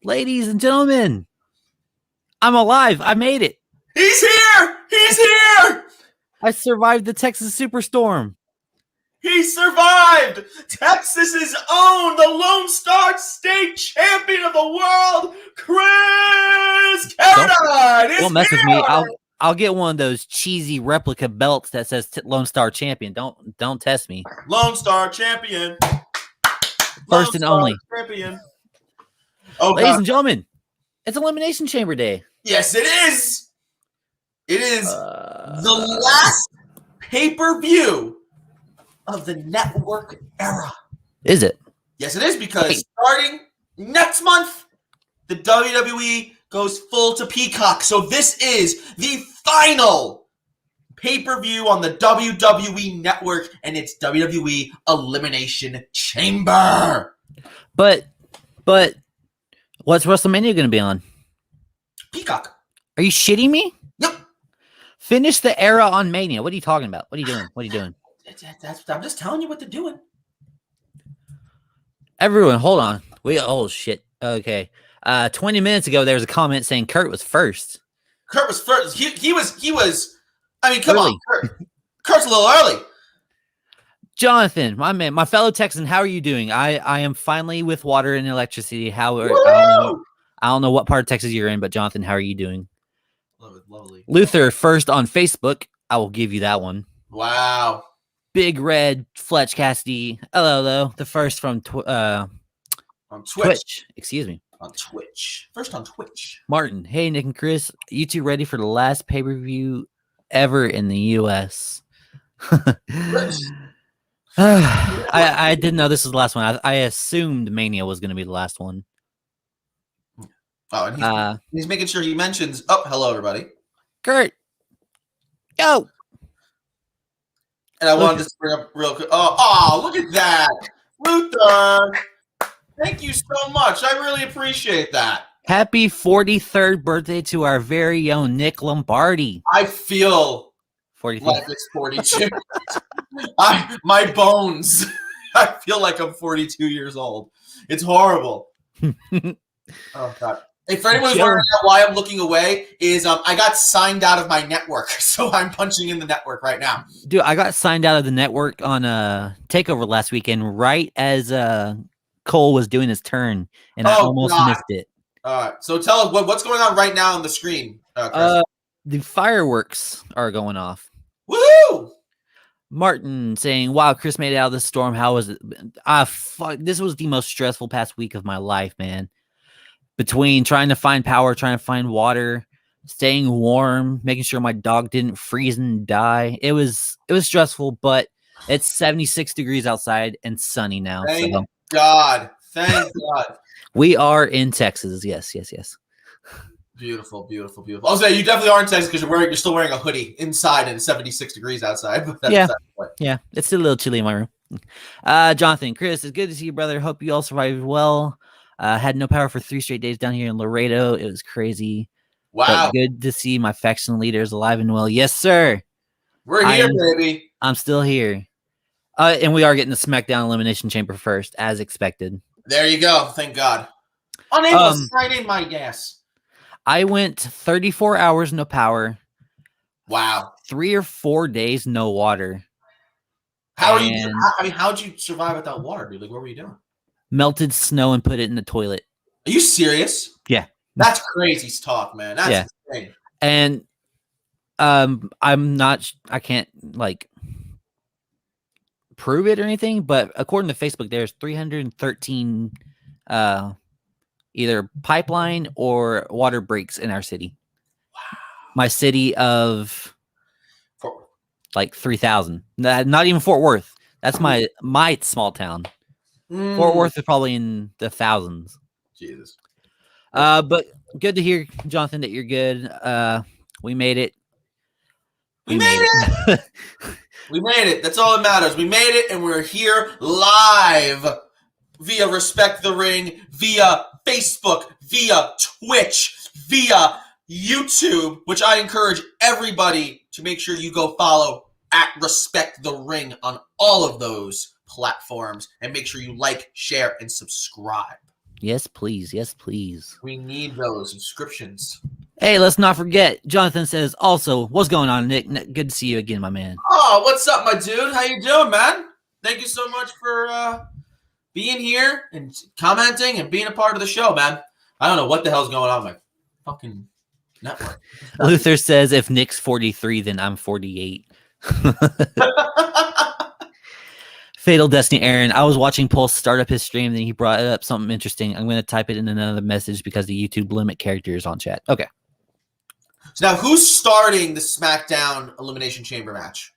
Ladies and gentlemen, I'm alive. I made it. He's here! He's here! I survived the Texas Superstorm. He survived! Texas's own, the Lone Star State Champion of the world, Chris Carradine! Don't mess with me. I'll get one of those cheesy replica belts that says Lone Star Champion. Don't test me. Lone Star Champion. First and only. Champion. Oh, ladies and gentlemen, it's Elimination Chamber Day. Yes, it is. It is the last pay-per-view of the network era. Is it? Yes, it is, because starting next month, the WWE goes full to Peacock. So this is the final pay-per-view on the WWE network, and it's WWE Elimination Chamber. But what's WrestleMania going to be on? Peacock. Are you shitting me? Yep. Finish the era on Mania. What are you talking about? What are you doing? I'm just telling you what they're doing. Everyone, hold on. Oh shit. Okay. 20 minutes ago, there was a comment saying Kurt was first. Kurt was first. He was. I mean, come on, Kurt's a little early. Jonathan, my man, my fellow Texan, how are you doing? I am finally with water and electricity. I don't know what part of Texas you're in, but Jonathan, how are you doing? Lovely. Luther, first on Facebook. I will give you that one. Wow. Big Red, Fletch Cassidy. Hello. The first from on Twitch. Excuse me. On Twitch. First on Twitch. Martin, hey, Nick and Chris. You two ready for the last pay-per-view ever in the U.S.? I didn't know this was the last one. I assumed Mania was going to be the last one. Oh, and he's making sure he mentions, hello, everybody. Kurt. Yo. And I wanted to bring up real quick. Oh, look at that. Luther. Thank you so much. I really appreciate that. Happy 43rd birthday to our very own Nick Lombardi. I feel 42. like it's 42. My bones. I feel like I'm 42 years old. It's horrible. Oh, God. Hey, for anyone who's wondering why I'm looking away, is I got signed out of my network, so I'm punching in the network right now. Dude, I got signed out of the network on TakeOver last weekend, right as Cole was doing his turn, and I almost missed it. All right, so tell us what's going on right now on the screen, Chris? The fireworks are going off. Woohoo! Martin saying, "Wow, Chris made it out of the storm. How was it? This was the most stressful past week of my life, man. Between trying to find power, trying to find water, staying warm, making sure my dog didn't freeze and die. It was stressful, but it's 76 degrees outside and sunny now. Thank God. Thank God. We are in Texas. Yes. Beautiful. I'll say you definitely are in Texas because you're still wearing a hoodie inside and 76 degrees outside. But yeah. It's still a little chilly in my room. Jonathan, Chris, it's good to see you, brother. Hope you all survived well. Had no power for 3 straight days down here in Laredo. It was crazy. Wow. But good to see my faction leaders alive and well. Yes, sir. We're here, baby. I'm still here. And we are getting the SmackDown Elimination Chamber first, as expected. There you go. Thank God. Unable to sign in my gas. I went 34 hours no power. Wow. 3 or 4 days no water. How'd you survive without water, dude? Like, what were you doing? Melted snow and put it in the toilet. Are you serious? Yeah. That's crazy talk, man. That's insane. And I can't prove it or anything, but according to Facebook, there's 313 either pipeline or water breaks in our city. Wow. My city of 3,000. Not even Fort Worth. That's my small town. Fort Worth is probably in the thousands. Jesus. But good to hear, Jonathan, that you're good. We made it. We made it. We made it. That's all that matters. We made it, and we're here live via Respect the Ring, via Facebook, via Twitch, via YouTube, which I encourage everybody to make sure you go follow at Respect the Ring on all of those platforms, and make sure you like, share, and subscribe. Yes, please. Yes, please. We need those subscriptions. Hey, let's not forget. Jonathan says, also, what's going on, Nick? Good to see you again, my man. Oh, what's up, my dude? How you doing, man? Thank you so much for being here and commenting and being a part of the show, man. I don't know what the hell's going on with my fucking network. Luther says, if Nick's 43, then I'm 48. Fatal Destiny Aaron, I was watching Pulse start up his stream, then he brought up something interesting. I'm going to type it in another message because the YouTube limit character is on chat. Okay. So now who's starting the SmackDown Elimination Chamber match?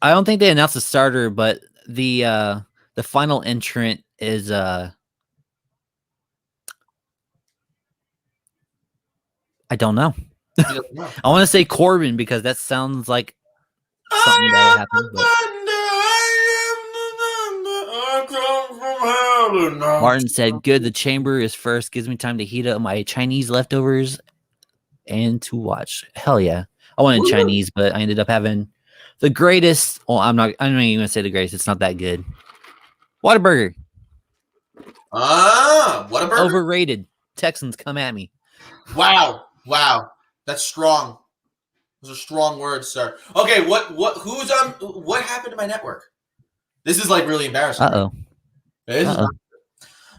I don't think they announced the starter, but the final entrant is I don't know. I want to say Corbin because that sounds like something that happened. Martin said, good, the chamber is first. Gives me time to heat up my Chinese leftovers and to watch. Hell yeah. I wanted Chinese, but I ended up having the greatest. Well, I'm not even going to say the greatest. It's not that good. Whataburger. Whataburger? Overrated. Texans come at me. Wow. That's strong. Those are strong words, sir. Okay, what happened to my network? This is like really embarrassing. Uh-oh. Let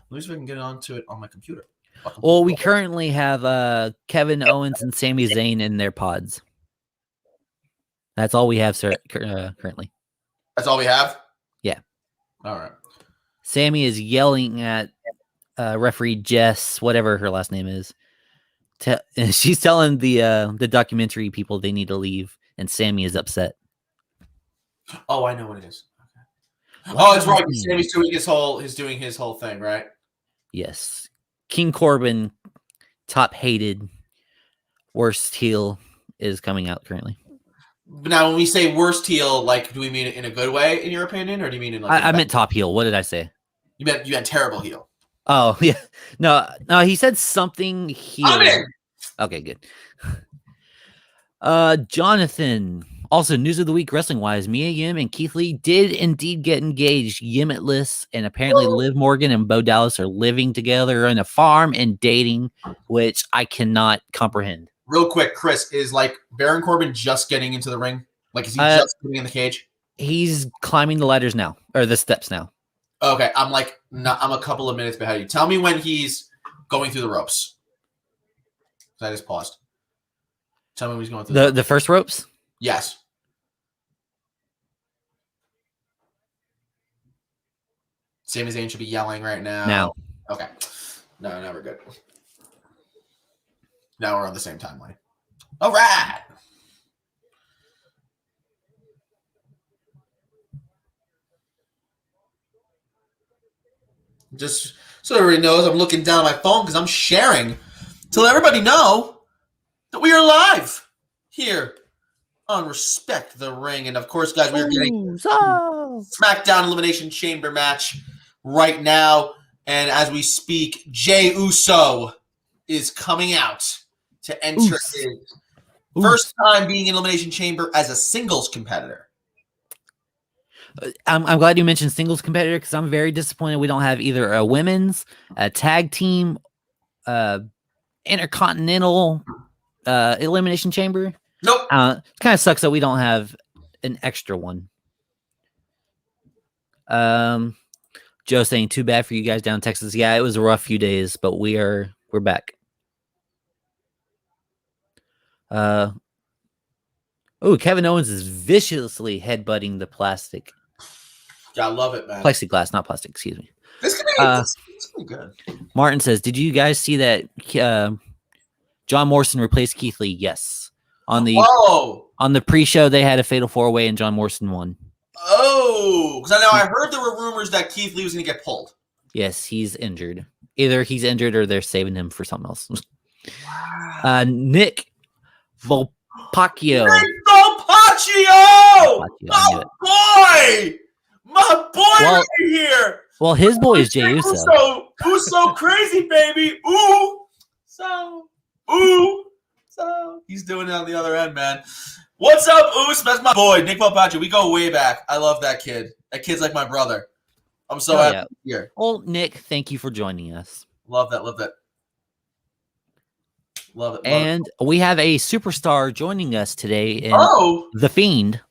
me see if I can get onto it on my computer. Well, we currently have Kevin Owens and Sami Zayn in their pods. That's all we have, sir, currently. That's all we have? Yeah. All right. Sammy is yelling at referee Jess, whatever her last name is. She's telling the documentary people they need to leave, and Sammy is upset. Oh, I know what it is. Okay. Oh, it's right. Sammy's doing his whole thing, right? Yes. King Corbin, top hated, worst heel, is coming out currently. Now, when we say worst heel, like, do we mean it in a good way, in your opinion, or do you mean in like? I meant top heel. What did I say? You meant terrible heel. Oh yeah, no. He said something heel. I'm in. Okay, good. Jonathan. Also, news of the week, wrestling wise, Mia Yim and Keith Lee did indeed get engaged. Yim-less, and apparently Liv Morgan and Bo Dallas are living together in a farm and dating, which I cannot comprehend. Real quick, Chris, is like Baron Corbin just getting into the ring? Like, is he just getting in the cage? He's climbing the ladders now, or the steps now. Okay, I'm a couple of minutes behind you. Tell me when he's going through the ropes. I just paused. Tell me when he's going through the first ropes? Yes. Sami Zayn should be yelling right now. Now. Okay. No, we're good. Now we're on the same timeline. All right. Just so everybody knows, I'm looking down at my phone because I'm sharing to let everybody know that we are live here on Respect the Ring. And of course, guys, we're getting SmackDown Elimination Chamber match right now. And as we speak, Jey Uso is coming out to enter his first time being in Elimination Chamber as a singles competitor. I'm glad you mentioned singles competitor because I'm very disappointed we don't have either a women's, a tag team, intercontinental elimination chamber. Nope. It kind of sucks that we don't have an extra one. Joe saying too bad for you guys down in Texas. Yeah, it was a rough few days, but we're back. Kevin Owens is viciously headbutting the plastic. Yeah, I love it, man. Plexiglass, not plastic, excuse me. This could be good. Martin says, did you guys see that John Morrison replaced Keith Lee? Yes. On the pre-show, they had a fatal four-way and John Morrison won. Oh, because I heard there were rumors that Keith Lee was going to get pulled. Yes, he's injured. Either he's injured or they're saving him for something else. Wow. Nick Volpacchio. My boy right here. Well, his boy is Jey Uso. Uso crazy, baby. So he's doing it on the other end, man. What's up, Uso? That's my boy, Nick Volpacchio. We go way back. I love that kid. That kid's like my brother. I'm so happy to be here. Well, Nick, thank you for joining us. Love that. Love it. And we have a superstar joining us today in The Fiend.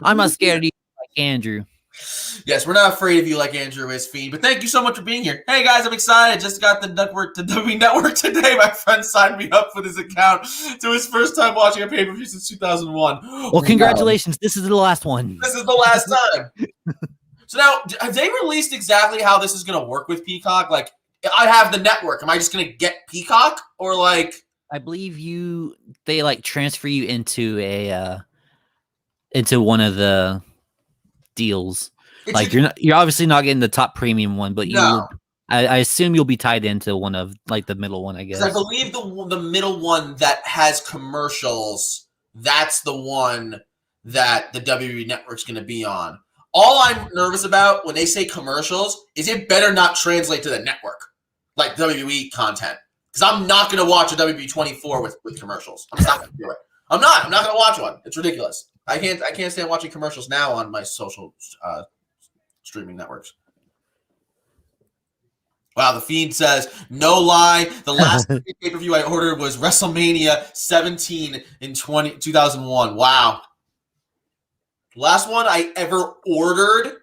I'm not scared of you like Andrew. Yes, we're not afraid of you like Andrew is, Fiend. But thank you so much for being here. Hey guys, I'm excited. Just got the WWE Network today. My friend signed me up with his account to his first time watching a pay-per-view since 2001. Well, congratulations. This is the last one. This is the last time. So now, have they released exactly how this is going to work with Peacock? Like, I have the network. Am I just going to get Peacock? Or like... I believe they like transfer you into into one of the deals. Like you're obviously not getting the top premium one, but I assume you'll be tied into one of like the middle one, I guess. I believe the middle one that has commercials, that's the one that the WWE Network's going to be on. All I'm nervous about when they say commercials is it better not translate to the network, like WWE content. Because I'm not going to watch a WWE 24 with commercials. I'm just not going to do it. I'm not going to watch one. It's ridiculous. I can't stand watching commercials now on my social streaming networks. Wow, the Fiend says, no lie, the last pay-per-view I ordered was WrestleMania 17 in 2001. Wow. The last one I ever ordered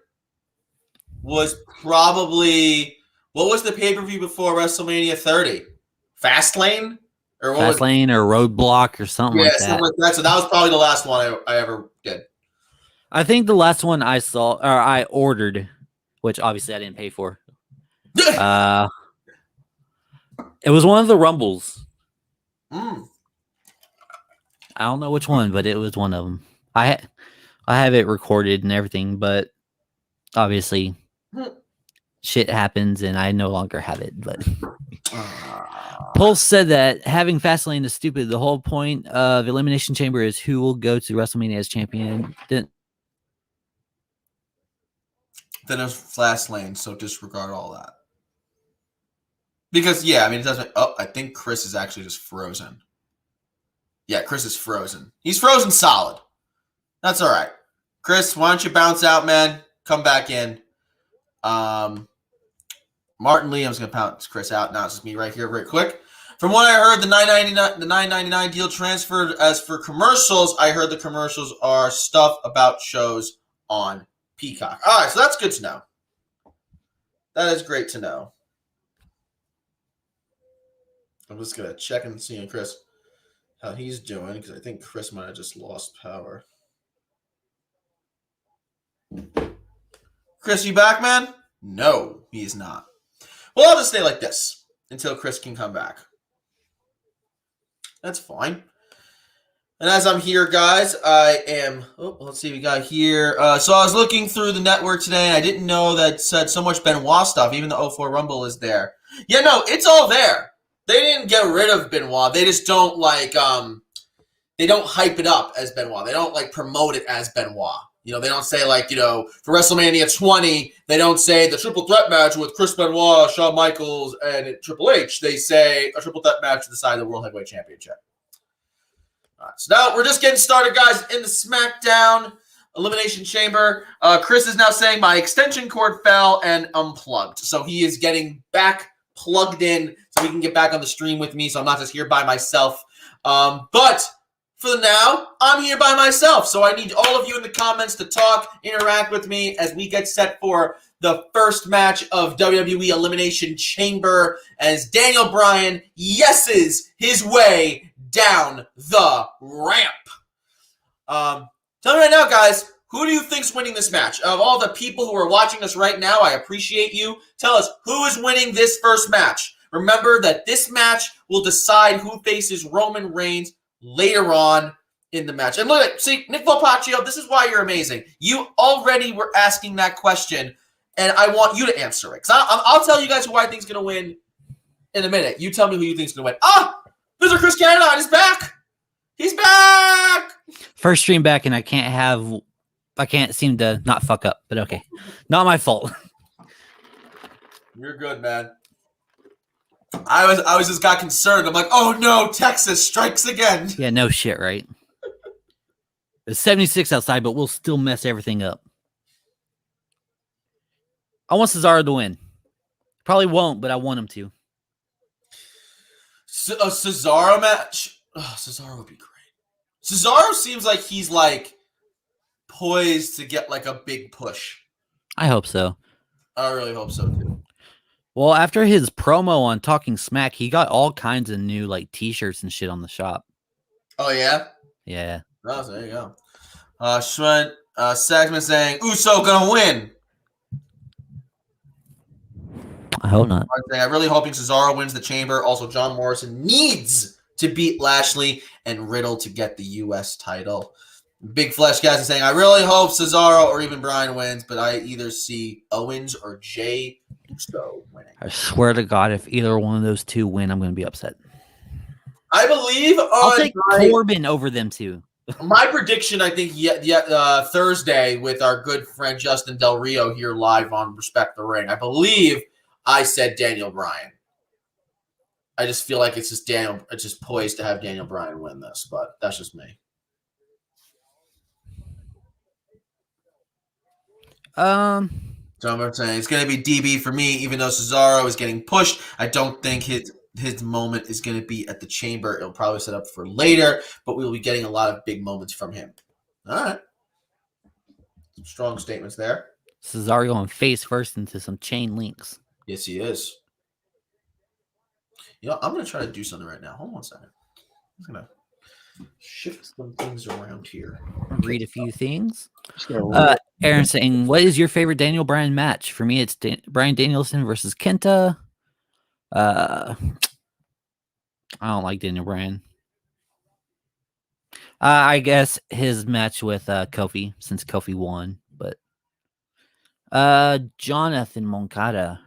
was probably, what was the pay-per-view before WrestleMania 30? Fastlane? Or Fastlane or Roadblock or something like that. Something like that. So that was probably the last one I ever did. I think the last one I saw, or I ordered, which obviously I didn't pay for. It was one of the Rumbles. I don't know which one, but it was one of them. I have it recorded and everything, but obviously shit happens and I no longer have it. But Pulse said that having Fastlane is stupid. The whole point of Elimination Chamber is who will go to WrestleMania as champion. Then it's Fastlane, so disregard all that. Because, yeah, I mean, it doesn't... Oh, I think Chris is actually just frozen. Yeah, Chris is frozen. He's frozen solid. That's all right. Chris, why don't you bounce out, man? Come back in. Martin Liam's going to bounce Chris out. Now it's just me right here very quick. From what I heard, the $9.99 deal transferred. As for commercials, I heard the commercials are stuff about shows on Peacock. All right, so that's good to know. That is great to know. I'm just going to check and see on Chris how he's doing, because I think Chris might have just lost power. Chris, you back, man? No, he is not. Well, I'll just stay like this until Chris can come back. That's fine. And as I'm here, guys, I am... Oh, let's see what we got here. So I was looking through the network today, and I didn't know that said so much Benoit stuff. Even the 04 Rumble is there. Yeah, no, it's all there. They didn't get rid of Benoit. They just don't, like... they don't hype it up as Benoit. They don't, like, promote it as Benoit. You know, they don't say, like, you know, for WrestleMania 20, they don't say the triple threat match with Chris Benoit, Shawn Michaels, and Triple H. They say a triple threat match to decide the World Heavyweight Championship. All right, so now we're just getting started, guys, in the SmackDown Elimination Chamber. Chris is now saying my extension cord fell and unplugged. So he is getting back plugged in so he can get back on the stream with me so I'm not just here by myself. But... for now, I'm here by myself, so I need all of you in the comments to talk, interact with me as we get set for the first match of WWE Elimination Chamber as Daniel Bryan yeses his way down the ramp. Tell me right now, guys, who do you think's winning this match? Of all the people who are watching us right now, I appreciate you. Tell us who is winning this first match. Remember that this match will decide who faces Roman Reigns later on in the match. And look at, see, Nick Volpaccio, this is why you're amazing. You already were asking that question, and I want you to answer it. Because I'll tell you guys who I think is going to win in a minute. You tell me who you think is going to win. Mr. Chris Canada is back. He's back. First stream back, and I can't seem to not fuck up, but okay. Not my fault. You're good, man. I was just got concerned. I'm like, oh no, Texas strikes again. Yeah, no shit, right? It's 76 outside, but we'll still mess everything up. I want Cesaro to win. Probably won't, but I want him to. A Cesaro match? Oh, Cesaro would be great. Cesaro seems like he's like poised to get like a big push. I hope so. I really hope so too. Well, after his promo on Talking Smack, he got all kinds of new like T-shirts and shit on the shop. Oh yeah? Yeah. Oh, so there you go. Saxman saying Uso gonna win. I hope not. I'm really hoping Cesaro wins the chamber. Also, John Morrison needs to beat Lashley and Riddle to get the U.S. title. Big Flesh guys are saying, I really hope Cesaro or even Bryan wins, but I either see Owens or Jay Uso winning. I swear to God, if either one of those two win, I'm going to be upset. I believe I'll take Corbin over them two. My prediction, I think, Thursday with our good friend Justin Del Rio here live on Respect the Ring. I believe I said Daniel Bryan. I just feel like it's just poised to have Daniel Bryan win this, but that's just me. So I'm saying it's going to be DB for me, even though Cesaro is getting pushed. I don't think his moment is going to be at the chamber. It'll probably set up for later, but we will be getting a lot of big moments from him. All right. Some strong statements there. Cesaro going face first into some chain links. Yes, he is. You know, I'm going to try to do something right now. Hold on a second. I'm going to shift some things around here. Read a few things. Aaron saying, what is your favorite Daniel Bryan match? For me, it's Bryan Danielson versus Kenta. I don't like Daniel Bryan. I guess his match with Kofi, since Kofi won. But Jonathan Moncada.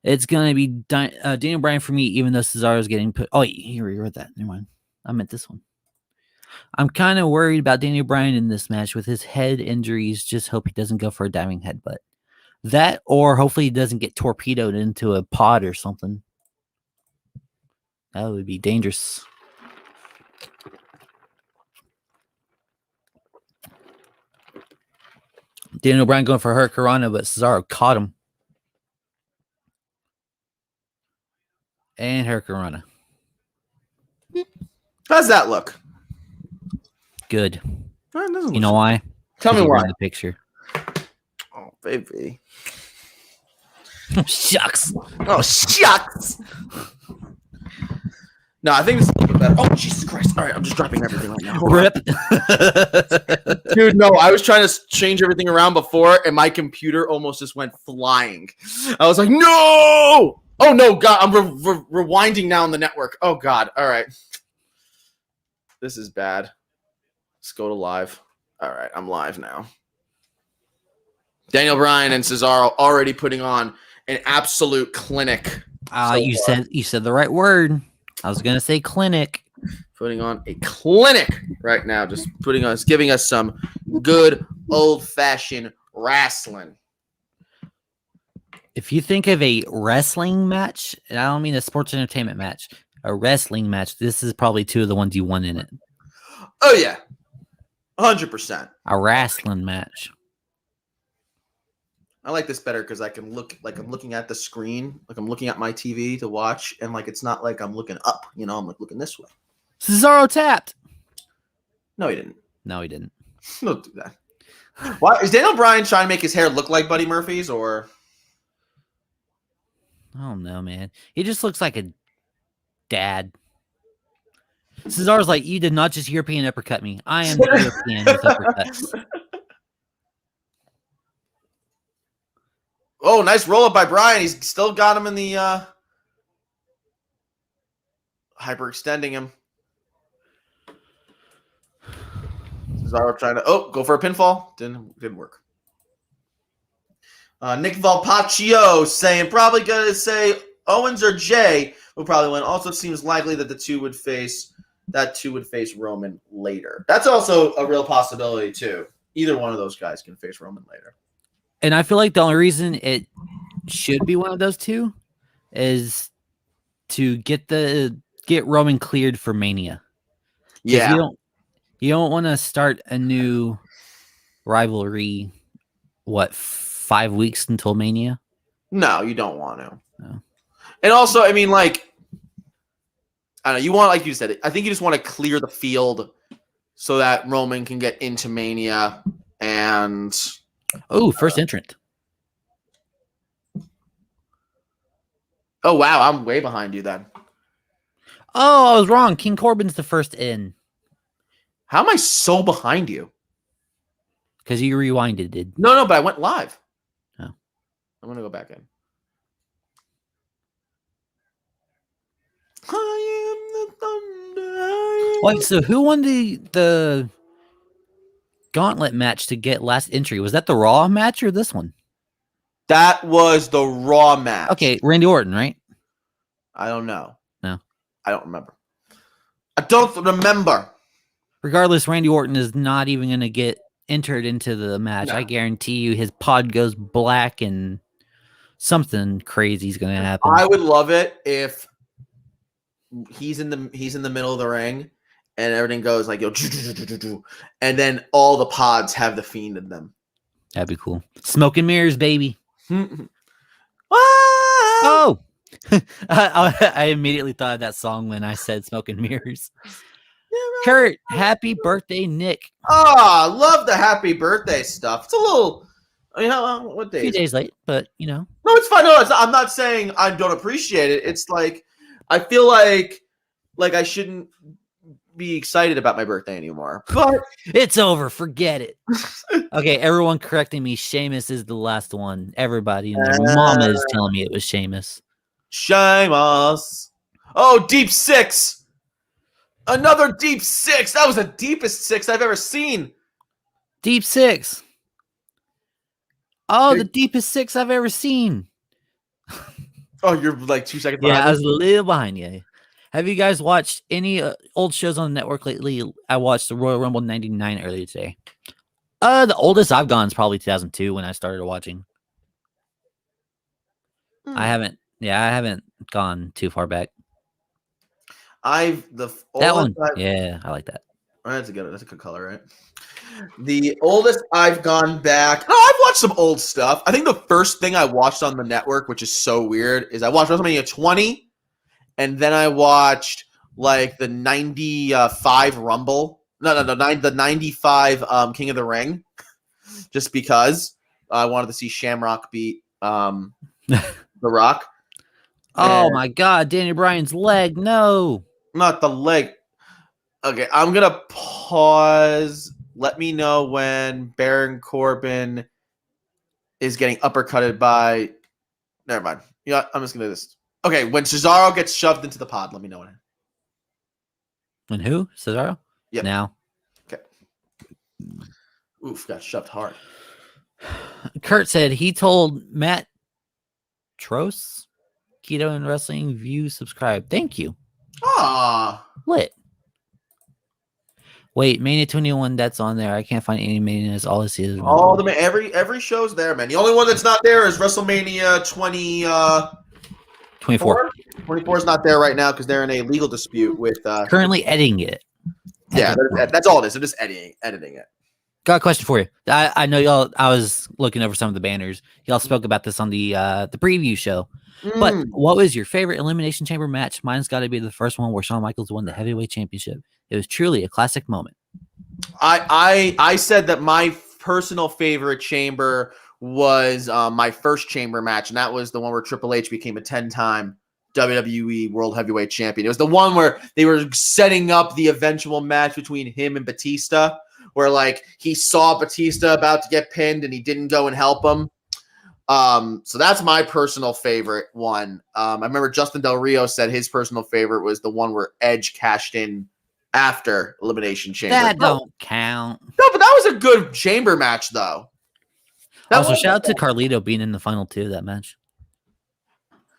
It's going to be Daniel Bryan for me, even though Cesaro is getting put. Oh, you read that. Never mind. I meant this one. I'm kind of worried about Daniel Bryan in this match with his head injuries. Just hope he doesn't go for a diving headbutt. That, or hopefully he doesn't get torpedoed into a pod or something. That would be dangerous. Daniel Bryan going for Hurricanrana, but Cesaro caught him. And Hurricanrana. How's that look? Good. You know why? Tell me why. The picture. Oh, baby. Shucks. Oh, shucks. No, I think this is a little bit better. Oh, Jesus Christ. All right, I'm just dropping everything right now. Rip. Dude, no, I was trying to change everything around before, and my computer almost just went flying. I was like, no! Oh, no, God, I'm rewinding now on the network. Oh, God. All right. This is bad. Let's go to live. All right, I'm live now. Daniel Bryan and Cesaro already putting on an absolute clinic. You said the right word. I was gonna say clinic. Putting on a clinic right now. Just giving us some good old-fashioned wrestling. If you think of a wrestling match, and I don't mean a sports entertainment match, a wrestling match, this is probably two of the ones you want in it. Oh yeah. 100%. A wrestling match. I like this better because I can look like I'm looking at the screen, like I'm looking at my TV to watch, and like it's not like I'm looking up, I'm like looking this way. Cesaro tapped. No, he didn't. No, he didn't. Don't do that. Why is Daniel Bryan trying to make his hair look like Buddy Murphy's, or? I don't know, man. He just looks like a dad. Cesaro's like, you did not just European uppercut me. I am the European with uppercuts. Oh, nice roll up by Bryan. He's still got him in the hyperextending him. Cesaro trying to go for a pinfall. Didn't work. Nick Valpaccio saying probably gonna say Owens or Jay will probably win. Also seems likely that two would face Roman later. That's also a real possibility too. Either one of those guys can face Roman later. And I feel like the only reason it should be one of those two is to get Roman cleared for Mania. Yeah. You don't want to start a new rivalry, 5 5 weeks until Mania? No, you don't want to. No. And also, I mean, like, I don't know. You want, like you said, I think you just want to clear the field so that Roman can get into Mania and. Oh, first entrant. Oh wow, I'm way behind you then. Oh, I was wrong. King Corbin's the first in. How am I so behind you? Because you rewinded it. No, but I went live. Oh. I'm gonna go back in. I am the thunder. Wait, so who won the gauntlet match to get last entry? Was that the Raw match or this one? That was the Raw match. Okay, Randy Orton, right? I don't know. No. I don't remember. I don't remember. Regardless, Randy Orton is not even going to get entered into the match. No. I guarantee you his pod goes black and something crazy is going to happen. I would love it if he's in the middle of the ring and everything goes like, yo, and then all the pods have the Fiend in them. That'd be cool. Smoke and mirrors, baby. Oh, I immediately thought of that song when I said smoke and mirrors. Kurt, happy birthday, Nick. Oh, love the happy birthday stuff. It's a little, I mean, what day? A few days late, but you know. No, it's fine. No, it's not, I'm not saying I don't appreciate it. It's like I feel like I shouldn't be excited about my birthday anymore. But It's over. Forget it. Okay, everyone correcting me. Sheamus is the last one. Everybody and their mama is telling me it was Sheamus. Sheamus. Oh, deep six. Another deep six. That was the deepest six I've ever seen. Deep six. Oh, the deepest six I've ever seen. Oh, you're like 2 seconds Yeah, behind. I was a little behind you. Have you guys watched any old shows on the network lately? I watched the Royal Rumble 99 earlier today. The oldest I've gone is probably 2002 when I started watching. I haven't gone too far back. That one. Yeah, I like that. That's a good color, right? The oldest I've gone back. Oh, I've watched some old stuff. I think the first thing I watched on the network, which is so weird, is I watched WrestleMania 20, and then I watched like the 95 Rumble. The 95 King of the Ring, just because I wanted to see Shamrock beat The Rock. Oh my God, Danny Bryan's leg. No. Not the leg. Okay, I'm going to pause. Let me know when Baron Corbin is getting uppercutted by... Never mind. You know what? I'm just going to do this. Okay, when Cesaro gets shoved into the pod, let me know when. When who? Cesaro? Yep. Now. Okay. Oof, got shoved hard. Kurt said he told Matt Trost, Keto and Wrestling View subscribe. Thank you. Ah. Lit. Wait, Mania 21, that's on there. I can't find any Manias. All I see is Every show's there, man. The only one that's not there is WrestleMania 24. 24 is not there right now because they're in a legal dispute with Currently editing it. Yeah, that's all it is. They're just editing it. Got a question for you. I know y'all. I was looking over some of the banners. Y'all spoke about this on the preview show. But what was your favorite Elimination Chamber match? Mine's got to be the first one where Shawn Michaels won the heavyweight championship. It was truly a classic moment. I said that my personal favorite chamber was my first chamber match, and that was the one where Triple H became a 10-time WWE World Heavyweight Champion. It was the one where they were setting up the eventual match between him and Batista, where like he saw Batista about to get pinned and he didn't go and help him. So that's my personal favorite one. I remember Justin Del Rio said his personal favorite was the one where Edge cashed in after Elimination Chamber. That don't count. No, but that was a good chamber match, though. Also, shout out to Carlito being in the final two of that match.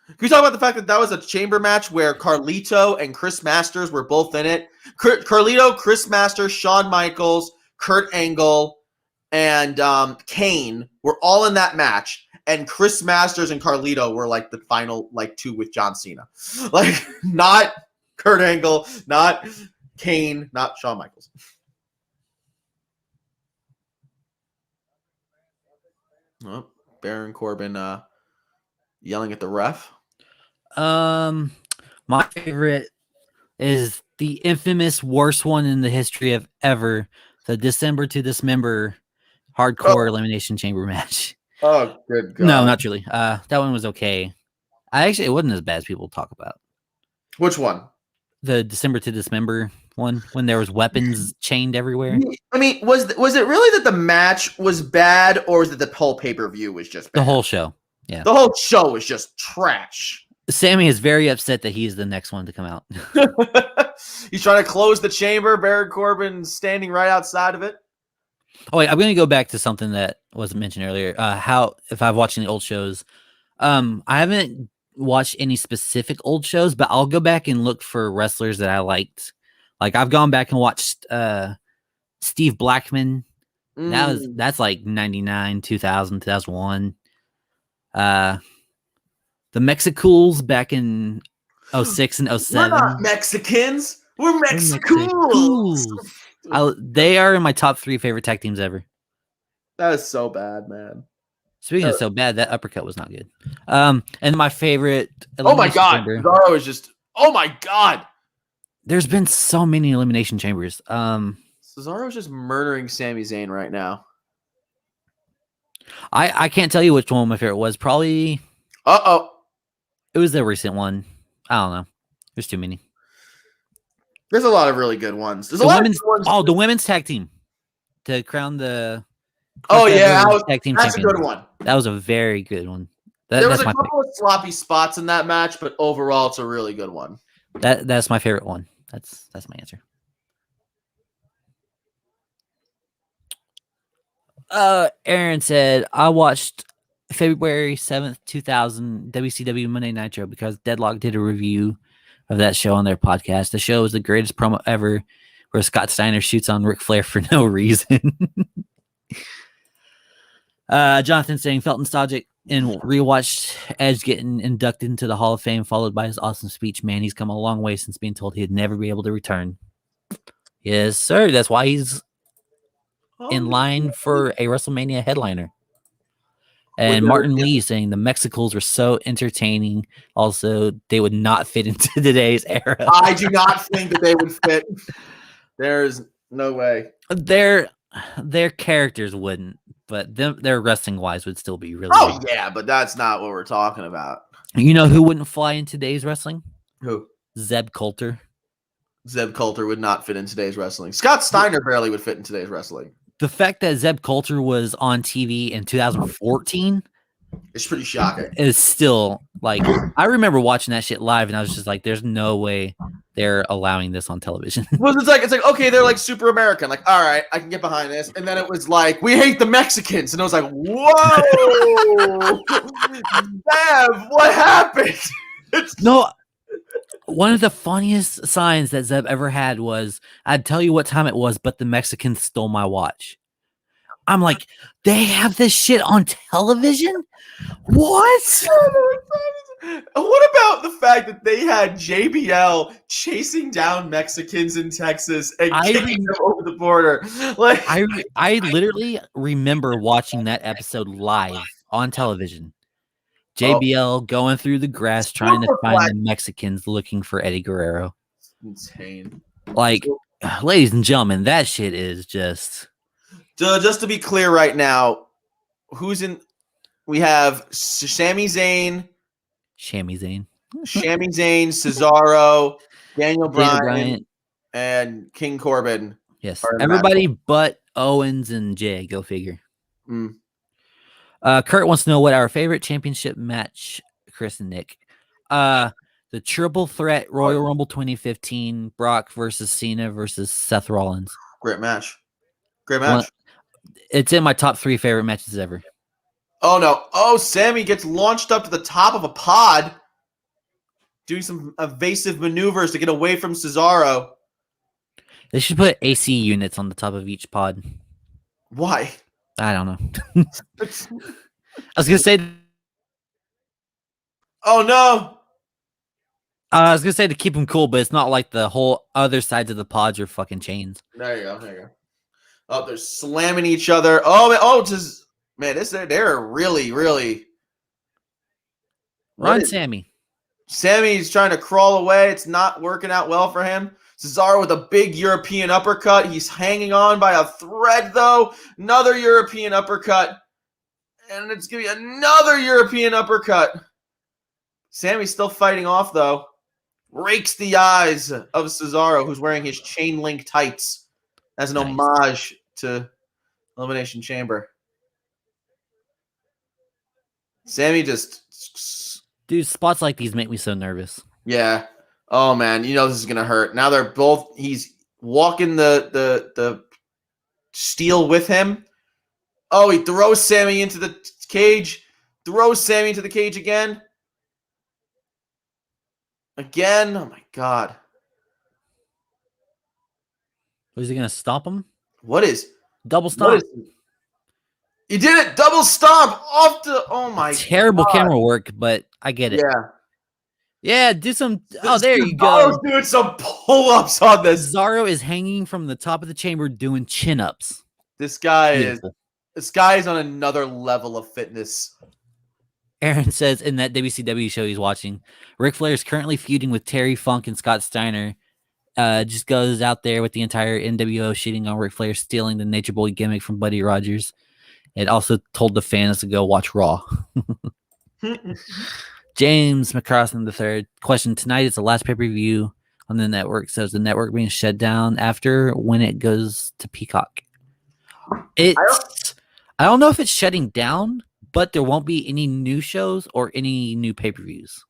Can we talk about the fact that that was a chamber match where Carlito and Chris Masters were both in it? Carlito, Chris Masters, Shawn Michaels, Kurt Angle, and Kane were all in that match. And Chris Masters and Carlito were like the final two with John Cena. Like, not Kurt Angle, not Kane, not Shawn Michaels. Oh, Baron Corbin yelling at the ref? My favorite is the infamous worst one in the history of ever, the December to Dismember hardcore elimination chamber match. Oh, good God. No, not truly. That one was okay. It wasn't as bad as people talk about. Which one? The December to Dismember one, when there was weapons chained everywhere. I mean, was it really that the match was bad, or was it the whole pay-per-view was just bad? The whole show. Yeah. The whole show was just trash. Sammy is very upset that he's the next one to come out. He's trying to close the chamber. Baron Corbin standing right outside of it. Oh wait, I'm going to go back to something that wasn't mentioned earlier. If I've watched any old shows, I haven't watched any specific old shows, but I'll go back and look for wrestlers that I liked. Like I've gone back and watched Steve Blackman. That's like 99, 2000, 2001. The Mexicools back in 06 and 07. We're not Mexicans. We're Mexicools. They are in my top 3 favorite tag teams ever. That is so bad, man. Speaking of so bad, that uppercut was not good. And my favorite. Oh my God, Cesaro is just. Oh my God. There's been so many elimination chambers. Cesaro is just murdering Sami Zayn right now. I can't tell you which one my favorite was. Probably. It was the recent one. I don't know. There's too many. There's a lot of really good ones. There's the women's tag team to crown the. Tag team that's champion. A good one. That was a very good one. There was a couple of sloppy spots in that match, but overall, it's a really good one. That's my favorite one. That's my answer. Aaron said, I watched February 7th, 2000 WCW Monday Nitro because Deadlock did a review of that show on their podcast. The show was the greatest promo ever, where Scott Steiner shoots on Ric Flair for no reason. Jonathan saying, felt nostalgic and rewatched Edge getting inducted into the Hall of Fame, followed by his awesome speech. Man, he's come a long way since being told he'd never be able to return. Yes, sir. That's why he's in line for a WrestleMania headliner. And Martin Lee saying the Mexicools were so entertaining. Also, they would not fit into today's era. I do not think that they would fit. There's no way. Their characters wouldn't, but their wrestling wise would still be really. Oh good. Yeah, but that's not what we're talking about. You know who wouldn't fly in today's wrestling? Who? Zeb Coulter. Zeb Coulter would not fit in today's wrestling. Scott Steiner barely would fit in today's wrestling. The fact that Zeb Coulter was on TV in 2014 it's pretty shocking. Is still like, I remember watching that shit live and I was just like, there's no way they're allowing this on television. Well, it's like, okay, they're like super American. Like, all right, I can get behind this. And then it was like, we hate the Mexicans. And I was like, whoa, Zeb, what happened? No. One of the funniest signs that Zeb ever had was, I'd tell you what time it was, but the Mexicans stole my watch. I'm like, they have this shit on television? What? What about the fact that they had JBL chasing down Mexicans in Texas and kicking them over the border? Like, I literally remember watching that episode live on television. JBL going through the grass trying to find the Mexicans looking for Eddie Guerrero. Insane. Like, ladies and gentlemen, that shit is just... Just to be clear right now, who's in... We have Sami Zayn. Cesaro, Daniel Bryan, and King Corbin. Yes, everybody but Owens and Jay. Go figure. Kurt wants to know what our favorite championship match, Chris and Nick. The Triple Threat Royal Rumble 2015, Brock versus Cena versus Seth Rollins. Great match. It's in my top 3 favorite matches ever. Oh, no. Oh, Sammy gets launched up to the top of a pod, doing some evasive maneuvers to get away from Cesaro. They should put AC units on the top of each pod. Why? I don't know. I was going to say... Oh, no. I was going to say to keep them cool, but it's not like the whole other sides of the pods are fucking chains. There you go. Oh, they're slamming each other. Oh, Man, they're really, really. Run, Sammy. Sammy's trying to crawl away. It's not working out well for him. Cesaro with a big European uppercut. He's hanging on by a thread, though. Another European uppercut. And it's going to be another European uppercut. Sammy's still fighting off, though. Rakes the eyes of Cesaro, who's wearing his chain link tights as an homage to Elimination Chamber. Sammy just... Dude, spots like these make me so nervous. Yeah. Oh, man. You know this is going to hurt. Now they're both... He's walking the steel with him. Oh, he throws Sammy into the cage. Throws Sammy into the cage again. Again. Oh, my God. Was he going to stop him? What is... Double stomp. He did it. Double stomp off the... Oh, my Terrible God. camera work, but I get it. Yeah. Yeah, do some... Oh, there you go. I was doing some pull-ups on this. Cesaro is hanging from the top of the chamber doing chin-ups. This guy is on another level of fitness. Aaron says in that WCW show he's watching, Ric Flair is currently feuding with Terry Funk and Scott Steiner. Just goes out there with the entire NWO shitting on Ric Flair stealing the Nature Boy gimmick from Buddy Rogers. It also told the fans to go watch Raw. James McCrossan III question: tonight is the last pay-per-view on the network. So is the network being shut down after when it goes to Peacock? I don't know if it's shutting down, but there won't be any new shows or any new pay-per-views.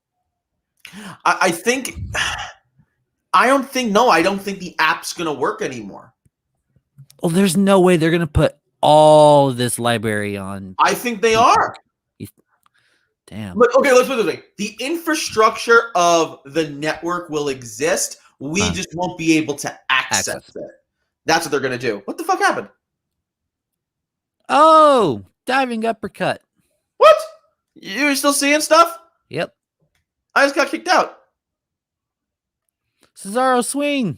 I don't think the app's going to work anymore. Well, there's no way they're going to put all of this library on. I think they are. Damn. But okay, let's put it this way. The infrastructure of the network will exist. We just won't be able to access it. That's what they're going to do. What the fuck happened? Oh, diving uppercut. What? You're still seeing stuff? Yep. I just got kicked out. Cesaro swing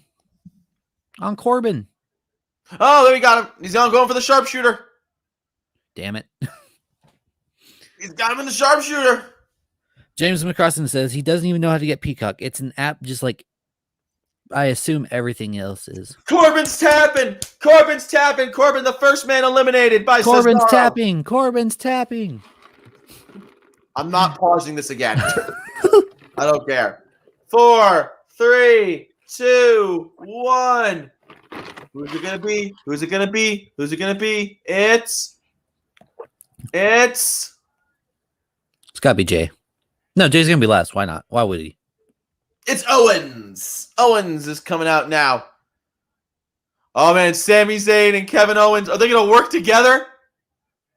on Corbin. Oh, there we got him. He's going for the sharpshooter. Damn it. He's got him in the sharpshooter. James McCrossan says he doesn't even know how to get Peacock. It's an app just like I assume everything else is. Corbin's tapping. Corbin, the first man eliminated by Corbin's Cesaro. Corbin's tapping. I'm not pausing this again. I don't care. 4, 3, 2, 1. Who's it gonna be? It's gotta be Jay. No, Jay's gonna be last. Why not? Why would he? It's Owens. Owens is coming out now. Oh man, Sami Zayn and Kevin Owens. Are they gonna work together?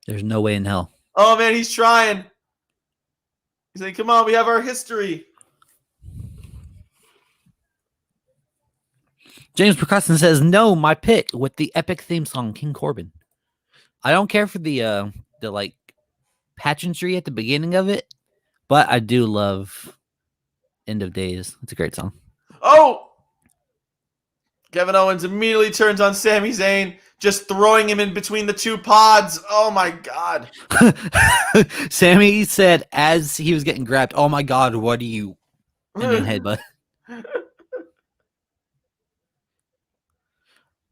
There's no way in hell. Oh man, he's trying. He's like, come on, we have our history. James Percussion says, no, my pick with the epic theme song, King Corbin. I don't care for the like pageantry at the beginning of it, but I do love End of Days. It's a great song. Oh! Kevin Owens immediately turns on Sami Zayn, just throwing him in between the two pods. Oh my God. Sammy said as he was getting grabbed, oh my God, what are you? And then headbutt.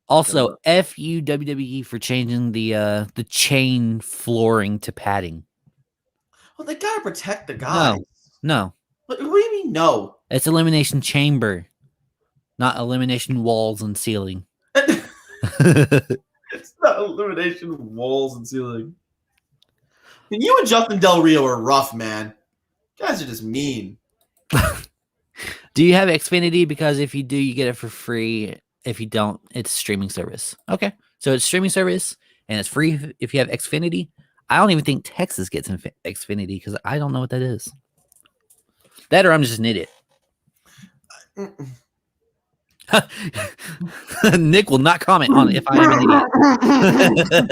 Also, F you WWE for changing the chain flooring to padding. Well, they gotta protect the guys. No. What do you mean no? It's Elimination Chamber, not Elimination Walls and Ceiling. It's not Elimination Walls and Ceiling. And you and Justin Del Rio are rough, man. You guys are just mean. Do you have Xfinity? Because if you do, you get it for free. If you don't, it's streaming service. Okay. So it's streaming service and it's free if you have Xfinity. I don't even think Texas gets Xfinity because I don't know what that is. That or I'm just an idiot. Nick will not comment on if I am an idiot.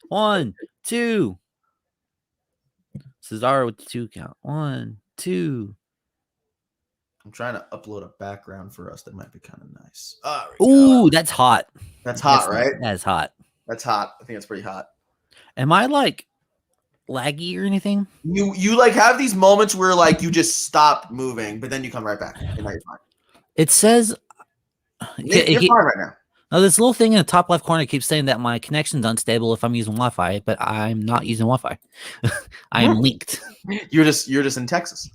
1, 2. Cesaro with the 2 count. 1, 2. I'm trying to upload a background for us that might be kind of nice. Ooh, that's hot. That's hot, right? That is hot. That's hot. I think that's pretty hot. Am I like laggy or anything? You like have these moments where like you just stop moving, but then you come right back. And now you're fine. It says You're fine right now. no, this little thing in the top left corner keeps saying that my connection's unstable if I'm using Wi-Fi, but I'm not using Wi-Fi. I am linked. You're just in Texas.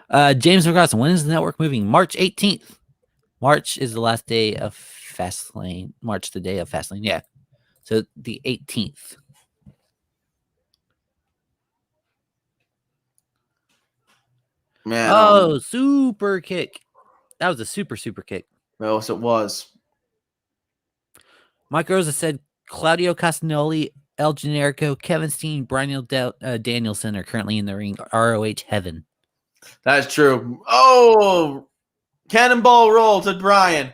James McGrath, when is the network moving? March 18th. March is the last day of Fastlane. March, the day of Fastlane. Yeah. So the 18th. Man. Oh, super kick. That was a super kick. No, so it was. Mike Rosa said Claudio Castagnoli, El Generico, Kevin Steen, Brian Danielson are currently in the ring. ROH heaven. That's true. Oh, cannonball roll to Brian.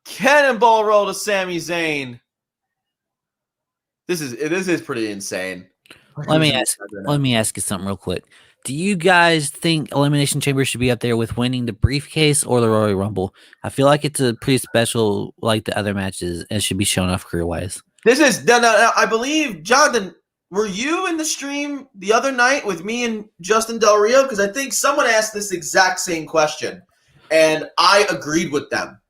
Cannonball roll to Sami Zayn. This is pretty insane. Let me ask you something real quick. Do you guys think Elimination Chamber should be up there with winning the briefcase or the Royal Rumble? I feel like it's a pretty special, like the other matches, and should be shown off career-wise. This is no. I believe, Jonathan, were you in the stream the other night with me and Justin Del Rio? Because I think someone asked this exact same question, and I agreed with them.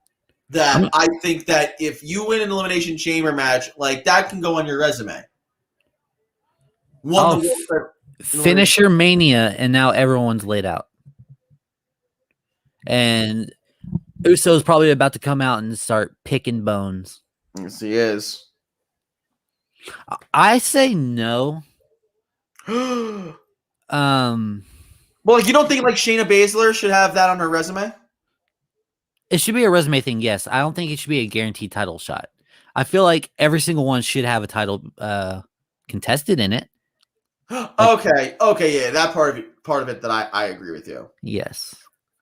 That I think that if you win an Elimination Chamber match, like that can go on your resume. Finisher Mania, and now everyone's laid out. And Uso's probably about to come out and start picking bones. Yes, he is. I say no. Well, like, you don't think like Shayna Baszler should have that on her resume? It should be a resume thing, yes. I don't think it should be a guaranteed title shot. I feel like every single one should have a title contested in it. Okay, yeah, that part of it that I agree with you. Yes.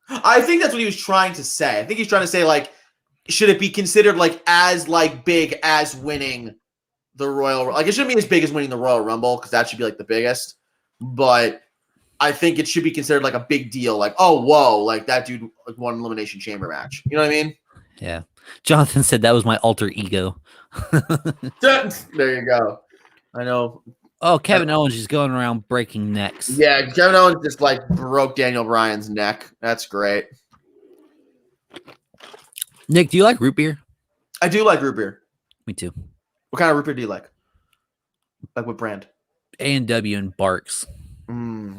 I think that's what he was trying to say. I think he's trying to say, like, should it be considered like as like big as winning the Royal, like it shouldn't be as big as winning the Royal Rumble, because that should be like the biggest. But I think it should be considered like a big deal, like, oh whoa, like that dude won an Elimination Chamber match. You know what I mean? Yeah. Jonathan said that was my alter ego. There you go. I know. Oh, Kevin Owens is going around breaking necks. Yeah, Kevin Owens just like broke Daniel Bryan's neck. That's great. Nick, do you like root beer? I do like root beer. Me too. What kind of root beer do you like? Like what brand? A&W and Barks. I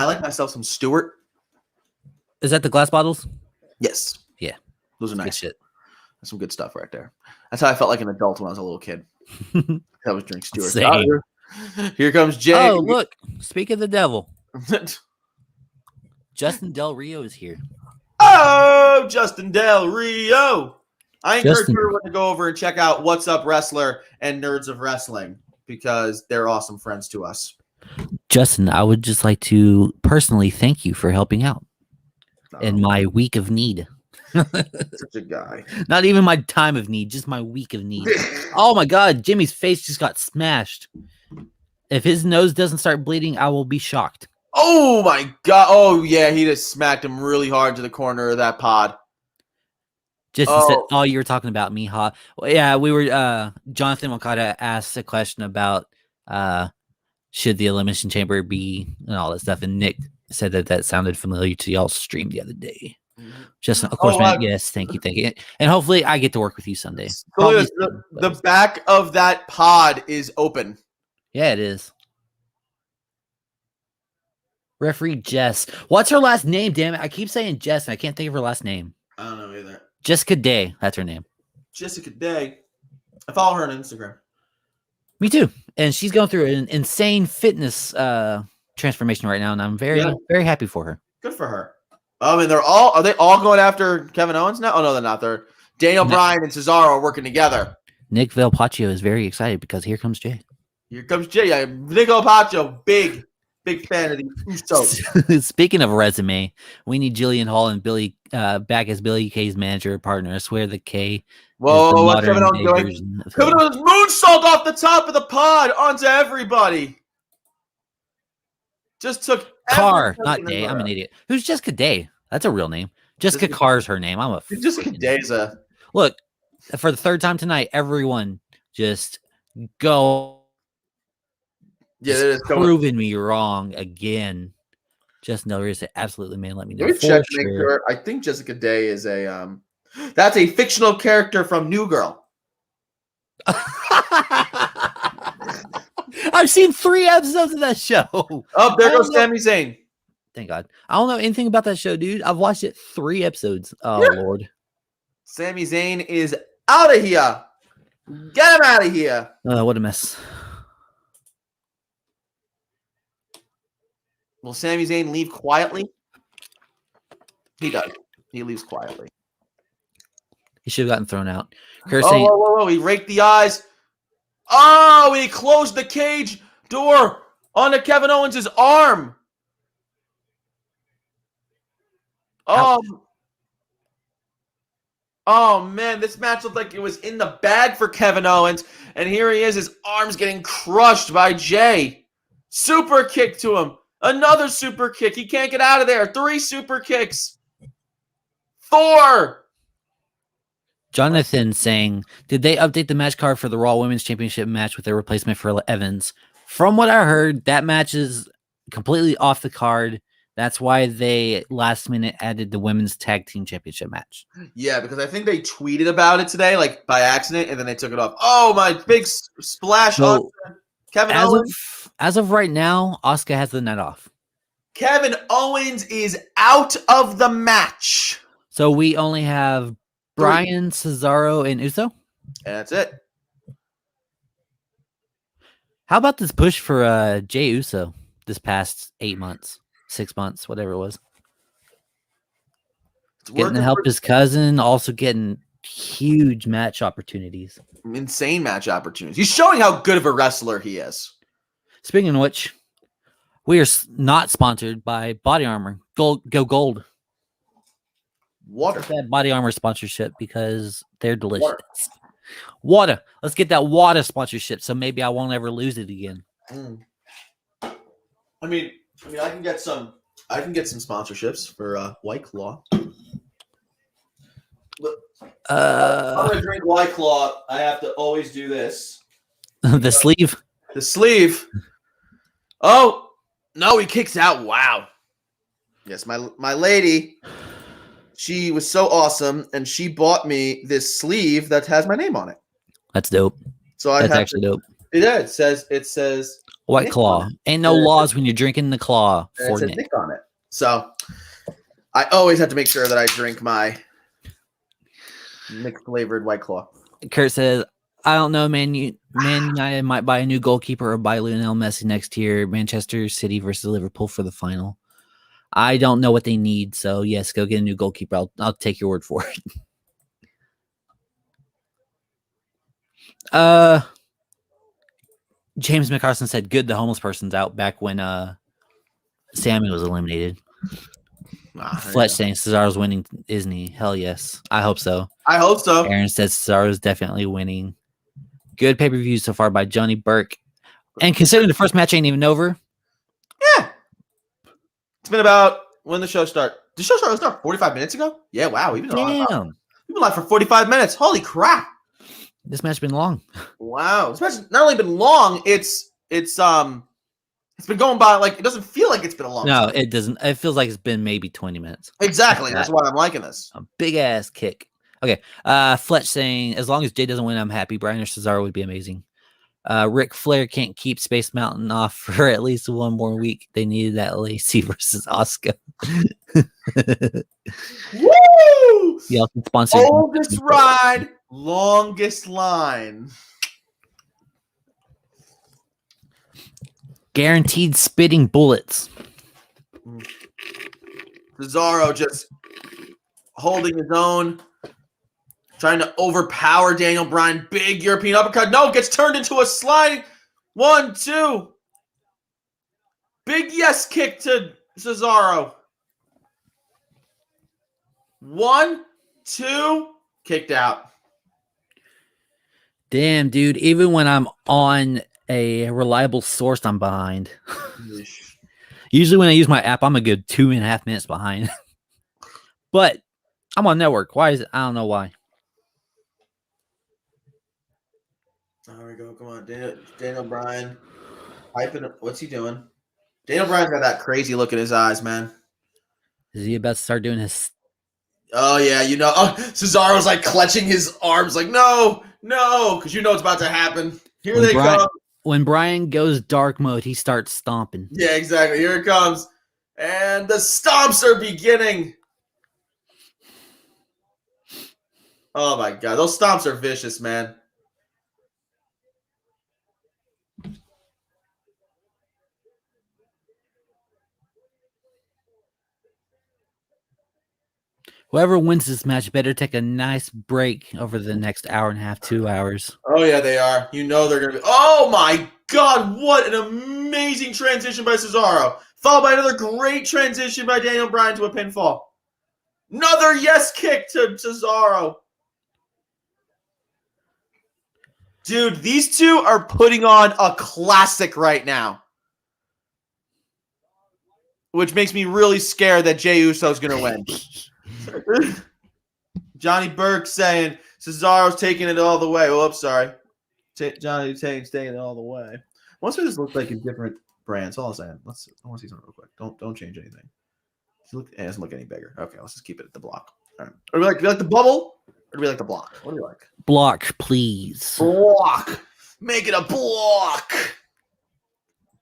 like myself some Stewart. Is that the glass bottles? Yes. Yeah. Those are nice. Good shit. That's some good stuff right there. That's how I felt like an adult when I was a little kid. I was drinking Stewart. Same. Here comes Jay. Oh, look. Speak of the devil. Justin Del Rio is here. Oh, Justin Del Rio. I encourage everyone to go over and check out What's Up Wrestler and Nerds of Wrestling, because they're awesome friends to us. Justin, I would just like to personally thank you for helping out in my week of need. Such a guy. Not even my time of need, just my week of need. Oh my God, Jimmy's face just got smashed. If his nose doesn't start bleeding, I will be shocked. Oh my God. Oh yeah, he just smacked him really hard to the corner of that pod. Just said, oh, you were talking about me, huh? Well, yeah, we were. Jonathan Wakata asked a question about should the Elimination Chamber be and all that stuff, and Nick said that sounded familiar to y'all's stream the other day. Just, of course, man, yes, thank you, and hopefully I get to work with you Sunday. So the back of that pod is open. Yeah, it is. Referee Jess, what's her last name? Damn it, I keep saying Jess, and I can't think of her last name. I don't know either. Jessica Day, that's her name. Jessica Day. I follow her on Instagram. Me too. And she's going through an insane fitness transformation right now, and I'm very happy for her. Good for her. And are they all going after Kevin Owens now? Oh no, they're not. They're Daniel Bryan and Cesaro are working together. Nick Velpaccio is very excited because here comes Jay. Here comes Jay. Yeah, Nick Velpaccio, big fan of the Usos. Speaking of resume, we need Jillian Hall and Billy back as Billy Kay's manager or partner. I swear the K. Whoa, what's Kevin Owens doing? Kevin Owens moonsault off the top of the pod onto everybody. Just took Carr, not Day. I'm an idiot. Who's Jessica Day? That's a real name. Jessica Carr's her name. I'm a Jessica Day's a look. for the third time tonight, everyone just go. Yeah, Just it is proving me wrong again. Just notice it. Absolutely, man. Let me know. Let me check to make sure. I think Jessica Day is a that's a fictional character from New Girl. I've seen 3 episodes of that show. Oh, there goes Sami Zayn. Thank God. I don't know anything about that show, dude. I've watched it 3 episodes. Oh, Lord. Sami Zayn is out of here. Get him out of here. What a mess. Will Sami Zayn leave quietly? He does. He leaves quietly. He should have gotten thrown out. Whoa. He raked the eyes. Oh, he closed the cage door onto Kevin Owens' arm. Oh, man, this match looked like it was in the bag for Kevin Owens. And here he is, his arm's getting crushed by Jay. Super kick to him. Another super kick. He can't get out of there. 3 super kicks. 4. Jonathan saying, did they update the match card for the Raw Women's Championship match with their replacement for Evans? From what I heard, that match is completely off the card. That's why they last minute added the Women's Tag Team Championship match. Yeah, because I think they tweeted about it today, like by accident, and then they took it off. Oh, my big splash on Kevin Owens. As of right now, Asuka has the night off. Kevin Owens is out of the match. So we only have Bryan, Cesaro, and Uso? And that's it. How about this push for Jey Uso this past 8 months, 6 months, whatever it was? Getting to help his cousin, also getting huge match opportunities. Insane match opportunities. He's showing how good of a wrestler he is. Speaking of which, we are not sponsored by Body Armor. Go Gold. Water. That Body Armor sponsorship because they're delicious. Water. Let's get that water sponsorship so maybe I won't ever lose it again. I mean, I can get some sponsorships for White Claw. I'm gonna drink White Claw. I have to always do this. The sleeve. The sleeve. Oh no, he kicks out. Wow. Yes, my lady. She was so awesome, and she bought me this sleeve that has my name on it. That's dope. So that's actually dope. Yeah, it says White Claw. Ain't no laws when you're drinking the claw. It says Nick on it. So I always have to make sure that I drink my Nick flavored White Claw. Kurt says, I don't know, Man United might buy a new goalkeeper or buy Lionel Messi next year. Manchester City versus Liverpool for the final. I don't know what they need, so yes, go get a new goalkeeper. I'll take your word for it. James McCarson said, "Good, the homeless person's out." Back when Sammy was eliminated. Fletch saying Cesaro's winning, isn't he? Hell yes, I hope so. I hope so. Aaron says Cesaro's definitely winning. Good pay-per-view so far by Johnny Burke, and considering the first match ain't even over. Yeah. It's been about when the show started. The show started 45 minutes ago? Yeah, wow. We've been live for 45 minutes. Holy crap. This match's been long. Wow. This match not only been long, it's been going by like it doesn't feel like it's been a long time. No, it doesn't. It feels like it's been maybe 20 minutes. Exactly. That's why I'm liking this. A big ass kick. Okay. Fletch saying, as long as Jay doesn't win, I'm happy. Bryan or Cesaro would be amazing. Ric Flair can't keep Space Mountain off for at least one more week. They needed that Lacey versus Asuka. Woo! He also sponsored oldest ride, longest line. Guaranteed spitting bullets. Cesaro just holding his own. Trying to overpower Daniel Bryan. Big European uppercut. No, gets turned into a sliding. 1, 2. Big yes kick to Cesaro. 1, 2. Kicked out. Damn, dude. Even when I'm on a reliable source, I'm behind. Usually when I use my app, I'm a good 2.5 minutes behind. But I'm on network. Why is it? I don't know why. There we go. Come on, Daniel Bryan. What's he doing? Daniel Bryan's got that crazy look in his eyes, man. Is he about to start doing his? Oh yeah, Cesaro's like clutching his arms, like no, because you know it's about to happen. Here they come. When Bryan goes dark mode, he starts stomping. Yeah, exactly. Here it comes, and the stomps are beginning. Oh my god, those stomps are vicious, man. Whoever wins this match better take a nice break over the next hour and a half, 2 hours. Oh yeah, they are. You know they're gonna be. Oh my god, what an amazing transition by Cesaro, followed by another great transition by Daniel Bryan to a pinfall. Another yes kick to Cesaro. Dude, these two are putting on a classic right now, which makes me really scared that Jey Uso's gonna win. Johnny Burke saying Cesaro's taking it all the way. Oh, I'm sorry. Johnny taking it all the way. Once we just look like a different brand, all I'm saying. I want to see something real quick. Don't change anything. It doesn't look any bigger. Okay, let's just keep it at the block. All right. Do we like the bubble or do we like the block? What do you like? Block, please. Block. Make it a block.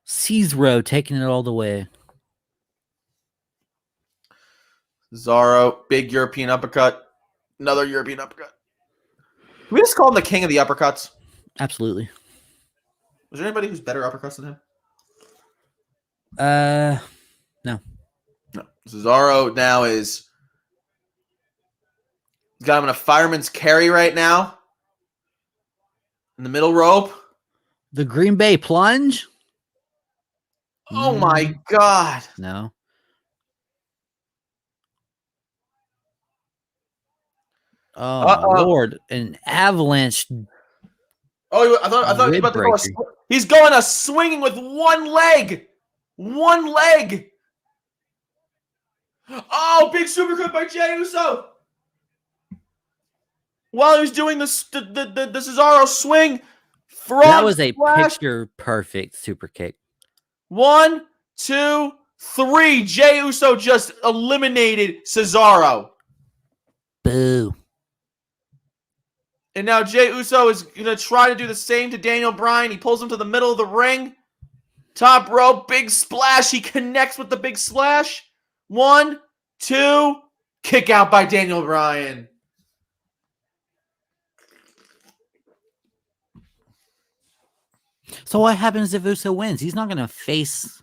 Cesaro taking it all the way. Cesaro, big European uppercut. Another European uppercut. Can we just call him the king of the uppercuts? Absolutely. Was there anybody who's better uppercuts than him? No. Cesaro now he's got him in a fireman's carry right now. In the middle rope. The Green Bay plunge? Oh my god. No. Oh Lord, an avalanche. Oh, I thought he was about to go. He's going a swinging with one leg. One leg. Oh, big supercut by Jey Uso. While he was doing the Cesaro swing. That was a picture perfect super kick. 1, 2, 3. Jey Uso just eliminated Cesaro. Boo. And now Jey Uso is going to try to do the same to Daniel Bryan. He pulls him to the middle of the ring. Top rope, big splash. He connects with the big splash. 1, 2, kick out by Daniel Bryan. So what happens if Uso wins? He's not going to face.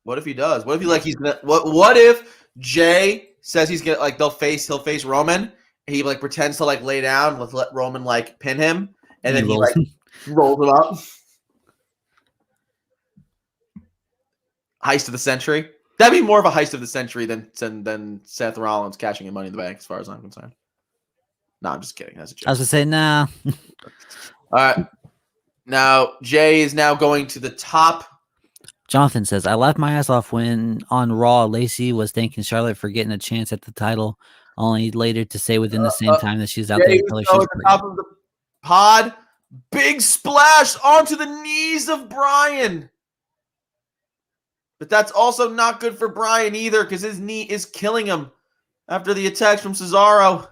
What if he does? What if he's gonna? What if Jay says he's gonna he'll face Roman? He pretends to lay down, let Roman pin him, and then he rolls him up. Heist of the century. That'd be more of a heist of the century than Seth Rollins cashing in Money in the Bank, as far as I'm concerned. No, I'm just kidding. That's a joke. I was gonna say nah. All right. Now Jay is now going to the top. Jonathan says, I laughed my ass off when on Raw, Lacey was thanking Charlotte for getting a chance at the title, only later to say within the same time that she's out there. At the top of the pod, big splash onto the knees of Bryan. But that's also not good for Bryan either, because his knee is killing him after the attacks from Cesaro.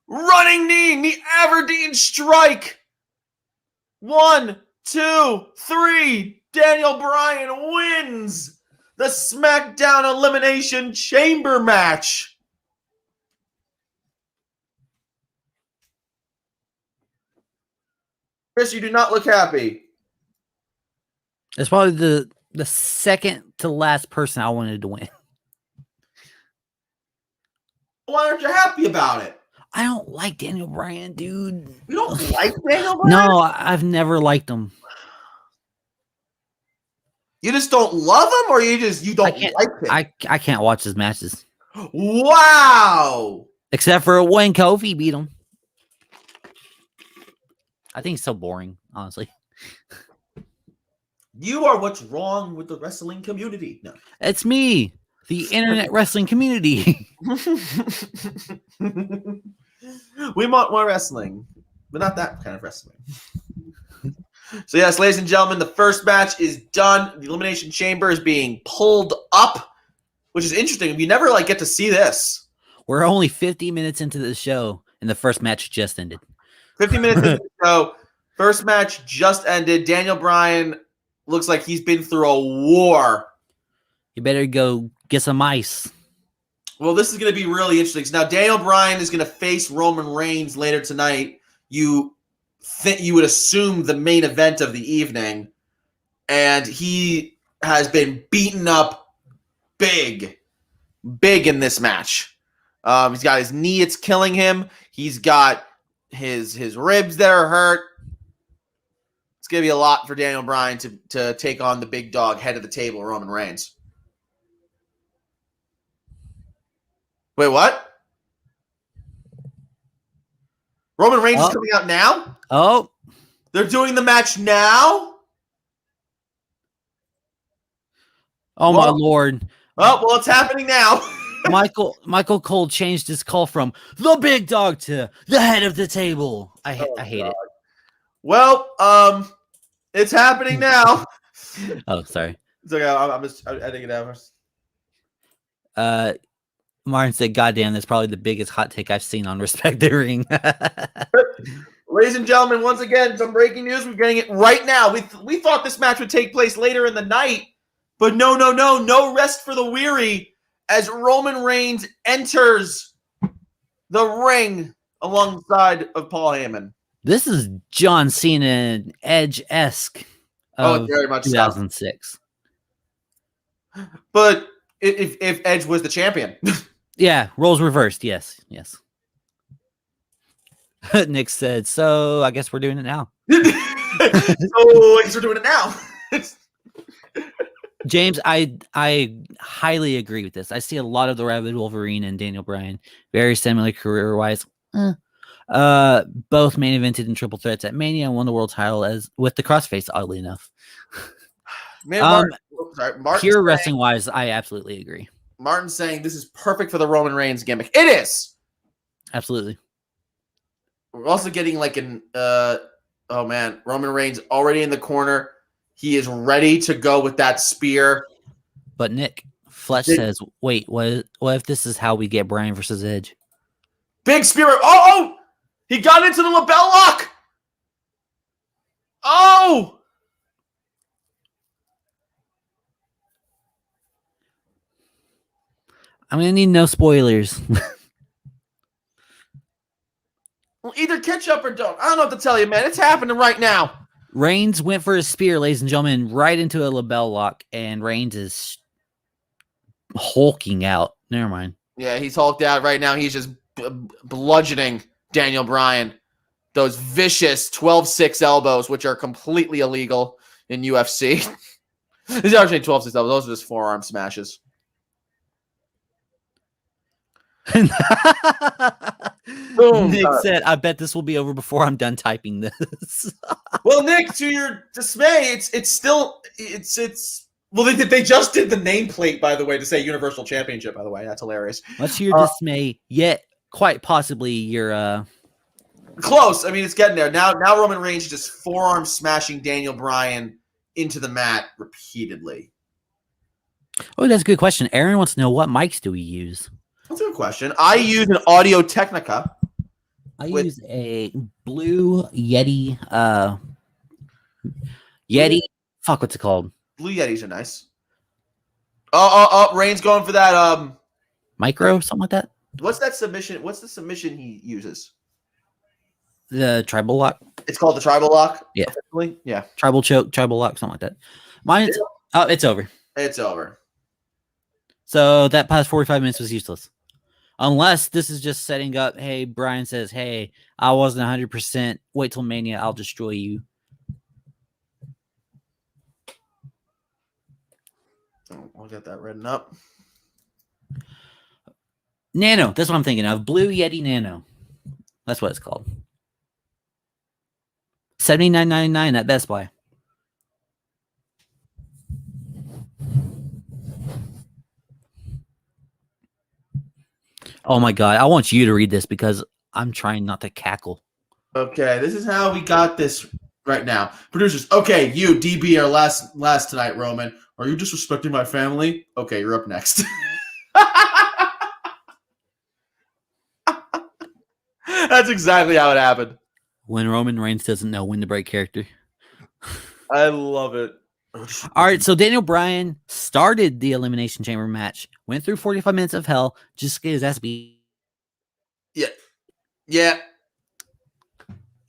Running knee, the Aberdeen strike. 1, 2, 3. Daniel Bryan wins the SmackDown Elimination Chamber match. Chris, you do not look happy. It's probably the second to last person I wanted to win. Why aren't you happy about it? I don't like Daniel Bryan, dude. You don't like Daniel Bryan? No, I've never liked him. You just don't love him, or you don't like him? I can't watch his matches. Wow. Except for when Kofi beat him. I think he's so boring, honestly. You are what's wrong with the wrestling community. No. It's me, the internet wrestling community. We want more wrestling. but not that kind of wrestling. So yes, ladies and gentlemen, the first match is done. The Elimination Chamber is being pulled up, which is interesting. We never get to see this. We're only 50 minutes into the show, and the first match just ended. 50 minutes into the show. First match just ended. Daniel Bryan looks like he's been through a war. You better go get some ice. Well, this is going to be really interesting. So now Daniel Bryan is going to face Roman Reigns later tonight. You would assume the main event of the evening, and he has been beaten up big in this match. He's got his knee; it's killing him. He's got his ribs that are hurt. It's going to be a lot for Daniel Bryan to take on the big dog, head of the table, Roman Reigns. Wait, what? Roman Reigns is coming out now? Oh. They're doing the match now? Oh, my Lord. Oh, well, it's happening now. Michael Cole changed his call from the big dog to the head of the table. I hate it. Well, it's happening now. Oh, sorry. It's okay. I think it happens. Martin said, "God damn, that's probably the biggest hot take I've seen on Respect the Ring." Ladies and gentlemen, once again, some breaking news. We're getting it right now. We thought this match would take place later in the night, but no rest for the weary as Roman Reigns enters the ring alongside of Paul Heyman. This is John Cena Edge-esque of very much 2006. So. But if Edge was the champion. Yeah, roles reversed. Yes. Nick said, "So I guess we're doing it now." So I guess we're doing it now. James, I highly agree with this. I see a lot of the Rabid Wolverine and Daniel Bryan, very similar career-wise. Both main evented in triple threats at Mania and won the world title with the crossface, oddly enough. Pure wrestling-wise, I absolutely agree. Martin's saying this is perfect for the Roman Reigns gimmick. It is. Absolutely. We're also getting Roman Reigns already in the corner. He is ready to go with that spear. But Nick, Fletch says, wait, what if this is how we get Bryan versus Edge? Big spear. Oh! He got into the lapel lock. Oh! I'm going to need no spoilers. Well, either catch up or don't. I don't know what to tell you, man. It's happening right now. Reigns went for a spear, ladies and gentlemen, right into a label lock, and Reigns is hulking out. Never mind. Yeah, he's hulked out right now. He's just bludgeoning Daniel Bryan. Those vicious 12-6 elbows, which are completely illegal in UFC. These aren't actually 12-6 elbows. Those are just forearm smashes. Nick said, "I bet this will be over before I'm done typing this." Well, Nick, to your dismay, it's still well, they just did the nameplate, by the way, to say Universal Championship. By the way, that's hilarious. Much to your dismay, yet quite possibly you're close. I mean, it's getting there now. Roman Reigns just forearm smashing Daniel Bryan into the mat repeatedly. Oh, that's a good question. Aaron wants to know, what mics do we use? That's a good question. I use an Audio Technica. I use a Blue Yeti. Fuck, what's it called? Blue Yetis are nice. Oh, Reigns going for that. Micro, something like that. What's that submission? What's the submission he uses? The tribal lock. It's called the tribal lock. Yeah. Yeah. Tribal choke, tribal lock, something like that. Mine's it's over. It's over. So that past 45 minutes was useless. Unless this is just setting up, hey, Bryan says, hey, I wasn't 100%. Wait till Mania. I'll destroy you. I'll get that written up. Nano. That's what I'm thinking of. Blue Yeti Nano. That's what it's called. $79.99 at Best Buy. Oh my God. I want you to read this because I'm trying not to cackle. Okay, this is how we got this right now. Producers, okay, you, DB, are last tonight, Roman. Are you disrespecting my family? Okay, you're up next. That's exactly how it happened. When Roman Reigns doesn't know when to break character. I love it. All right, so Daniel Bryan started the Elimination Chamber match, went through 45 minutes of hell, just to get his ass beat. Yeah.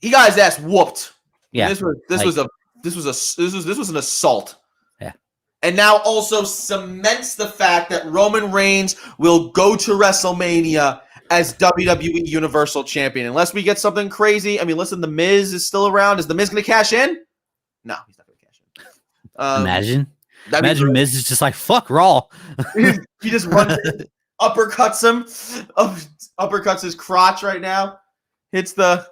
He got his ass whooped. Yeah, This was an assault. Yeah. And now also cements the fact that Roman Reigns will go to WrestleMania as WWE Universal Champion. Unless we get something crazy. I mean, listen, The Miz is still around. Is The Miz going to cash in? No, he's not going to cash in. Imagine Miz is just like, fuck Raw. He just runs in, uppercuts him. Uppercuts his crotch right now. Hits the...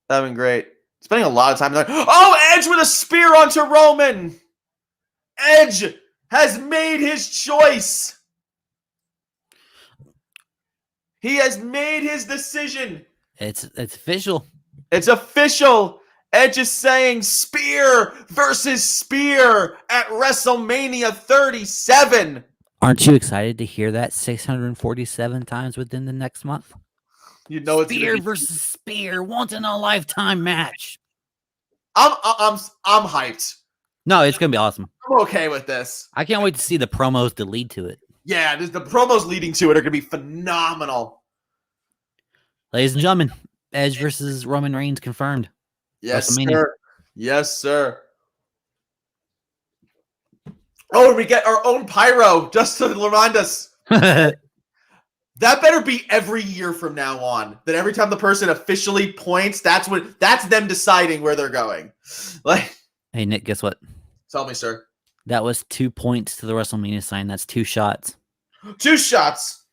That'd been great. Spending a lot of time like, oh, Edge with a spear onto Roman. Edge has made his choice. He has made his decision. It's official. It's official. Edge is saying spear versus spear at WrestleMania 37. Aren't you excited to hear that 647 times within the next month? You know it's spear versus spear, once in a lifetime match. I'm hyped. No, it's gonna be awesome. I'm okay with this. I can't wait to see the promos that lead to it. Yeah, the promos leading to it are gonna be phenomenal. Ladies and gentlemen, Edge versus Roman Reigns confirmed. Yes, sir. Yes, sir. Oh, and we get our own pyro just to remind us. That better be every year from now on. That every time the person officially points, that's them deciding where they're going. Like, hey Nick, guess what? Tell me, sir. That was 2 points to the WrestleMania sign. That's 2 shots. 2 shots.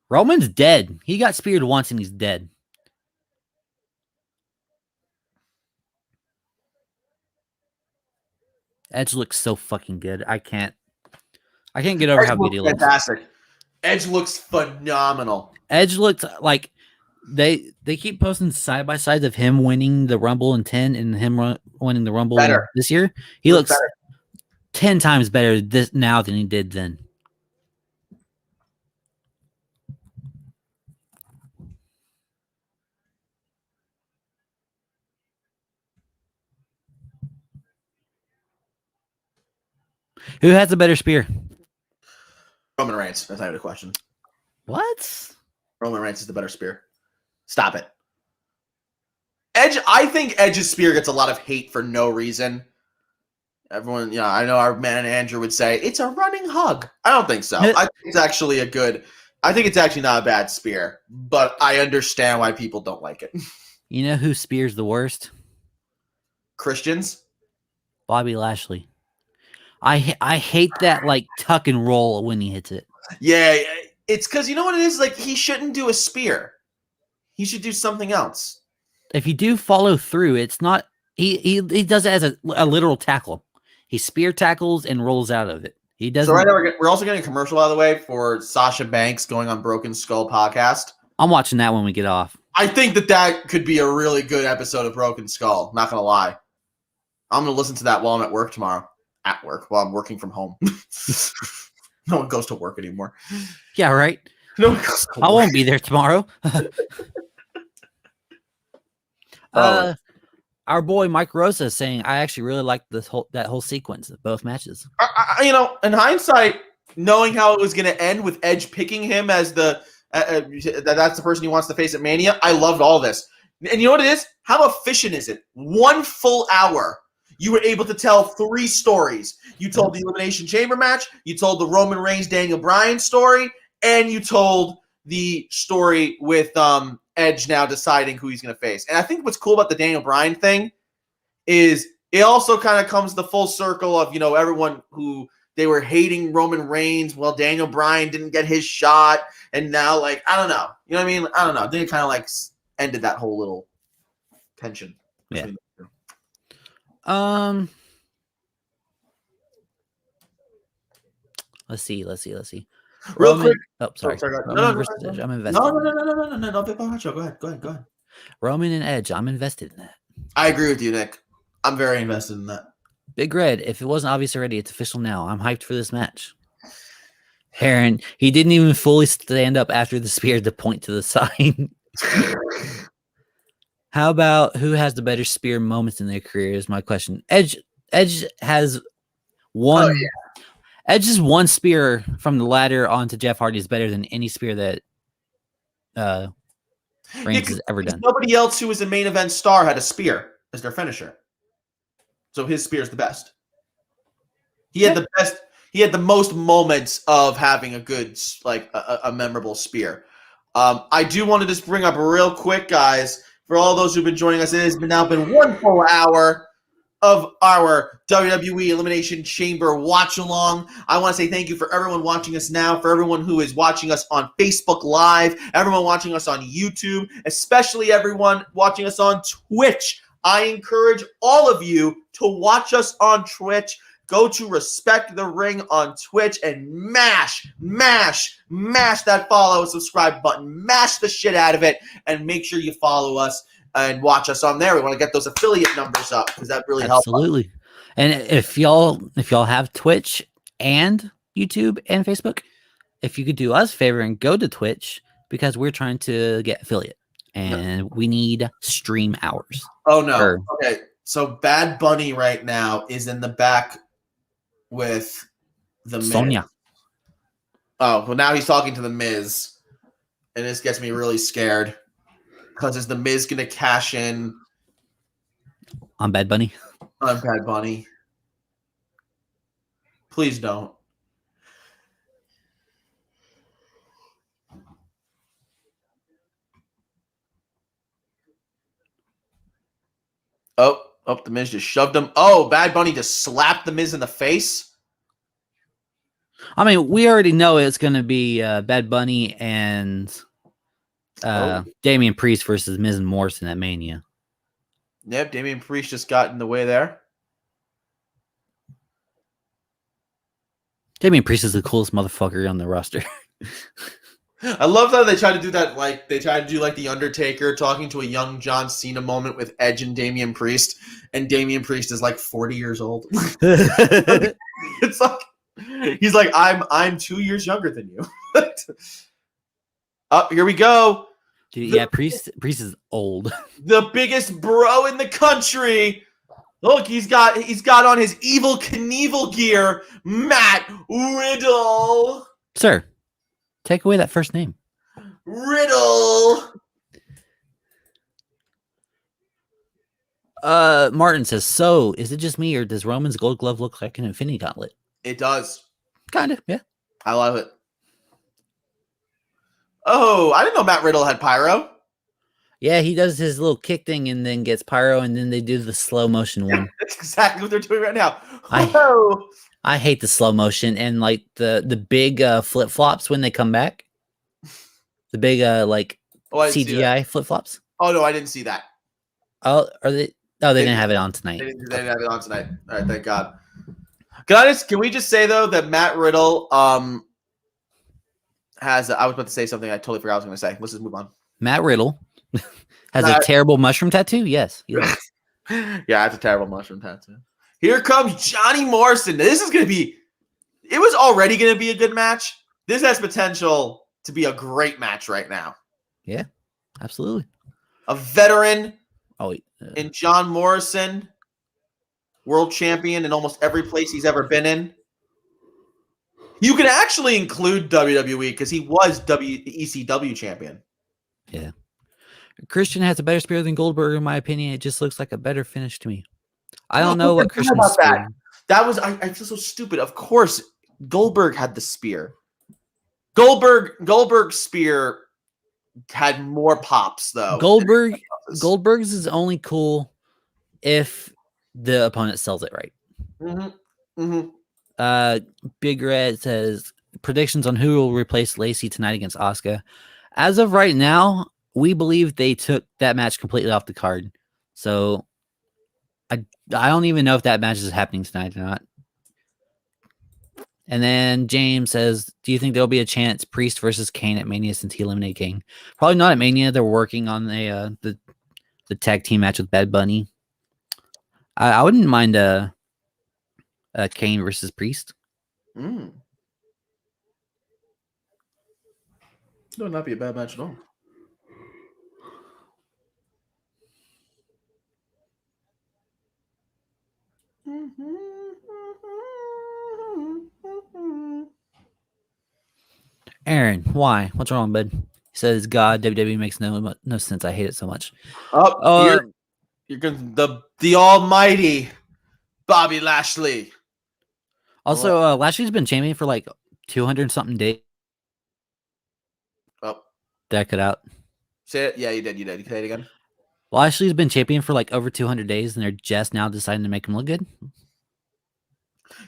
Roman's dead. He got speared once and he's dead. Edge looks so fucking good. I can't get over how good he looks. Fantastic. Edge looks phenomenal. Edge looked like they keep posting side by sides of him winning the Rumble in 10 and him winning the Rumble this year. He looks better. 10 times better now than he did then. Who has a better spear? Roman Reigns. That's not even a question. What? Roman Reigns is the better spear. Stop it. Edge, I think Edge's spear gets a lot of hate for no reason. Everyone, I know our man Andrew would say, it's a running hug. I don't think so. I think it's actually not a bad spear, but I understand why people don't like it. You know who spears the worst? Christians? Bobby Lashley. I hate that tuck and roll when he hits it. Yeah, it's because you know what it is? Like, he shouldn't do a spear. He should do something else. If you do follow through, it's not he does it as a literal tackle. He spear tackles and rolls out of it. He doesn't. So right now we're also getting a commercial, by the way, for Sasha Banks going on Broken Skull podcast. I'm watching that when we get off. I think that could be a really good episode of Broken Skull. Not gonna lie. I'm gonna listen to that while I'm at work tomorrow. At work, while I'm working from home. No one goes to work anymore. Yeah, right. No one goes to work. I won't be there tomorrow. Our boy Mike Rosa is saying, I actually really like that whole sequence of both matches. In hindsight, knowing how it was going to end with Edge picking him as that's the person he wants to face at Mania, I loved all this. And you know what it is? How efficient is it? 1 full hour. You were able to tell 3 stories. You told the Elimination Chamber match, you told the Roman Reigns Daniel Bryan story, and you told the story with Edge now deciding who he's going to face. And I think what's cool about the Daniel Bryan thing is it also kind of comes the full circle of, everyone who they were hating Roman Reigns. Well, Daniel Bryan didn't get his shot. And now, I don't know. You know what I mean? I don't know. They kind of ended that whole little tension. Yeah. Let's see. Real Roman, quick. oh, sorry. sorry. Roman versus Edge. I'm invested. No. Go ahead. Roman and Edge. I'm invested in that. I agree with you, Nick. I'm very invested in that. Big Red. If it wasn't obvious already, it's official now. I'm hyped for this match. Aaron, he didn't even fully stand up after the spear to point to the sign. How about who has the better spear moments in their career is my question. Edge has one. Oh, yeah. Edge's one spear from the ladder onto Jeff Hardy is better than any spear that Reigns has ever done. Nobody else who was a main event star had a spear as their finisher. So his spear is the best. He had the best. He had the most moments of having a good, like a memorable spear. I do want to just bring up real quick, guys, for all those who've been joining us. It has now been 1 full hour of our WWE Elimination Chamber watch along. I want to say thank you for everyone watching us now, for everyone who is watching us on Facebook Live, everyone watching us on YouTube, especially everyone watching us on Twitch. I encourage all of you to watch us on Twitch. Go to Respect the Ring on Twitch and mash that follow and subscribe button. Mash the shit out of it and make sure you follow us and watch us on there. We want to get those affiliate numbers up because that really helps. Absolutely. And if y'all have Twitch and YouTube and Facebook, if you could do us a favor and go to Twitch, because we're trying to get affiliate and we need stream hours. Oh no. Okay. So Bad Bunny right now is in the back with the Miz. Sonya. Oh, well now he's talking to the Miz. And this gets me really scared. Because is the Miz going to cash in on Bad Bunny? On Bad Bunny. Please don't. Oh, the Miz just shoved him. Oh, Bad Bunny just slapped the Miz in the face. I mean, we already know it's going to be Bad Bunny and Damian Priest versus Miz and Morrison at Mania. Yep, Damian Priest just got in the way there. Damian Priest is the coolest motherfucker on the roster. I love how they try to do that. Like they try to do like the Undertaker talking to a young John Cena moment with Edge and Damian Priest, and Damian Priest is like 40 years old. It's like he's like I'm 2 years younger than you. Up here we go. Dude, yeah, Priest is old. The biggest bro in the country. Look, he's got on his Evil Knievel gear. Matt Riddle. Sir, take away that first name. Riddle. Martin says, so is it just me or does Roman's gold glove look like an Infinity Gauntlet? It does. Kind of, yeah. I love it. Oh, I didn't know Matt Riddle had pyro. Yeah, he does his little kick thing and then gets pyro and then they do the slow motion one. That's exactly what they're doing right now. I hate the slow motion and like the big flip flops when they come back. The big CGI flip flops. Oh no, I didn't see that. Oh, are they? Oh, they didn't have it on tonight. They didn't have it on tonight. All right, thank God. Can we just say though that Matt Riddle has? I was about to say something. I totally forgot what I was going to say. Let's just move on. Matt Riddle has a terrible mushroom tattoo. Yes. Yeah, that's a terrible mushroom tattoo. Here comes Johnny Morrison. This is going to be. It was already going to be a good match. This has potential to be a great match right now. Yeah, absolutely. A veteran. Oh, in John Morrison, world champion in almost every place he's ever been in. You can actually include WWE because he was ECW champion. Yeah. Christian has a better spear than Goldberg, in my opinion. It just looks like a better finish to me. I don't know what Christian's about that. That was I feel so stupid. Of course, Goldberg had the spear. Goldberg's spear had more pops though. Goldberg's is only cool if the opponent sells it right. Mm-hmm. Mm-hmm. Big Red says predictions on who will replace Lacey tonight against Asuka. As of right now, we believe they took that match completely off the card. So I don't even know if that match is happening tonight or not. And then James says, do you think there'll be a chance Priest versus Kane at Mania since he eliminated King? Probably not at Mania. They're working on the tag team match with Bad Bunny. I wouldn't mind a Kane versus Priest. That would not be a bad match at all. Aaron, why? What's wrong, bud? He says, God, WWE makes no sense. I hate it so much. You're gonna the almighty Bobby Lashley. Also, Lashley's been champion for like 200 something days. Oh, did I cut out? Say it. Yeah, you did. You can say it again. Lashley's been champion for like over 200 days, and they're just now deciding to make him look good.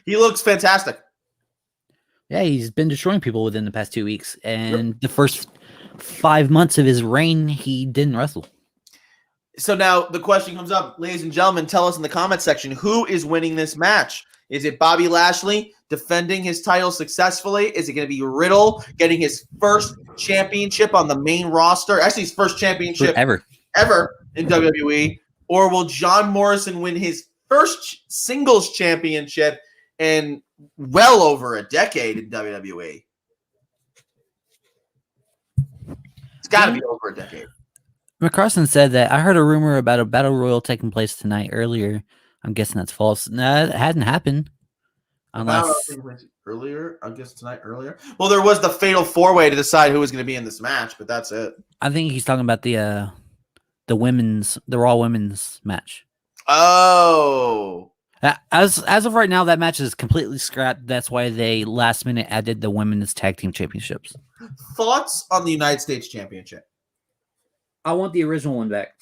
He looks fantastic. Yeah, he's been destroying people within the past 2 weeks, and the first 5 months of his reign, he didn't wrestle. So now the question comes up, ladies and gentlemen, tell us in the comment section, who is winning this match? Is it Bobby Lashley defending his title successfully? Is it going to be Riddle getting his first championship on the main roster? Actually, his first championship ever in WWE. Or will John Morrison win his first singles championship in well over a decade in WWE? It's got to be over a decade. McCarson said that I heard a rumor about a battle royal taking place tonight earlier. I'm guessing that's false. No, it hadn't happened. Unless earlier, I guess tonight earlier. Well, there was the fatal 4-way to decide who was going to be in this match, but that's it. I think he's talking about the Raw women's match. Oh. As of right now, that match is completely scrapped. That's why they last minute added the women's tag team championships. Thoughts on the United States Championship? I want the original one back.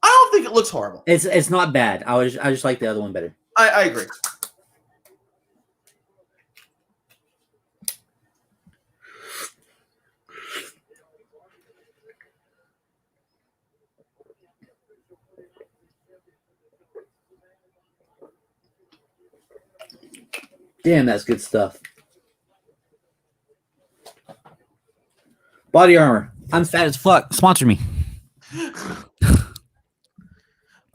I don't think it looks horrible. It's not bad. I just like the other one better. I agree. Damn, that's good stuff. Body Armor. I'm fat as fuck. Sponsor me.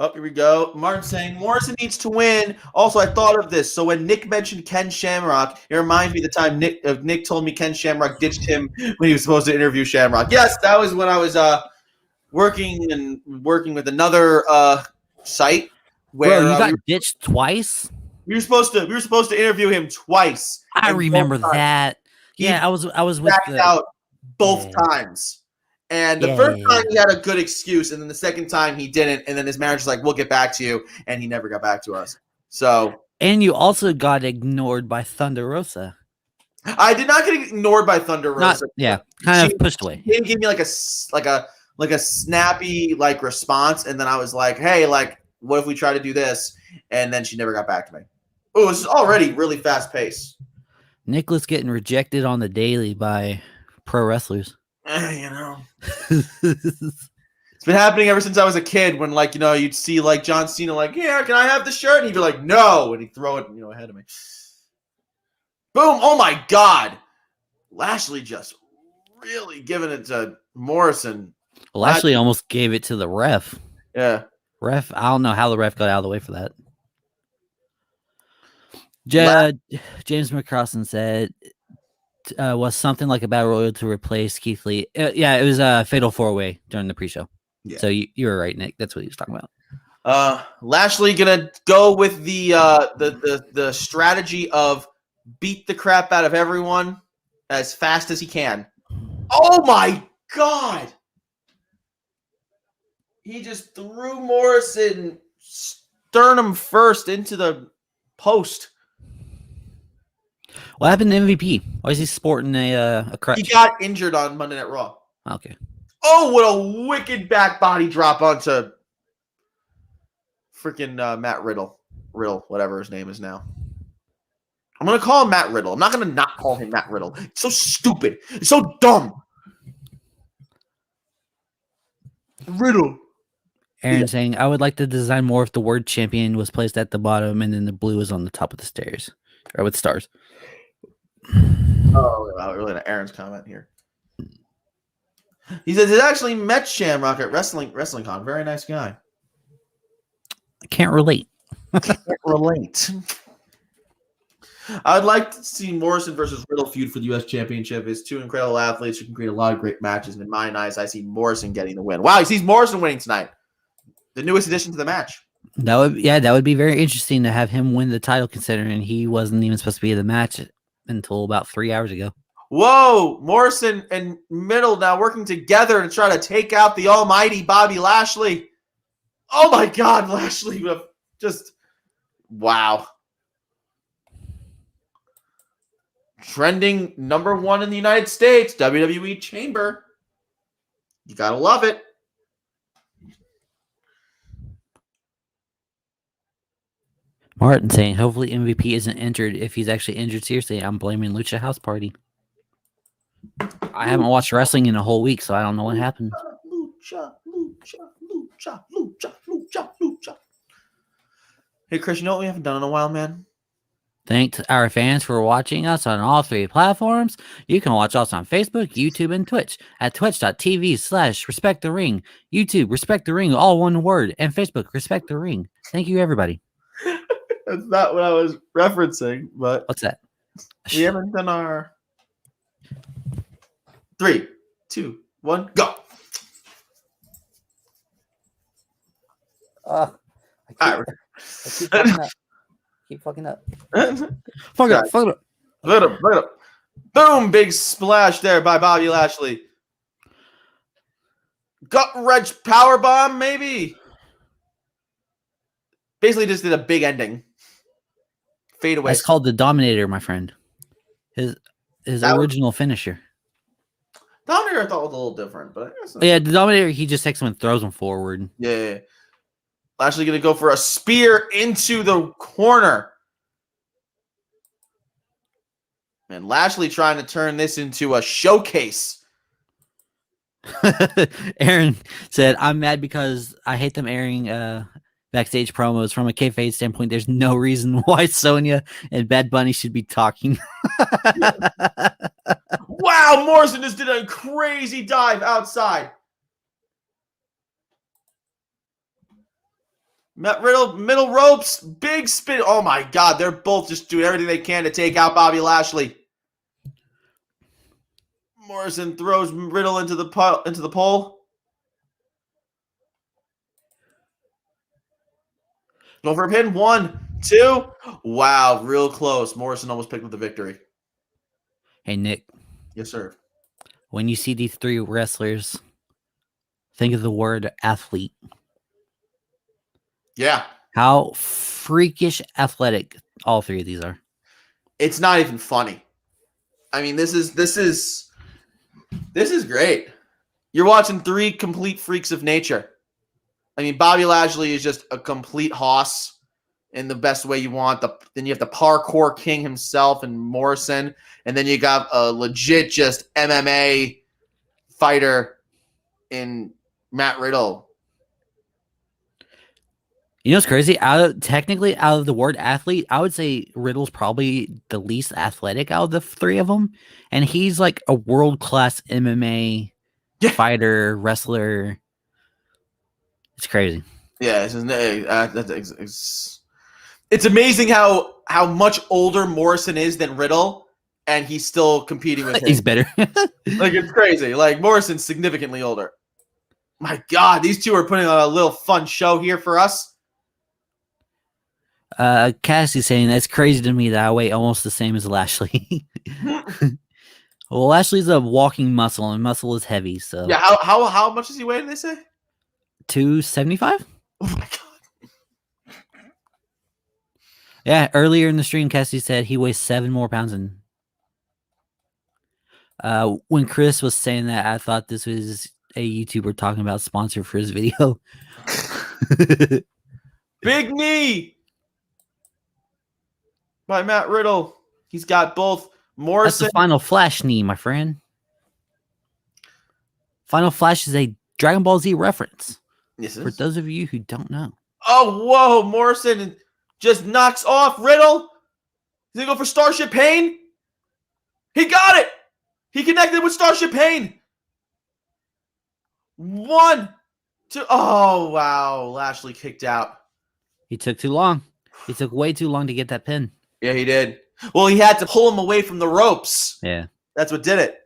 Oh, here we go. Martin saying, Morrison needs to win. Also, I thought of this. So when Nick mentioned Ken Shamrock, it reminds me of the time Nick told me Ken Shamrock ditched him when he was supposed to interview Shamrock. Yes, that was when I was working with another site where Bro, you got ditched twice? We were supposed to interview him twice. I remember that. Yeah, I was with out both times. And the first time he had a good excuse, and then the second time he didn't. And then his manager's like, "We'll get back to you," and he never got back to us. So, and you also got ignored by Thunder Rosa. I did not get ignored by Thunder Rosa. Kind of pushed away. He didn't give me like a snappy response, and then I was like, "Hey, what if we try to do this?" And then she never got back to me. Oh, this is already really fast paced. Nicholas getting rejected on the daily by pro wrestlers. It's been happening ever since I was a kid when, you'd see, John Cena, "Yeah, can I have the shirt?" And he'd be like, "No." And he'd throw it, ahead of me. Boom. Oh, my God. Lashley just really giving it to Morrison. Lashley almost gave it to the ref. Yeah. Ref, I don't know how the ref got out of the way for that. James McCrossan said, was something like a battle royal to replace Keith Lee. Yeah, it was a fatal 4-way during the pre-show. Yeah. So you were right, Nick. That's what he was talking about. Lashley gonna go with the strategy of beat the crap out of everyone as fast as he can. Oh my God! He just threw Morrison sternum first into the post. What happened to MVP? Why is he sporting a crutch? He got injured on Monday Night Raw. Okay. Oh, what a wicked back body drop onto freaking Matt Riddle. Riddle, whatever his name is now. I'm going to call him Matt Riddle. I'm not going to not call him Matt Riddle. It's so stupid. It's so dumb. Riddle. Aaron saying, I would like to design more if the word champion was placed at the bottom and then the blue is on the top of the stairs. Or with stars. Oh, wow, we're looking at Aaron's comment here. He says it's actually met Shamrock at WrestlingCon. Very nice guy. I can't relate. Can't relate. I'd like to see Morrison versus Riddle feud for the U.S. Championship. It's two incredible athletes who can create a lot of great matches. And in my eyes, I see Morrison getting the win. Wow, he sees Morrison winning tonight. The newest addition to the match. That would be very interesting to have him win the title, considering he wasn't even supposed to be in the match until about 3 hours ago. Whoa, Morrison and Riddle now working together to try to take out the almighty Bobby Lashley. Oh my God, Lashley just wow. Trending #1 in the United States, WWE Chamber. You gotta love it. Martin saying, hopefully MVP isn't injured. If he's actually injured seriously, I'm blaming Lucha House Party. I haven't watched wrestling in a whole week, so I don't know what happened. Lucha. Hey, Chris, you know what we haven't done in a while, man? Thanks our fans for watching us on all 3 platforms. You can watch us on Facebook, YouTube, and Twitch at twitch.tv/Respect the Ring. YouTube, Respect the Ring, all one word. And Facebook, Respect the Ring. Thank you, everybody. That's not what I was referencing, but what's that? We haven't done our 3, 2, 1, go. I keep fucking up. Keep fucking up. Fuck it up. Boom! Big splash there by Bobby Lashley. Gut wrench powerbomb, maybe. Basically, just did a big ending. Fade away. That's called the Dominator, my friend. His original finisher. Dominator, I thought was a little different, but I guess yeah, the Dominator, he just takes him and throws him forward. Yeah. Lashley going to go for a spear into the corner. And Lashley trying to turn this into a showcase. Aaron said, I'm mad because I hate them airing backstage promos. From a kayfabe standpoint, there's no reason why Sonya and Bad Bunny should be talking. Wow, Morrison just did a crazy dive outside. Matt Riddle, middle ropes, big spin. Oh my God, they're both just doing everything they can to take out Bobby Lashley. Morrison throws Riddle into the pole. Go for a pin. 1, 2. Wow, real close. Morrison almost picked up the victory. Hey, Nick. Yes, sir. When you see these 3 wrestlers, think of the word athlete. Yeah. How freakish athletic all 3 of these are. It's not even funny. I mean, this is great. You're watching 3 complete freaks of nature. I mean, Bobby Lashley is just a complete hoss in the best way you want. Then you have the parkour king himself and Morrison. And then you got a legit just MMA fighter in Matt Riddle. You know what's crazy? Out of the word athlete, I would say Riddle's probably the least athletic out of the 3 of them. And he's like a world-class MMA fighter, wrestler. It's crazy. Yeah, it's amazing how much older Morrison is than Riddle, and he's still competing with him. He's better. Like, it's crazy. Like, Morrison's significantly older. My God, these 2 are putting on a little fun show here for us. Cassie's saying that's crazy to me that I weigh almost the same as Lashley. Well, Lashley's a walking muscle, and muscle is heavy. So yeah, how much does he weigh? Did they say 275? Oh my God! Yeah, earlier in the stream, Cassie said he weighs 7 more pounds. And when Chris was saying that, I thought this was a YouTuber talking about sponsor for his video. Big knee by Matt Riddle. He's got both Morrison. That's the Final Flash knee, my friend. Final Flash is a Dragon Ball Z reference. Yes, for those of you who don't know. Oh, whoa. Morrison just knocks off Riddle. He's going to go for Starship Pain. He got it. He connected with Starship Pain. 1, 2. Oh, wow. Lashley kicked out. He took too long. He took way too long to get that pin. Yeah, he did. Well, he had to pull him away from the ropes. Yeah. That's what did it.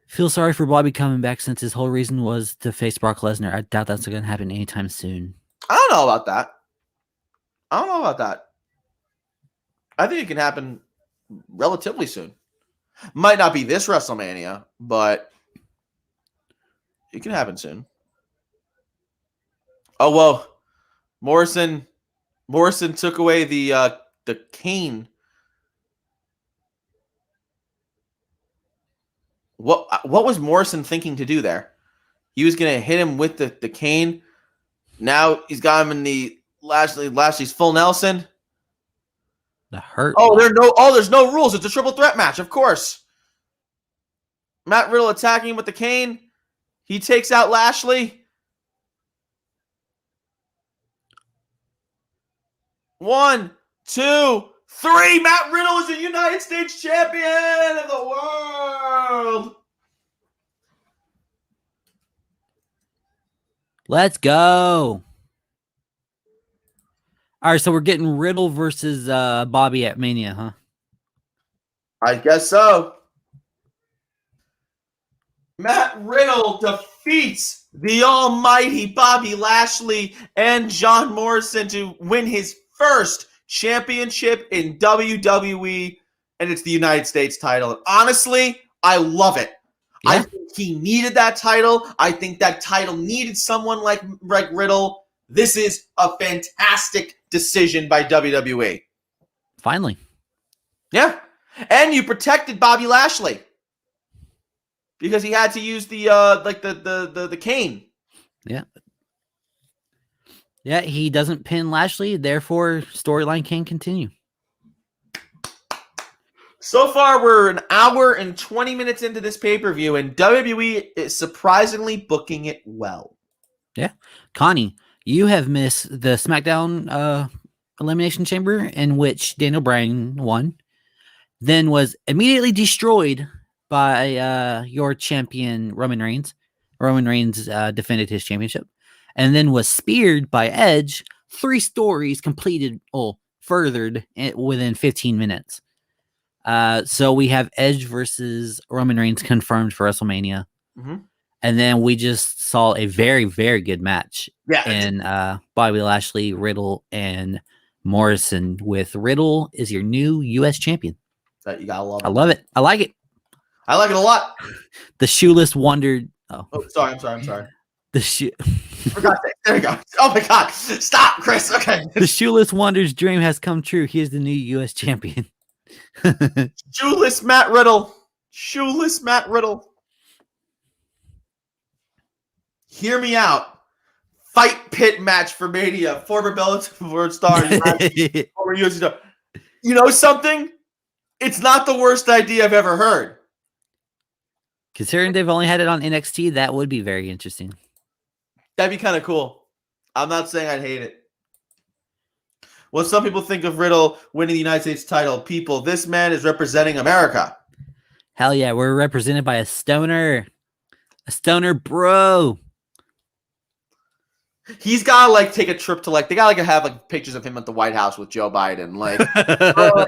Feel sorry for Bobby coming back since his whole reason was to face Brock Lesnar. I doubt that's going to happen anytime soon. I don't know about that. I think it can happen relatively soon. Might not be this WrestleMania, but it can happen soon. Oh, whoa. Morrison took away the cane. What was Morrison thinking to do there? He was going to hit him with the cane. Now he's got him in the Lashley's full Nelson. The hurt. There's no rules. It's a triple threat match, of course. Matt Riddle attacking him with the cane. He takes out Lashley. 1, 2, 3. Matt Riddle is the United States champion of the world. Let's go. All right, so we're getting Riddle versus Bobby at Mania, huh? I guess so. Matt Riddle defeats the almighty Bobby Lashley and John Morrison to win his first championship in WWE, and it's the United States title. And honestly, I love it. Yeah. I think he needed that title. I think that title needed someone like Riddle. This is a fantastic decision by WWE. Finally. Yeah. And you protected Bobby Lashley because he had to use the cane. Yeah. Yeah, he doesn't pin Lashley, therefore storyline can continue. So far, we're an hour and 20 minutes into this pay-per-view, and WWE is surprisingly booking it well. Yeah. Connie, you have missed the SmackDown Elimination Chamber in which Daniel Bryan won, then was immediately destroyed by your champion, Roman Reigns. Roman Reigns defended his championship, and then was speared by Edge. 3 stories completed, furthered within 15 minutes. So we have Edge versus Roman Reigns confirmed for WrestleMania. Mm-hmm. And then we just saw a very, very good match in Bobby Lashley, Riddle, and Morrison, with Riddle is your new U.S. champion. That you gotta love it. I love it. I like it. I like it a lot. The shoeless wonder. Oh, sorry. I'm sorry. The shoe. Forgot that. There we go. Oh my God! Stop, Chris. Okay. The shoeless wonder's dream has come true. He is the new U.S. champion. Shoeless Matt Riddle. Shoeless Matt Riddle. Hear me out. Fight pit match for Mania. Former Bellator star. Former UFC star. You know something? It's not the worst idea I've ever heard. Considering they've only had it on NXT, that would be very interesting. That'd be kind of cool. I'm not saying I'd hate it. What some people think of Riddle winning the United States title, people, this man is representing America. Hell yeah, we're represented by a stoner. A stoner bro. He's gotta take a trip to they gotta have pictures of him at the White House with Joe Biden.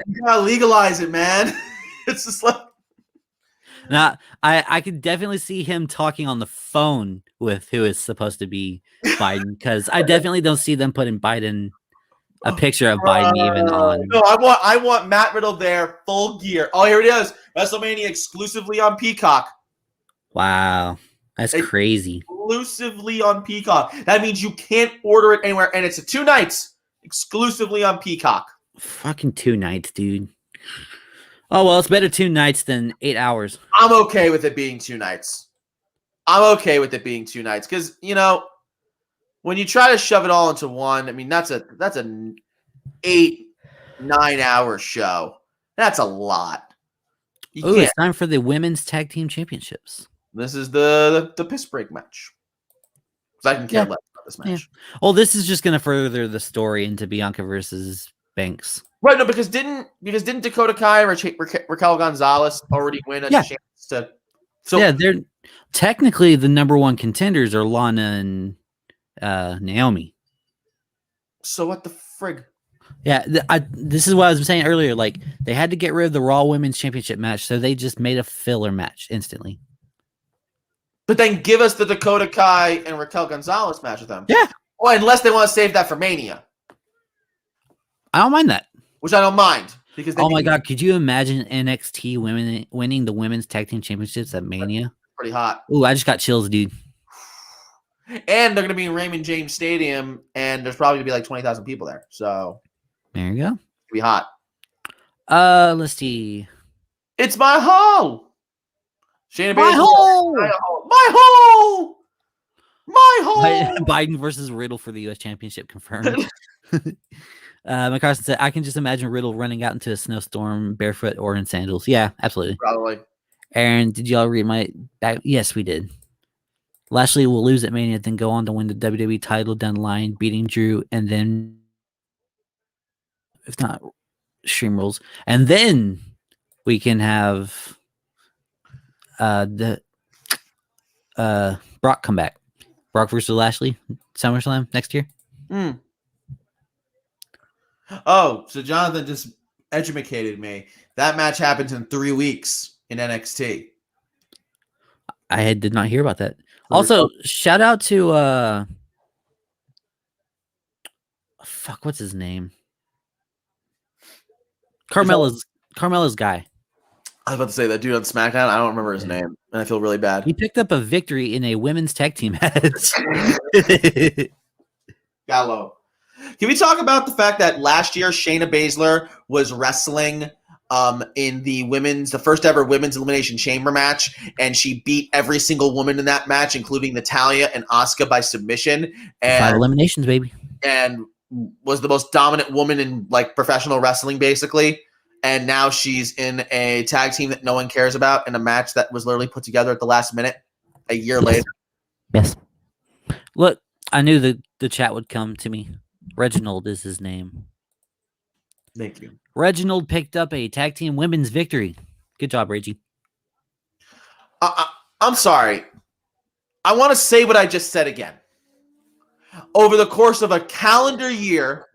You gotta legalize it, man. It's just Now, I could definitely see him talking on the phone with who is supposed to be Biden, because I definitely don't see them putting a picture of Biden even on. No, I want Matt Riddle there, full gear. Oh, here it is. WrestleMania exclusively on Peacock. Wow. That's crazy. Exclusively on Peacock. That means you can't order it anywhere, and it's 2 nights exclusively on Peacock. Fucking 2 nights, dude. Oh, well, it's better 2 nights than 8 hours. I'm okay with it being 2 nights. Because, when you try to shove it all into one, I mean, that's an 8-9 hour show. That's a lot. It's time for the women's tag team championships. This is the piss break match. So I can care less about this match. Yeah. Well, this is just going to further the story into Bianca versus Banks. Right, no, because didn't Dakota Kai and Raquel Gonzalez already win a chance to? So yeah, they're technically the number one contenders are Lana and Naomi. So what the frig? Yeah, this is what I was saying earlier. Like they had to get rid of the Raw Women's Championship match, so they just made a filler match instantly. But then give us the Dakota Kai and Raquel Gonzalez match with them. Yeah. Well, unless they want to save that for Mania, I don't mind that. which I don't mind because. Oh my god, could you imagine NXT women winning the women's tag team championships at Mania? Pretty hot. Ooh, I just got chills, dude. And they're going to be in Raymond James Stadium, and there's probably going to be like 20,000 people there. So There you go. it'll be hot. Let's see. It's my hole. Shayna My Baszler. hole! My hole. My hole. My hole. Biden versus Riddle for the U.S. Championship confirmed. McCarson said, I can just imagine Riddle running out into a snowstorm barefoot or in sandals. Yeah, absolutely. Probably. Aaron, did y'all read my back? Yes, we did. Lashley will lose at Mania, then go on to win the WWE title down the line, beating Drew, and then, if not, Stream Rules. And then we can have the Brock come back. Brock versus Lashley, SummerSlam next year. Oh, so Jonathan just educated me. That match happens in 3 weeks in NXT. I did not hear about that. Also, shout out to fuck, what's his name? Carmella's guy. I was about to say that dude on SmackDown. I don't remember his name, and I feel really bad. He picked up a victory in a women's tag team match. Gallo. Can we talk about the fact that last year Shayna Baszler was wrestling in the first ever women's Elimination Chamber match, and she beat every single woman in that match, including Natalya and Asuka by submission. And 5 eliminations, baby. And was the most dominant woman in like professional wrestling, basically. And now she's in a tag team that no one cares about in a match that was literally put together at the last minute a year later. Yes. Look, I knew the chat would come to me. Reginald is his name. Thank you. Reginald picked up a tag team women's victory. Good job, Reggie. I'm sorry. I want to say what I just said again. Over the course of a calendar year,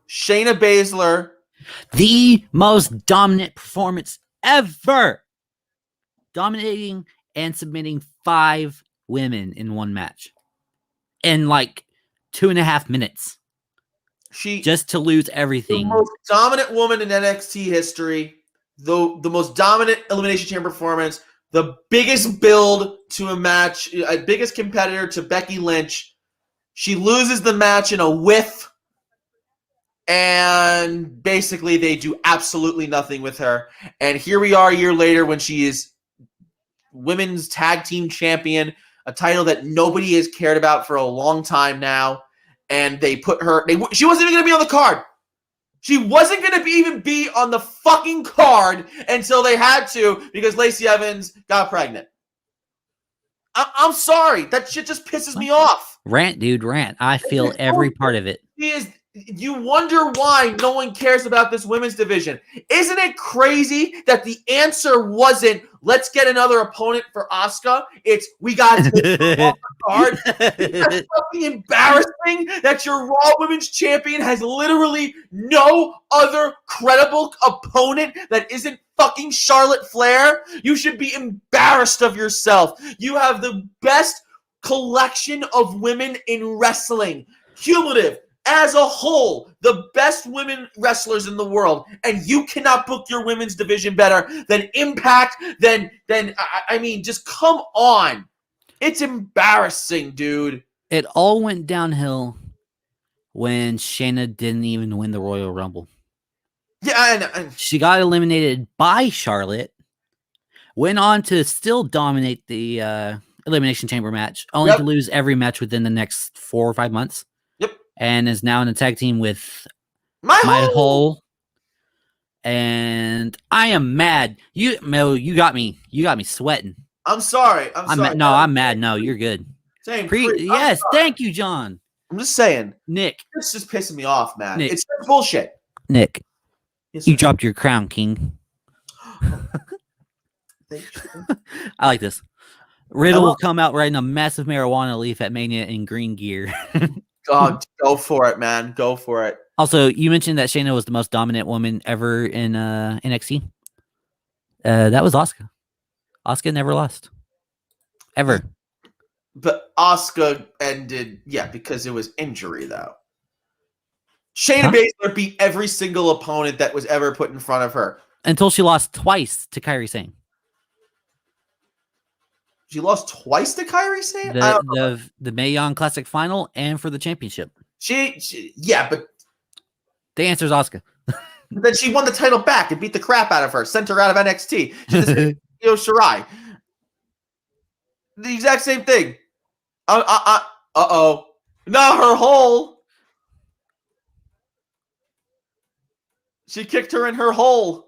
Shayna Baszler, the most dominant performance ever, dominating and submitting 5 women in one match in like 2.5 minutes. She just to lose everything. The most dominant woman in NXT history, the most dominant Elimination Chamber performance, the biggest build to a match, biggest competitor to Becky Lynch. She loses the match in a whiff, and basically they do absolutely nothing with her. And here we are a year later when she is women's tag team champion, a title that nobody has cared about for a long time now. And they put her. She wasn't even going to be on the card. She wasn't going to even be on the fucking card until they had to because Lacey Evans got pregnant. I'm sorry. That shit just pisses me off. Rant, dude, rant. I feel every part of it. You wonder why no one cares about this women's division. Isn't it crazy that the answer wasn't, let's get another opponent for Asuka? It's, we got to take her off the card. It's fucking embarrassing that your Raw Women's Champion has literally no other credible opponent that isn't fucking Charlotte Flair. You should be embarrassed of yourself. You have the best collection of women in wrestling. Cumulative. As a whole, the best women wrestlers in the world, and you cannot book your women's division better than Impact, I mean, just come on. It's embarrassing, dude. It all went downhill when Shayna didn't even win the Royal Rumble. Yeah, and she got eliminated by Charlotte, went on to still dominate the Elimination Chamber match, only to lose every match within the next 4 or 5 months. And is now in a tag team with my whole. And I am mad. You got me sweating. I'm sorry. I'm sorry. I'm mad. No, you're good. Same. Yes, thank you, John. I'm just saying. Nick. It's just pissing me off, man. Nick. It's bullshit. Nick, Yes, you sir. dropped your crown, King. Thank you. I like this. Riddle will come out riding a massive marijuana leaf at Mania in green gear. God, go for it, man. Go for it. Also, you mentioned that Shayna was the most dominant woman ever in NXT. That was Asuka. Asuka never lost. Ever. But Asuka ended, because it was injury, though. Shayna Baszler beat every single opponent that was ever put in front of her. Until she lost twice to Kairi Sane. She lost twice to Kairi Sane? The Mae Young Classic Final and for the championship. But the answer is Asuka. Then she won the title back and beat the crap out of her, sent her out of NXT. She did the same Io Shirai. The exact same thing. Uh-oh. Not her hole. She kicked her in her hole.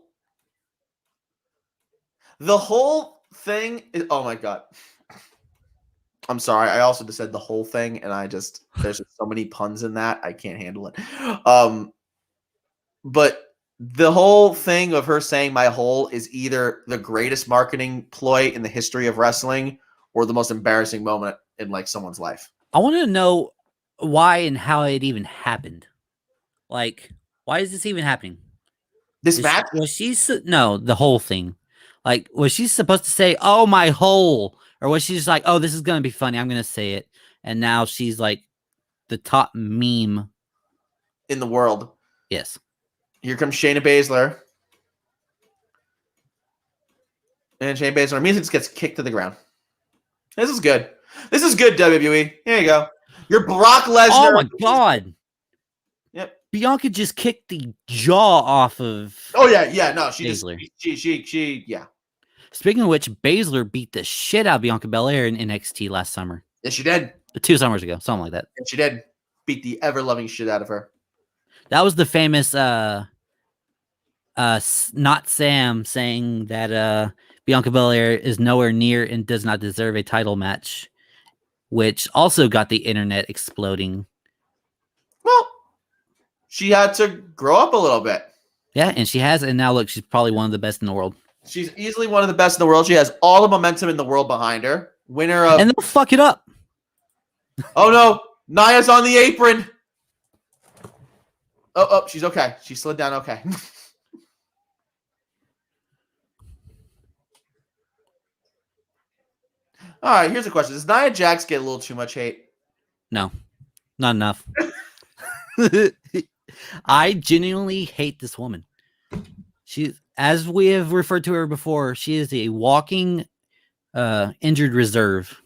The whole thing is, oh my God. I'm sorry. I also just said the whole thing, and there's just so many puns in that. I can't handle it. But the whole thing of her saying my hole is either the greatest marketing ploy in the history of wrestling or the most embarrassing moment in like someone's life. I want to know why and how it even happened. Like, why is this even happening? This match? No, the whole thing. Like, was she supposed to say, "Oh, my hole," or was she just like, "Oh, this is gonna be funny. I'm gonna say it," and now she's like the top meme in the world? Yes. Here comes Shayna Baszler, and Shayna Baszler immediately just gets kicked to the ground. This is good. This is good, WWE. Here you go. You're Brock Lesnar. Oh my God. Yep. Bianca just kicked the jaw off of. Oh yeah. No, she Baszler. Yeah. Speaking of which, Baszler beat the shit out of Bianca Belair in NXT last summer. Yes, she did. 2 summers ago, something like that. Yes, she did. Beat the ever-loving shit out of her. That was the famous not Sam saying that Bianca Belair is nowhere near and does not deserve a title match, which also got the internet exploding. Well, she had to grow up a little bit. Yeah, and she has, and now look, she's probably one of the best in the world. She's easily one of the best in the world. She has all the momentum in the world behind her. Winner of... And they'll fuck it up. Oh no, Nia's on the apron. Oh, she's okay. She slid down okay. All right, here's a question. Does Nia Jax get a little too much hate? No, not enough. I genuinely hate this woman. She, as we have referred to her before, she is a walking injured reserve.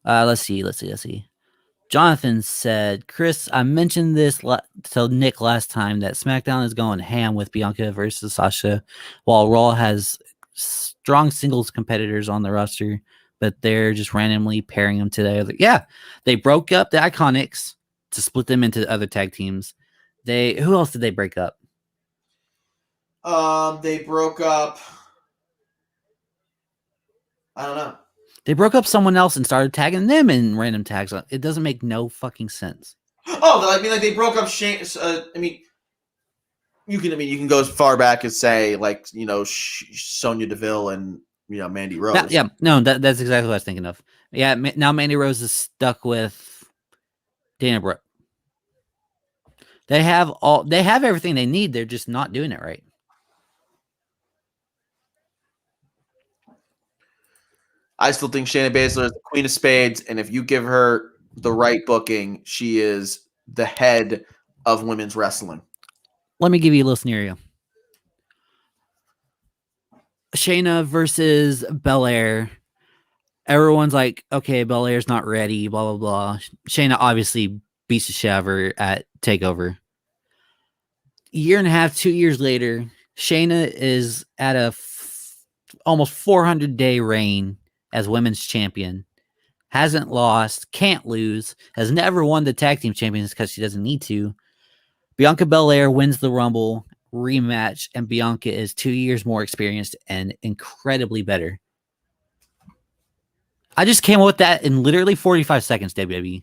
Let's see. Jonathan said, Chris, I mentioned this to Nick last time that SmackDown is going ham with Bianca versus Sasha, while Raw has strong singles competitors on the roster, but they're just randomly pairing them together. Yeah, they broke up the Iconics to split them into other tag teams. Who else did they break up? They broke up. I don't know. They broke up someone else and started tagging them in random tags. It doesn't make no fucking sense. Oh, I mean, like they broke up Shane. You can go as far back as say, like, Sonya Deville and Mandy Rose. That's exactly what I was thinking of. Yeah, now Mandy Rose is stuck with Dana Brooke. They have everything they need. They're just not doing it right. I still think Shayna Baszler is the Queen of Spades, and if you give her the right booking, she is the head of women's wrestling. Let me give you a little scenario. Shayna versus Belair. Everyone's like, okay, Belair's not ready, blah, blah, blah. Shayna obviously beats the shit out of her at TakeOver. Year and a half, 2 years later, Shayna is at a almost 400-day reign as women's champion. Hasn't lost, can't lose, has never won the tag team champions because she doesn't need to. Bianca Belair wins the Rumble rematch, and Bianca is 2 years more experienced and incredibly better. I just came up with that in literally 45 seconds, WWE.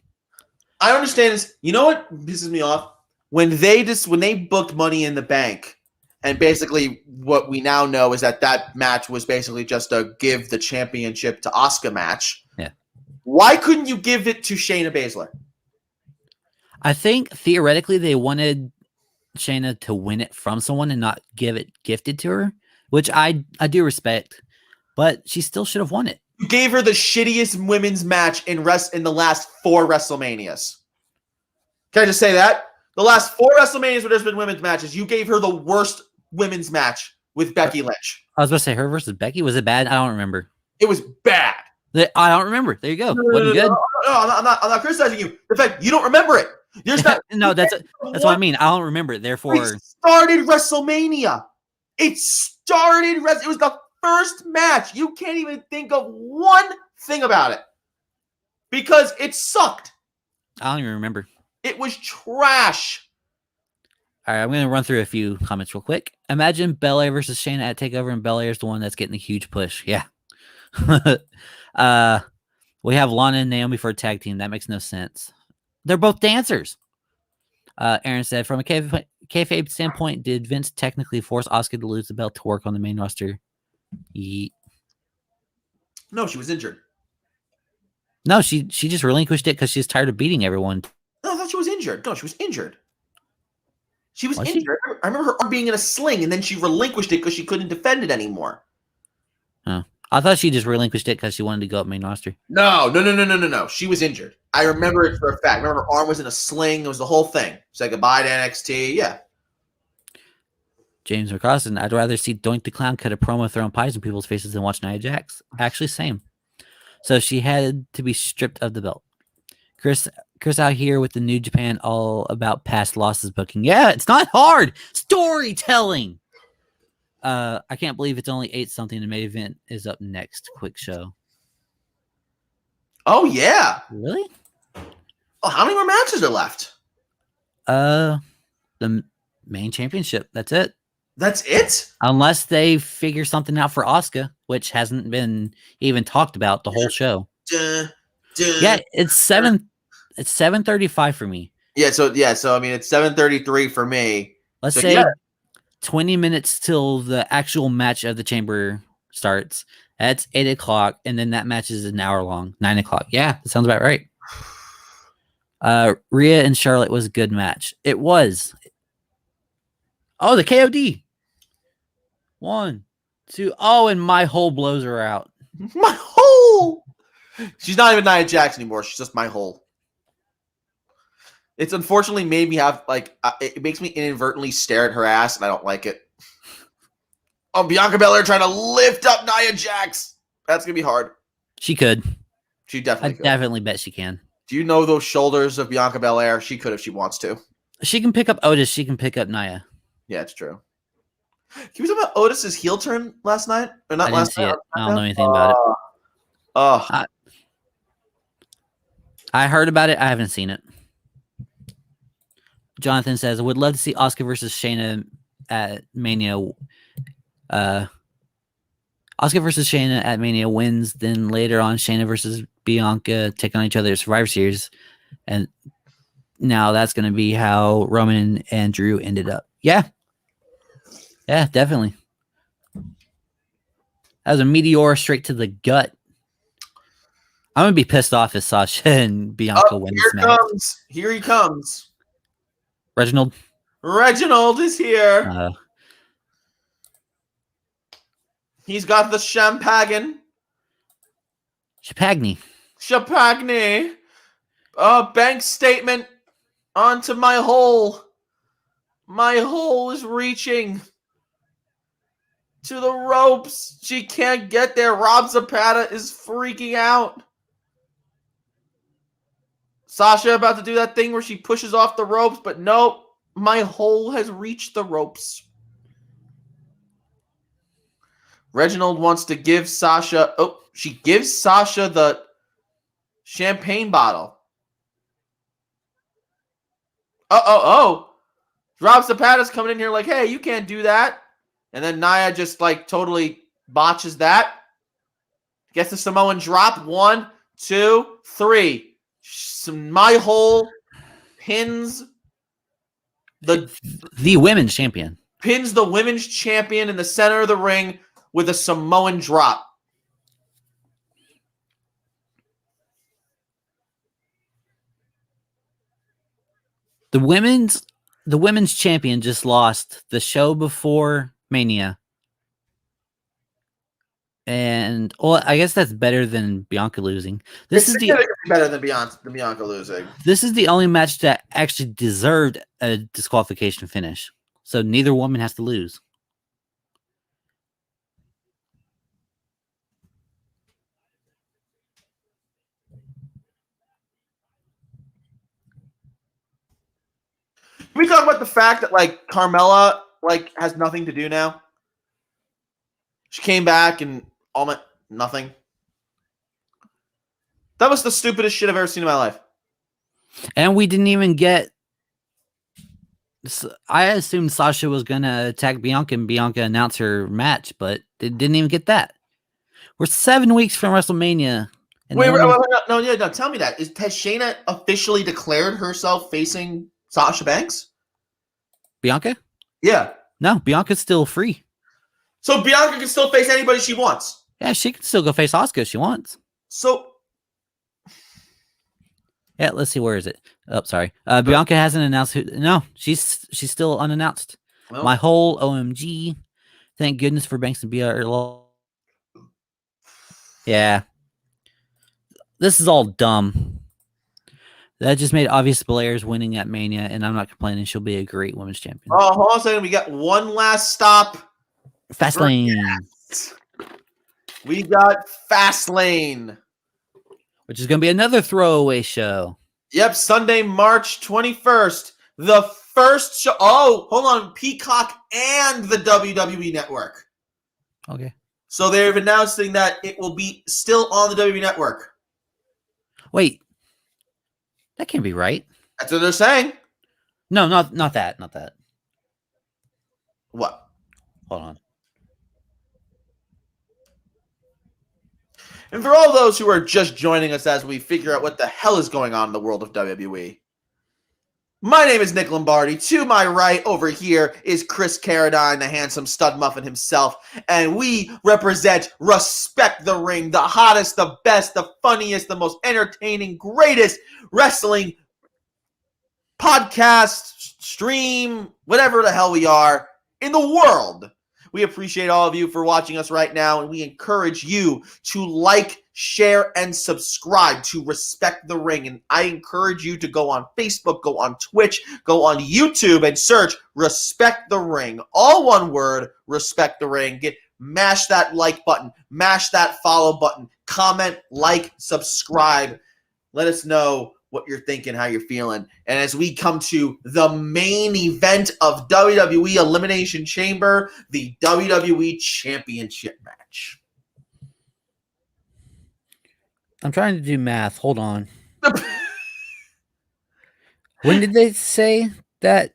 I understand this. You know what pisses me off? When they booked Money in the Bank, and basically what we now know is that match was basically just a give the championship to Asuka match. Yeah. Why couldn't you give it to Shayna Baszler? I think theoretically they wanted Shayna to win it from someone and not give it gifted to her, which I do respect, but she still should have won it. You gave her the shittiest women's match in the last 4 WrestleManias. Can I just say that? The last 4 WrestleManias where there's been women's matches, you gave her the worst women's match with Becky Lynch. I was about to say her versus Becky. Was it bad? I don't remember. It was bad. I don't remember. There you go. Wasn't good. No, I'm not criticizing you. The fact you don't remember it. You're not, no, that's what I mean. I don't remember it. Therefore, it started WrestleMania. It was the first match. You can't even think of one thing about it because it sucked. I don't even remember. It was trash. All right, I'm going to run through a few comments real quick. Imagine Belair versus Shayna at TakeOver, and Belair's the one that's getting the huge push. Yeah. We have Lana and Naomi for a tag team. That makes no sense. They're both dancers. Aaron said, from a kayfabe standpoint, did Vince technically force Asuka to lose the belt to work on the main roster? No, she was injured. No, she just relinquished it because she's tired of beating everyone. No, I thought she was injured. No, she was injured. She was injured. I remember her arm being in a sling, and then she relinquished it because she couldn't defend it anymore. Oh. I thought she just relinquished it because she wanted to go up main roster. No. She was injured. I remember it for a fact. I remember her arm was in a sling. It was the whole thing. Said goodbye to NXT. Yeah. James McCrossan, I'd rather see Doink the Clown cut a promo throwing pies in people's faces than watch Nia Jax. Actually, same. So she had to be stripped of the belt. Chris out here with the New Japan all about past losses booking. Yeah, it's not hard. Storytelling. I can't believe it's only 8-something. The main event is up next. Quick show. Oh, yeah. Really? Oh, how many more matches are left? The main championship. That's it. That's it? Unless they figure something out for Asuka, which hasn't been even talked about the whole show. Yeah, it's 7:35 for me. So I mean it's 7:33 for me. Let's say 20 minutes till the actual match of the chamber starts. That's 8 o'clock, and then that match is an hour long, 9 o'clock. Yeah, that sounds about right. Rhea and Charlotte was a good match. It was. Oh, the KOD. 1, 2. Oh, and my hole blows her out. My hole. She's not even Nia Jax anymore. She's just my hole. It's unfortunately made me have it makes me inadvertently stare at her ass, and I don't like it. Oh, Bianca Belair trying to lift up Nia Jax. That's gonna be hard. She could. She definitely could. Definitely bet she can. Do you know those shoulders of Bianca Belair? She could if she wants to. She can pick up Otis. She can pick up Nia. Yeah, it's true. Can we talk about Otis's heel turn last night? Or not I last night? I don't know anything about it. I heard about it. I haven't seen it. Jonathan says, I would love to see Asuka versus Shayna at Mania. Asuka versus Shayna at Mania wins. Then later on, Shayna versus Bianca take on each other at Survivor Series. And now that's going to be how Roman and Drew ended up. Yeah. Yeah, definitely. That was a meteor straight to the gut. I'm going to be pissed off if Sasha and Bianca win this match. Here he comes. Reginald is here. He's got the champagne. Champagne. Bank statement onto my hole. My hole is reaching to the ropes. She can't get there. Rob Zapata is freaking out. Sasha about to do that thing where she pushes off the ropes, but nope. My hole has reached the ropes. Reginald wants to give Sasha... Oh, she gives Sasha the champagne bottle. Oh. Rob Zapata's coming in here like, hey, you can't do that. And then Nia just totally botches that. Gets the Samoan drop. 1, 2, 3. My Hole pins the women's champion. Pins the women's champion in the center of the ring with a Samoan drop. The women's champion just lost the show before Mania. And well, I guess that's better than Bianca losing. This is better than Bianca losing. This is the only match that actually deserved a disqualification finish. So neither woman has to lose. Can we talk about the fact that like Carmella has nothing to do now? She came back and nothing. That was the stupidest shit I've ever seen in my life. And we didn't even get. I assumed Sasha was gonna attack Bianca and Bianca announce her match, but they didn't even get that. We're 7 weeks from WrestleMania. Wait, no, tell me that. Has Shayna officially declared herself facing Sasha Banks? Bianca? Yeah. No, Bianca's still free. So Bianca can still face anybody she wants. Yeah, she can still go face Asuka if she wants. So, yeah, let's see. Where is it? Oh, sorry. Bianca hasn't announced who. No, she's still unannounced. Well, My Whole OMG. Thank goodness for Banks and BR. Yeah. This is all dumb. That just made obvious Blair's winning at Mania, and I'm not complaining. She'll be a great women's champion. Oh, hold on a second. We got one last stop. Fastlane. We got Fastlane, which is going to be another throwaway show. Yep, Sunday, March 21st. The first show. Oh, hold on. Peacock and the WWE Network. Okay. So they're announcing that it will be still on the WWE Network. Wait. That can't be right. That's what they're saying. No, not that. Not that. What? Hold on. And for all those who are just joining us as we figure out what the hell is going on in the world of WWE, my name is Nick Lombardi. To my right over here is Chris Carradine, the handsome stud muffin himself. And we represent Respect the Ring, the hottest, the best, the funniest, the most entertaining, greatest wrestling podcast, stream, whatever the hell we are in the world. We appreciate all of you for watching us right now, and we encourage you to like, share, and subscribe to Respect the Ring. And I encourage you to go on Facebook, go on Twitch, go on YouTube, and search Respect the Ring. All one word, Respect the Ring. Mash that like button, mash that follow button, comment, like, subscribe. Let us know what you're thinking, how you're feeling. And as we come to the main event of WWE Elimination Chamber, the WWE Championship match. I'm trying to do math. Hold on. When did they say that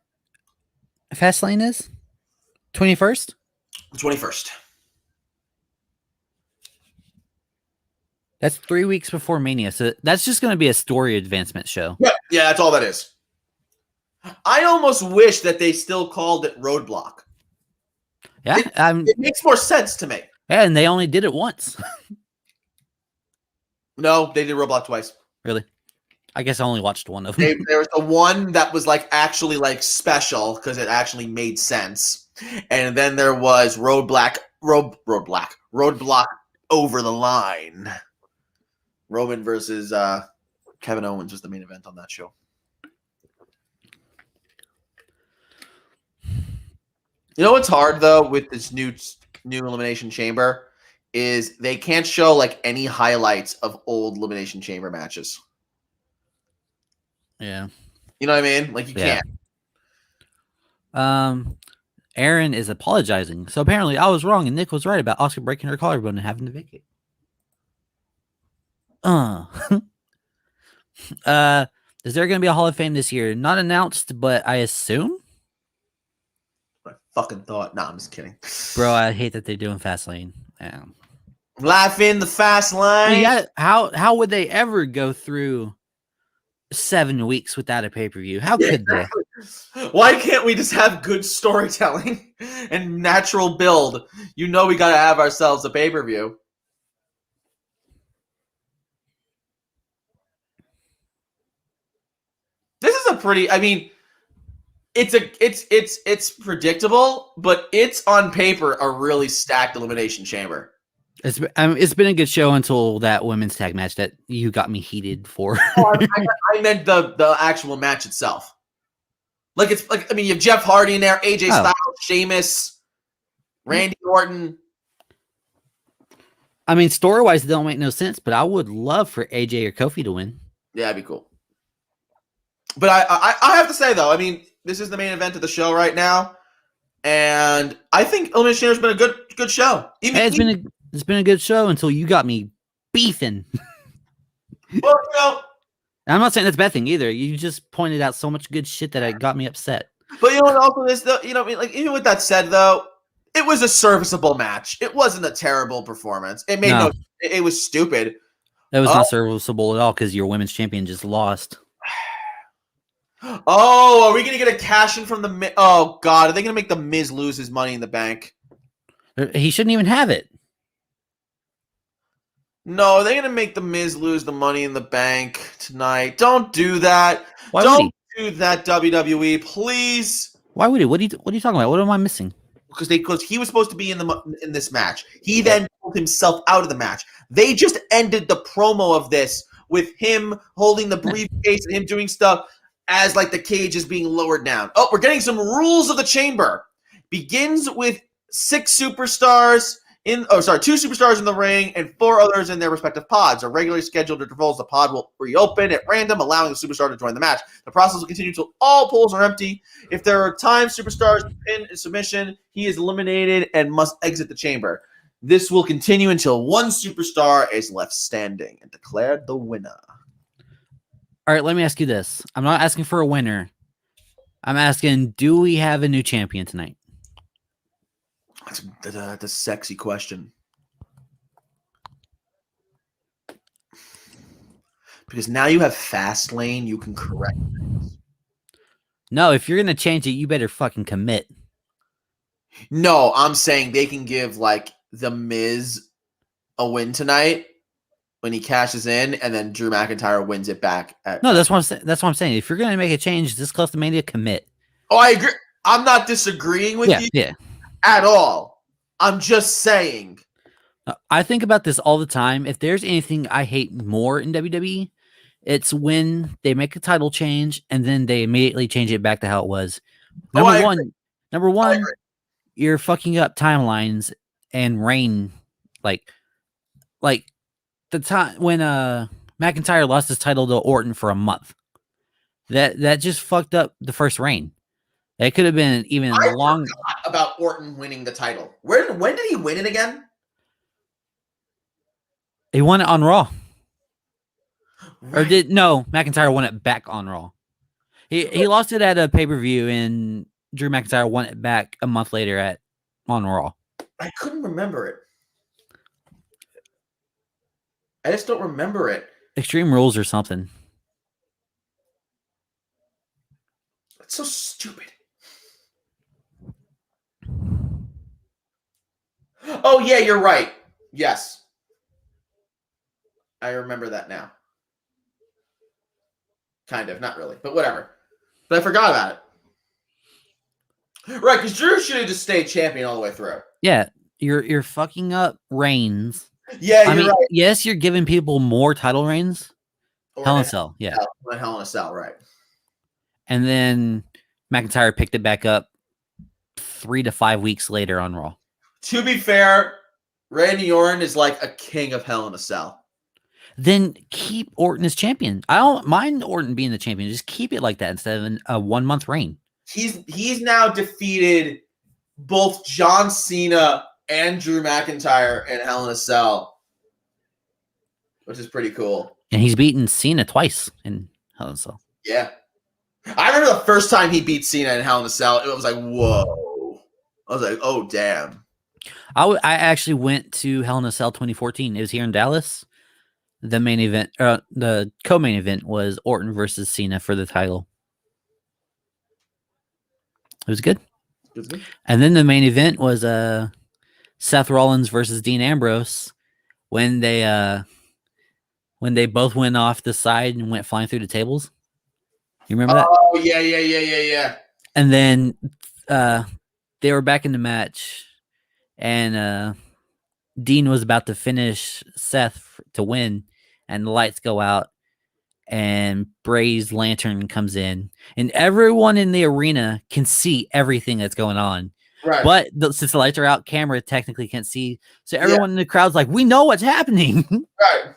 Fastlane is? 21st? 21st. That's 3 weeks before Mania, so that's just going to be a story advancement show. Yeah, that's all that is. I almost wish that they still called it Roadblock. Yeah, it makes more sense to me. Yeah, and they only did it once. No, they did Roadblock twice. Really? I guess I only watched one of them. There was the one that was actually special because it actually made sense, and then there was Roadblock over the line. Roman versus Kevin Owens was the main event on that show. You know what's hard though with this new Elimination Chamber is they can't show any highlights of old Elimination Chamber matches. Yeah. You know what I mean? You can't. Aaron is apologizing. So apparently I was wrong and Nick was right about Asuka breaking her collarbone and having to vacate. Is there going to be a Hall of Fame this year? Not announced, but I assume. I fucking thought. Nah, I'm just kidding. Bro, I hate that they're doing Fastlane. Yeah. Life in the fast lane. Yeah. How would they ever go through 7 weeks without a pay-per-view. How could they? Why can't we just have good storytelling and natural build? You know we got to have ourselves a pay-per-view. This is a pretty, I mean, it's predictable, but it's on paper a really stacked Elimination Chamber. It's been a good show until that women's tag match that you got me heated for. I meant the actual match itself. Like it's like, I mean, you have Jeff Hardy in there, AJ Styles, Sheamus, Randy Orton. I mean, story-wise, it don't make no sense, but I would love for AJ or Kofi to win. Yeah, that'd be cool. But I have to say though, I mean, this is the main event of the show right now, and I think Elimination Chamber has been a good show. It's been a good show until you got me beefing. Well, you know, I'm not saying that's a bad thing either. You just pointed out so much good shit that it got me upset. but you know what? Also, this though, you know, I mean, like even with that said, though, it was a serviceable match. It wasn't a terrible performance. It made it was stupid. That was not serviceable at all because your women's champion just lost. Oh, are we gonna get a cash in from the? Oh God, are they gonna make the Miz lose his Money in the Bank? He shouldn't even have it. No, are they gonna make the Miz lose the Money in the Bank tonight? Don't do that. Why Don't would do that, WWE, please. Why would he? What are you talking about? What am I missing? Because he was supposed to be in this match. He then pulled himself out of the match. They just ended the promo of this with him holding the briefcase and him doing stuff as like the cage is being lowered down. Oh, we're getting some rules of the chamber. Begins with 2 superstars in the ring and 4 others in their respective pods. Are regularly scheduled intervals. The pod will reopen at random, allowing the superstar to join the match. The process will continue until all polls are empty. If there are times superstars pin and submission, he is eliminated and must exit the chamber. This will continue until one superstar is left standing and declared the winner. All right, let me ask you this. I'm not asking for a winner. I'm asking, do we have a new champion tonight? That's a sexy question. Because now you have Fastlane, you can correct things. No, if you're going to change it, you better fucking commit. No, I'm saying they can give, like, The Miz a win tonight when he cashes in, and then Drew McIntyre wins it back. No, that's what I'm saying. If you're going to make a change this close to Mania, commit. Oh, I agree. I'm not disagreeing with you at all. I'm just saying. I think about this all the time. If there's anything I hate more in WWE, it's when they make a title change and then they immediately change it back to how it was. Number one, you're fucking up timelines and reign. Like the time when McIntyre lost his title to Orton for a month. That just fucked up the first reign. It could have been even long about Orton winning the title. When did he win it again? He won it on Raw. Right. McIntyre won it back on Raw. He lost it at a pay-per-view and Drew McIntyre won it back a month later on Raw. I couldn't remember it. I just don't remember it. Extreme Rules or something. That's so stupid. Oh, yeah, you're right. Yes. I remember that now. Kind of, not really, but whatever. But I forgot about it. Right, because Drew should have just stayed champion all the way through. Yeah, you're fucking up reigns. Yeah, you're right. Yes, you're giving people more title reigns. Hell in a Cell, yeah. Hell in a Cell, right. And then McIntyre picked it back up 3 to 5 weeks later on Raw. To be fair, Randy Orton is like a king of Hell in a Cell. Then keep Orton as champion. I don't mind Orton being the champion. Just keep it like that instead of a 1 month reign. He's now defeated both John Cena and Drew McIntyre in Hell in a Cell, which is pretty cool. And he's beaten Cena twice in Hell in a Cell. Yeah. I remember the first time he beat Cena in Hell in a Cell, it was like, whoa. I was like, oh, damn. I actually went to Hell in a Cell 2014. It was here in Dallas. the main event, the co-main event was Orton versus Cena for the title. It was good. And then the main event was Seth Rollins versus Dean Ambrose when they both went off the side and went flying through the tables. You remember that? Oh yeah. And then they were back in the match, and Dean was about to finish Seth to win, and the lights go out, and Bray's lantern comes in, and everyone in the arena can see everything that's going on. Right. But since the lights are out, camera technically can't see. So everyone in the crowd's like, we know what's happening. Right.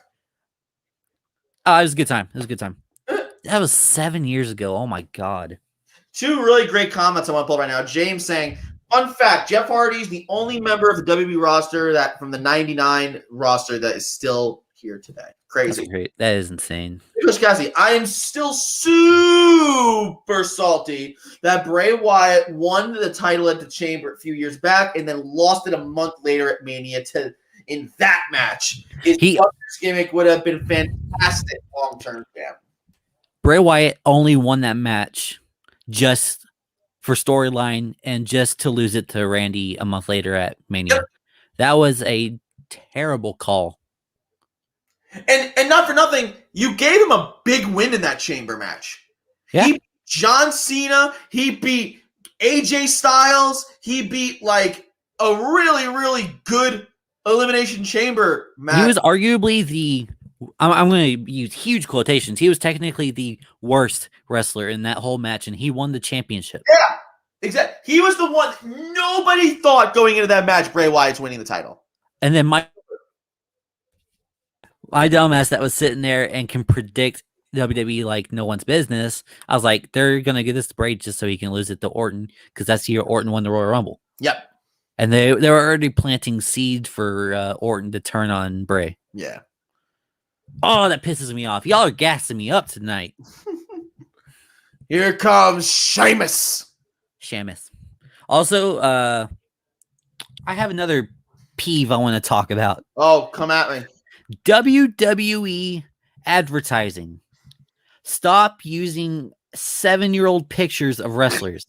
It was a good time. That was 7 years ago. Oh my God. Two really great comments I want to pull right now. James saying, fun fact, Jeff Hardy is the only member of the WWE roster that from the 99 roster that is still here today. Crazy. That's great. That is insane. Coach Cassie, I am still super salty that Bray Wyatt won the title at the Chamber a few years back and then lost it a month later at Mania in that match. His gimmick would have been fantastic long-term champ. Bray Wyatt only won that match just for storyline and just to lose it to Randy a month later at Mania. Yep. That was a terrible call. And not for nothing, you gave him a big win in that Chamber match. Yeah. He beat John Cena. He beat AJ Styles. He beat like a really, really good Elimination Chamber match. He was arguably I'm going to use huge quotations. He was technically the worst wrestler in that whole match, and he won the championship. Yeah, exactly. He was the one nobody thought going into that match Bray Wyatt's winning the title. And then my dumbass that was sitting there and can predict WWE like no one's business. I was like, they're going to give this to Bray just so he can lose it to Orton because that's the year Orton won the Royal Rumble. Yep. And they were already planting seeds for Orton to turn on Bray. Yeah. Oh, that pisses me off. Y'all are gassing me up tonight. Here comes Sheamus. Also, I have another peeve I want to talk about. Oh, come at me. WWE advertising. Stop using 7-year-old pictures of wrestlers.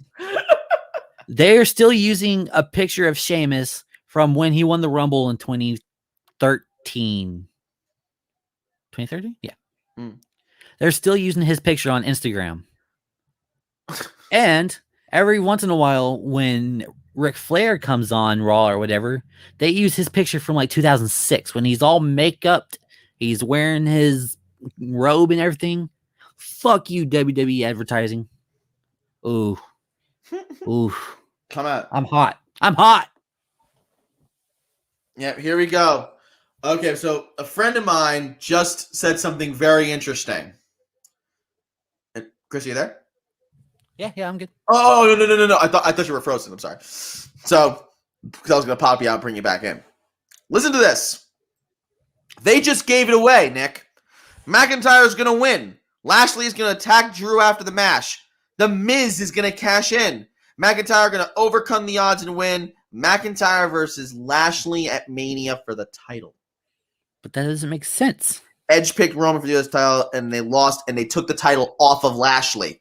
They are still using a picture of Sheamus from when he won the Rumble in 2013. 2013? Yeah. They're still using his picture on Instagram. And every once in a while, when Ric Flair comes on Raw or whatever, they use his picture from like 2006 when he's all make-upped. He's wearing his robe and everything. Fuck you, WWE advertising. Ooh. Ooh. Come on. I'm hot. Yeah, here we go. Okay, so a friend of mine just said something very interesting. Chris, are you there? Yeah, I'm good. Oh, no. I thought you were frozen. I'm sorry. So, because I was going to pop you out and bring you back in. Listen to this. They just gave it away, Nick. McIntyre is going to win. Lashley is going to attack Drew after the match. The Miz is going to cash in. McIntyre going to overcome the odds and win. McIntyre versus Lashley at Mania for the title. But that doesn't make sense. Edge picked Roman for the US title, and they lost, and they took the title off of Lashley.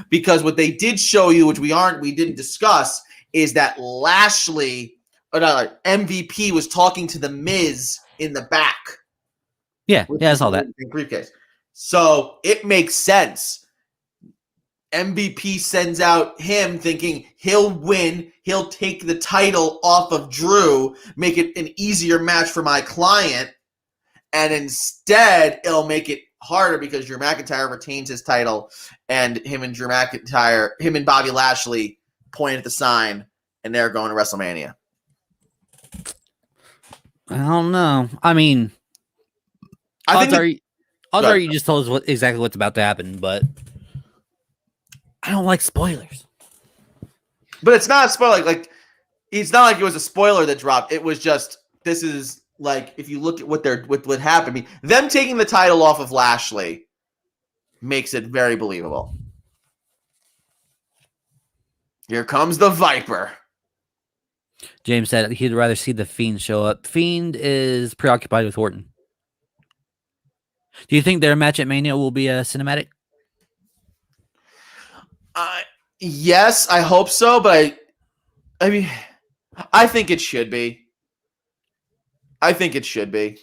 Because what they did show you, which we didn't discuss, is that Lashley, MVP, was talking to the Miz in the back. Yeah, I saw that. Briefcase. So it makes sense. MVP sends out him thinking he'll win. He'll take the title off of Drew, make it an easier match for my client. And instead, it'll make it harder because Drew McIntyre retains his title, and him and Bobby Lashley point at the sign, and they're going to WrestleMania. I don't know. I mean, odds are you just told us exactly what's about to happen, but I don't like spoilers. But it's not a spoiler. Like it's not like it was a spoiler that dropped. It was just this is like if you look at what happened. I mean, them taking the title off of Lashley makes it very believable. Here comes the Viper. James said he'd rather see the Fiend show up. Fiend is preoccupied with Orton. Do you think their match at Mania will be a cinematic? Yes, I hope so, but I mean, I think it should be. I think it should be.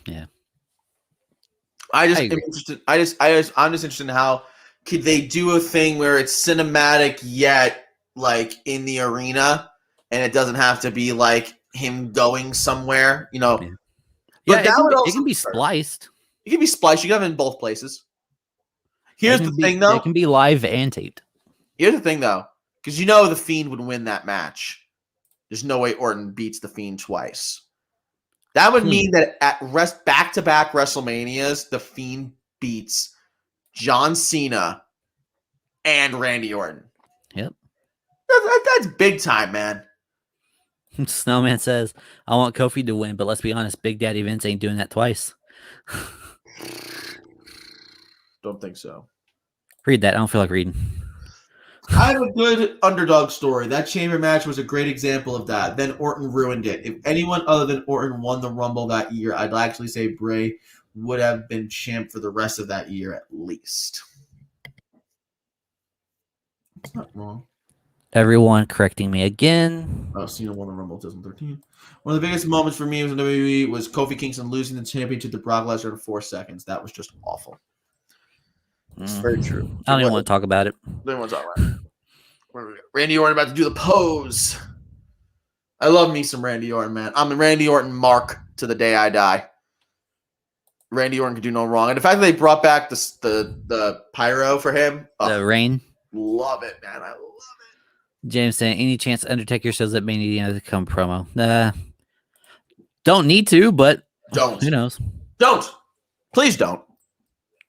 Yeah. I'm just interested in how could they do a thing where it's cinematic yet like in the arena, and it doesn't have to be like him going somewhere, you know. Yeah. But Yeah, it can be spliced. It can be spliced. You can have it in both places. Here's the thing, though. It can be live and taped. Here's the thing, though, because the Fiend would win that match. There's no way Orton beats the Fiend twice. That would mean that at back-to-back WrestleManias, the Fiend beats John Cena and Randy Orton. Yep. That's big time, man. Snowman says, I want Kofi to win, but let's be honest, Big Daddy Vince ain't doing that twice. Don't think so. Read that. I don't feel like reading. I have a good underdog story. That chamber match was a great example of that. Then Orton ruined it. If anyone other than Orton won the Rumble that year, I'd actually say Bray would have been champ for the rest of that year at least. It's not wrong. Everyone correcting me again. Cena won the Rumble in 2013. One of the biggest moments for me was in WWE was Kofi Kingston losing the championship to Brock Lesnar in 4 seconds. That was just awful. It's very true. I don't even want to talk about it. Everyone's all right. Randy Orton about to do the pose. I love me some Randy Orton, man. I'm a Randy Orton mark to the day I die. Randy Orton could do no wrong. And the fact that they brought back the pyro for him. The rain. Love it, man. I love it. James saying, any chance Undertaker shows up Mania to come promo? Don't need to, but don't. Who knows? Don't. Please don't.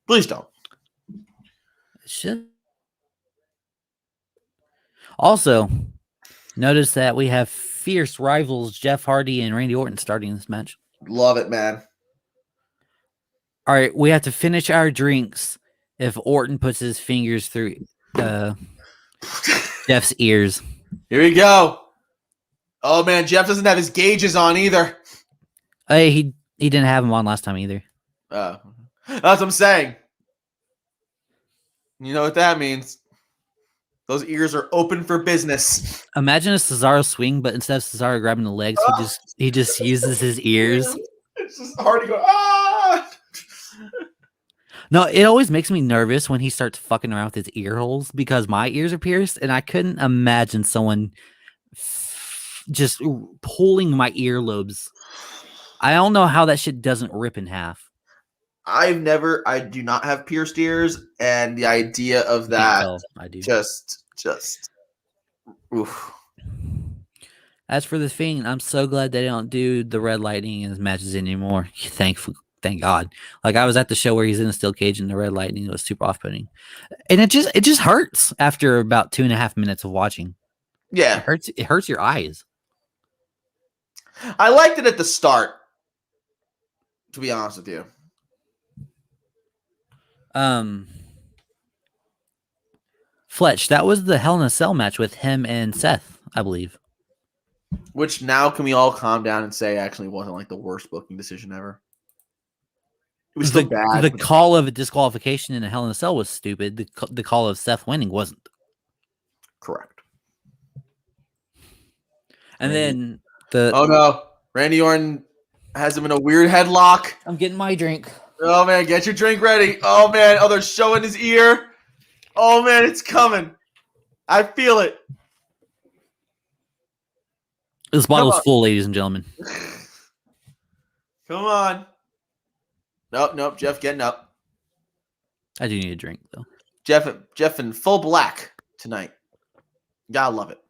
Please don't. Should. Also, notice that we have fierce rivals Jeff Hardy and Randy Orton starting this match. Love it, man. All right, we have to finish our drinks if Orton puts his fingers through Jeff's ears. Here we go. Oh, man, Jeff doesn't have his gauges on either. Hey, he didn't have them on last time either. That's what I'm saying. You know what that means. Those ears are open for business. Imagine a Cesaro swing, but instead of Cesaro grabbing the legs, he just uses his ears. It's just hard to go, ah! No, it always makes me nervous when he starts fucking around with his ear holes because my ears are pierced, and I couldn't imagine someone just pulling my earlobes. I don't know how that shit doesn't rip in half. I do not have pierced ears, and the idea of that I do. Just oof. As for the Fiend, I'm so glad they don't do the Red Lightning in his matches anymore. Thank God. Like, I was at the show where he's in a steel cage and the Red Lightning was super off-putting, and it just hurts after about 2.5 minutes of watching. Yeah, it hurts your eyes. I liked it at the start, to be honest with you. Fletch, that was the Hell in a Cell match with him and Seth, I believe. Which now can we all calm down and say actually wasn't like the worst booking decision ever? It was still bad. The call of a disqualification in a Hell in a Cell was stupid. The call of Seth winning wasn't. Correct. And then oh no, Randy Orton has him in a weird headlock. I'm getting my drink. Oh man, get your drink ready. Oh man, they're showing his ear. Oh man, it's coming. I feel it. This bottle's full, ladies and gentlemen. Come on. Nope, Jeff getting up. I do need a drink though. Jeff in full black tonight. Gotta love it.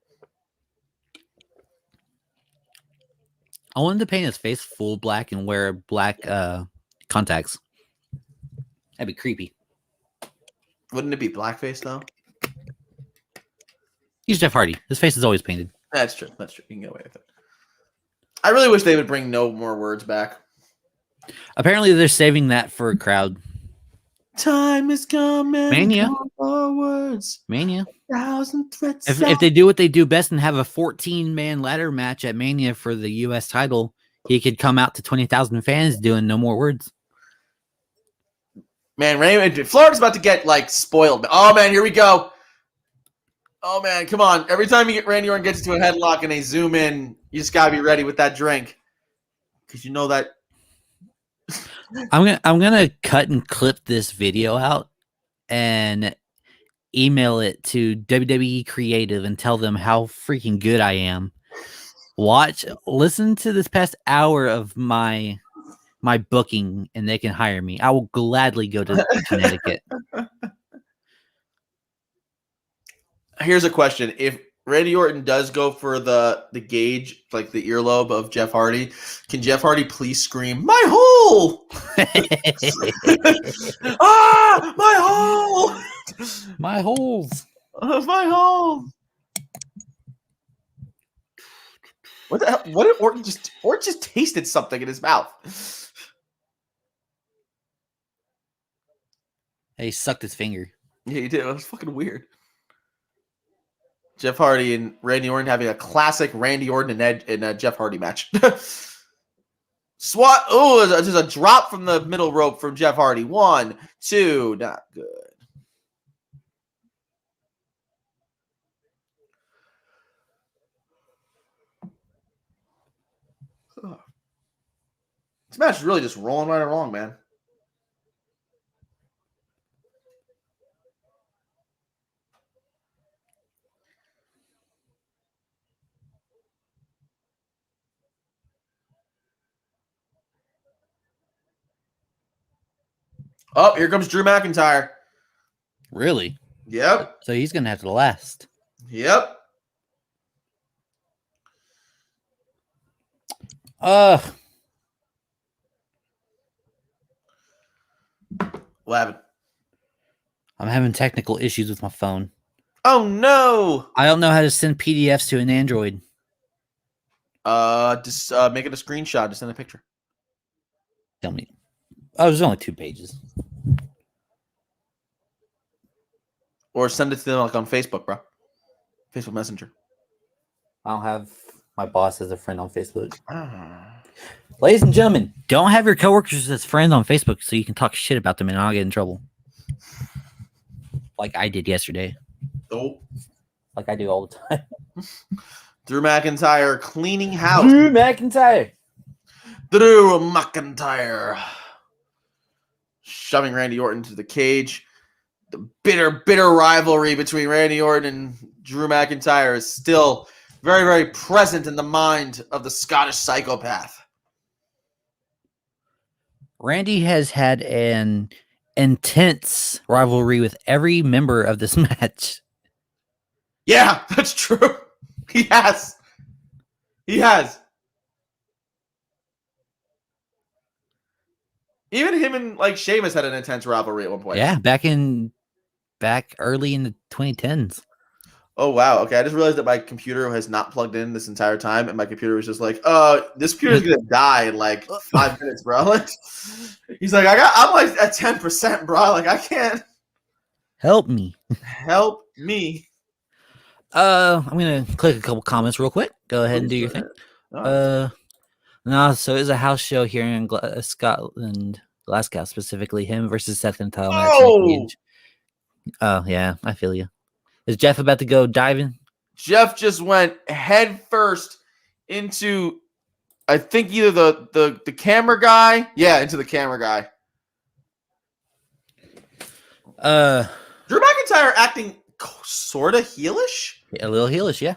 I wanted to paint his face full black and wear black contacts. That'd be creepy. Wouldn't it be blackface though? He's Jeff Hardy. His face is always painted. That's true. You can get away with it. I really wish they would bring no more words back. Apparently, they're saving that for a crowd. Time is coming. Mania. Forwards. Mania. 1,000 threats. If they do what they do best and have a 14-man ladder match at Mania for the U.S. title, he could come out to 20,000 fans doing no more words. Man, Florida's about to get like spoiled. Oh man, here we go. Oh man, come on! Every time Randy Orton gets into a headlock and they zoom in, you just gotta be ready with that drink, because you know that. I'm gonna cut and clip this video out and email it to WWE Creative and tell them how freaking good I am. Listen to this past hour of my booking, and they can hire me. I will gladly go to Connecticut. Here's a question: if Randy Orton does go for the gauge, like the earlobe of Jeff Hardy, can Jeff Hardy please scream, "My hole!" Ah, my hole! My holes. My hole! What the hell? What did Orton just tasted something in his mouth? Hey, he sucked his finger. Yeah, he did. It was fucking weird. Jeff Hardy and Randy Orton having a classic Randy Orton and Jeff Hardy match. SWAT. Oh, there's a drop from the middle rope from Jeff Hardy. 1, 2, not good. This match is really just rolling right along, man. Oh, here comes Drew McIntyre. Really? Yep. So he's gonna have to last. Yep. What happened? I'm having technical issues with my phone. Oh no! I don't know how to send PDFs to an Android. Just make it a screenshot. Just send a picture. Tell me. Oh, there's only 2 pages. Or send it to them like on Facebook, bro. Facebook Messenger. I don't have my boss as a friend on Facebook. Ladies and gentlemen, don't have your coworkers as friends on Facebook so you can talk shit about them and not get in trouble. Like I did yesterday. Oh. Like I do all the time. Drew McIntyre cleaning house. Drew McIntyre. Drew McIntyre. Shoving Randy Orton to the cage. The bitter rivalry between Randy Orton and Drew McIntyre is still very, very present in the mind of the Scottish psychopath. Randy has had an intense rivalry with every member of this match. Yeah, that's true. He has. He has. Even him and like Sheamus had an intense rivalry at one point. Yeah, back early in the 2010s. Oh wow. Okay, I just realized that my computer has not plugged in this entire time, and my computer was just like, this computer's gonna die in like 5 minutes, bro." Like, he's like, I'm like at 10%, bro. Like, I can't. Help me. Help me. I'm gonna click a couple comments real quick. Go ahead and do your thing. No, so it's a house show here in Scotland, Glasgow specifically. Him versus Seth in a title match. Oh yeah, I feel you. Is Jeff about to go diving? Jeff just went head first into, I think either the camera guy. Yeah, into the camera guy. Drew McIntyre acting sort of heelish. A little heelish, yeah.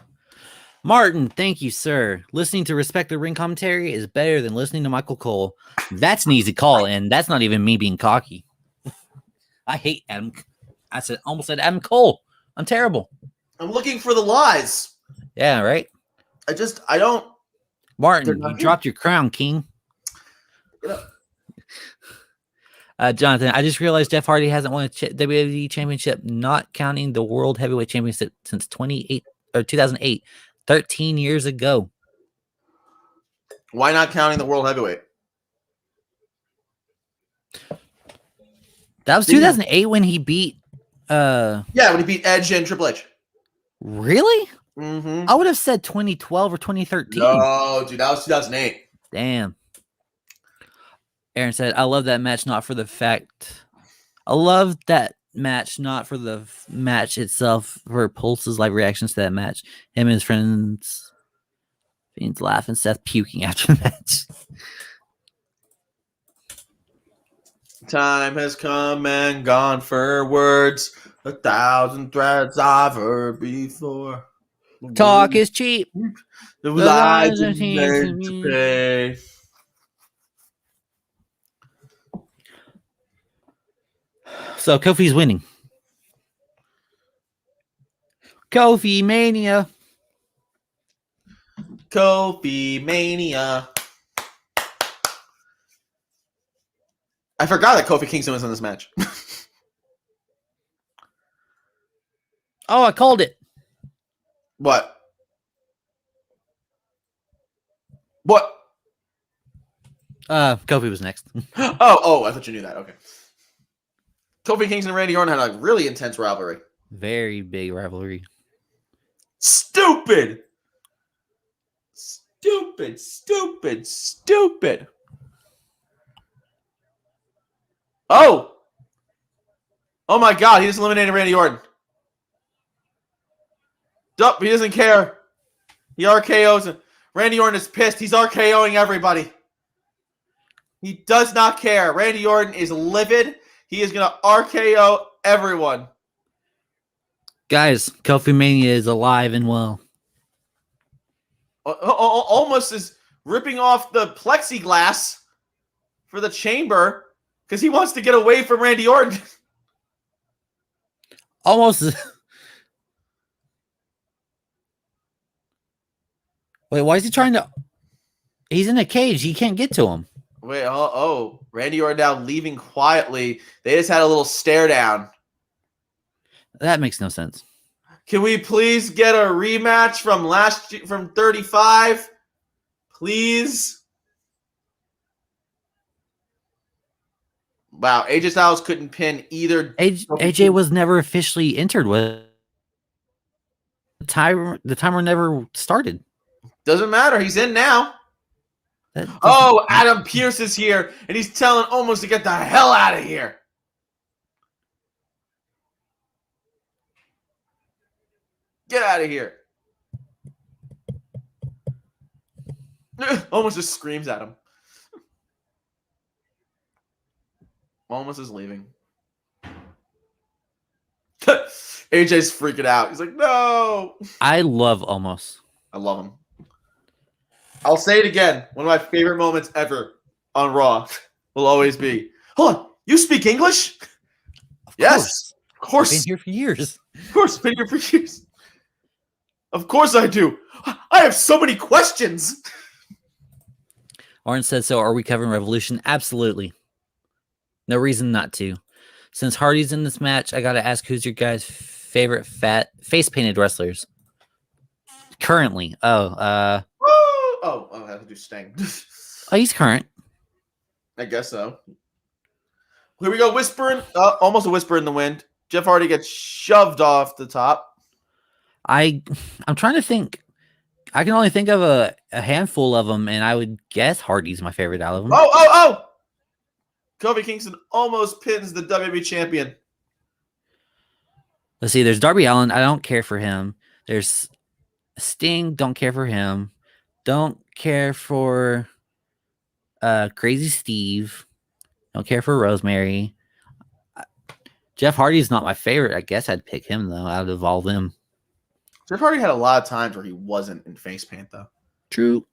Martin, thank you, sir. Listening to Respect the Ring commentary is better than listening to Michael Cole. That's an easy call, and that's not even me being cocky. I hate Adam. Almost said Adam Cole. I'm terrible. I'm looking for the lies. Yeah, right? I don't. Martin, you dropped your crown, King. Jonathan, I just realized Jeff Hardy hasn't won a WWE championship, not counting the World Heavyweight Championship since 2008, 13 years ago. Why not counting the World Heavyweight? That was 2008 when he beat. When he beat Edge and Triple H. Really? Mm-hmm. I would have said 2012 or 2013. No, dude, that was 2008. Damn. Aaron said, "I love that match, not for the fact I love that match, not for the match itself, for Pulse's like reactions to that match. Him and his friends, Fiend's laughing, Seth puking after the match. Time has come and gone for words, 1,000 threads I've heard before. Talk is cheap. The lies lies are are meant to pay. So Kofi's winning. Kofi Mania. Kofi Mania. I forgot that Kofi Kingston was in this match. Oh, I called it. What? What? Kofi was next. Oh, I thought you knew that. Okay. Kofi Kingston and Randy Orton had a really intense rivalry. Very big rivalry. Stupid. Stupid, stupid, stupid. Oh. Oh my God, he just eliminated Randy Orton. Dup, he doesn't care. He RKOs. Randy Orton is pissed. He's RKOing everybody. He does not care. Randy Orton is livid. He is going to RKO everyone. Guys, Kofi Mania is alive and well. Almost is ripping off the plexiglass for the chamber because he wants to get away from Randy Orton. Almost. Wait, why is he trying to? He's in a cage. He can't get to him. Wait, Randy Orton now leaving quietly. They just had a little stare down. That makes no sense. Can we please get a rematch from 35? Please? Wow, AJ Styles couldn't pin either. AJ was never officially entered with the timer never started. Doesn't matter. He's in now. Adam Pearce is here, and he's telling Omos to get the hell out of here. Get out of here. Omos just screams at him. Omos is leaving. AJ's freaking out. He's like, no. I love Omos. I love him. I'll say it again. One of my favorite moments ever on Raw will always be, hold on, you speak English? Yes. Of course. I've been here for years. Of course, been here for years. Of course I do. I have so many questions. Oren said, so are we covering Revolution? Absolutely. No reason not to. Since Hardy's in this match, I got to ask, who's your guys' favorite fat face-painted wrestlers? Currently. I have to do Sting. Oh, he's current. I guess so. Here we go. Whispering. Almost a whisper in the wind. Jeff Hardy gets shoved off the top. I'm trying to think. I can only think of a handful of them, and I would guess Hardy's my favorite out of them. Oh! Kofi Kingston almost pins the WWE champion. Let's see. There's Darby Allin. I don't care for him. There's Sting. Don't care for him. Don't care for Crazy Steve. Don't care for Rosemary. Jeff Hardy's not my favorite. I guess I'd pick him, though, out of all them. Jeff Hardy had a lot of times where he wasn't in face paint, though. True.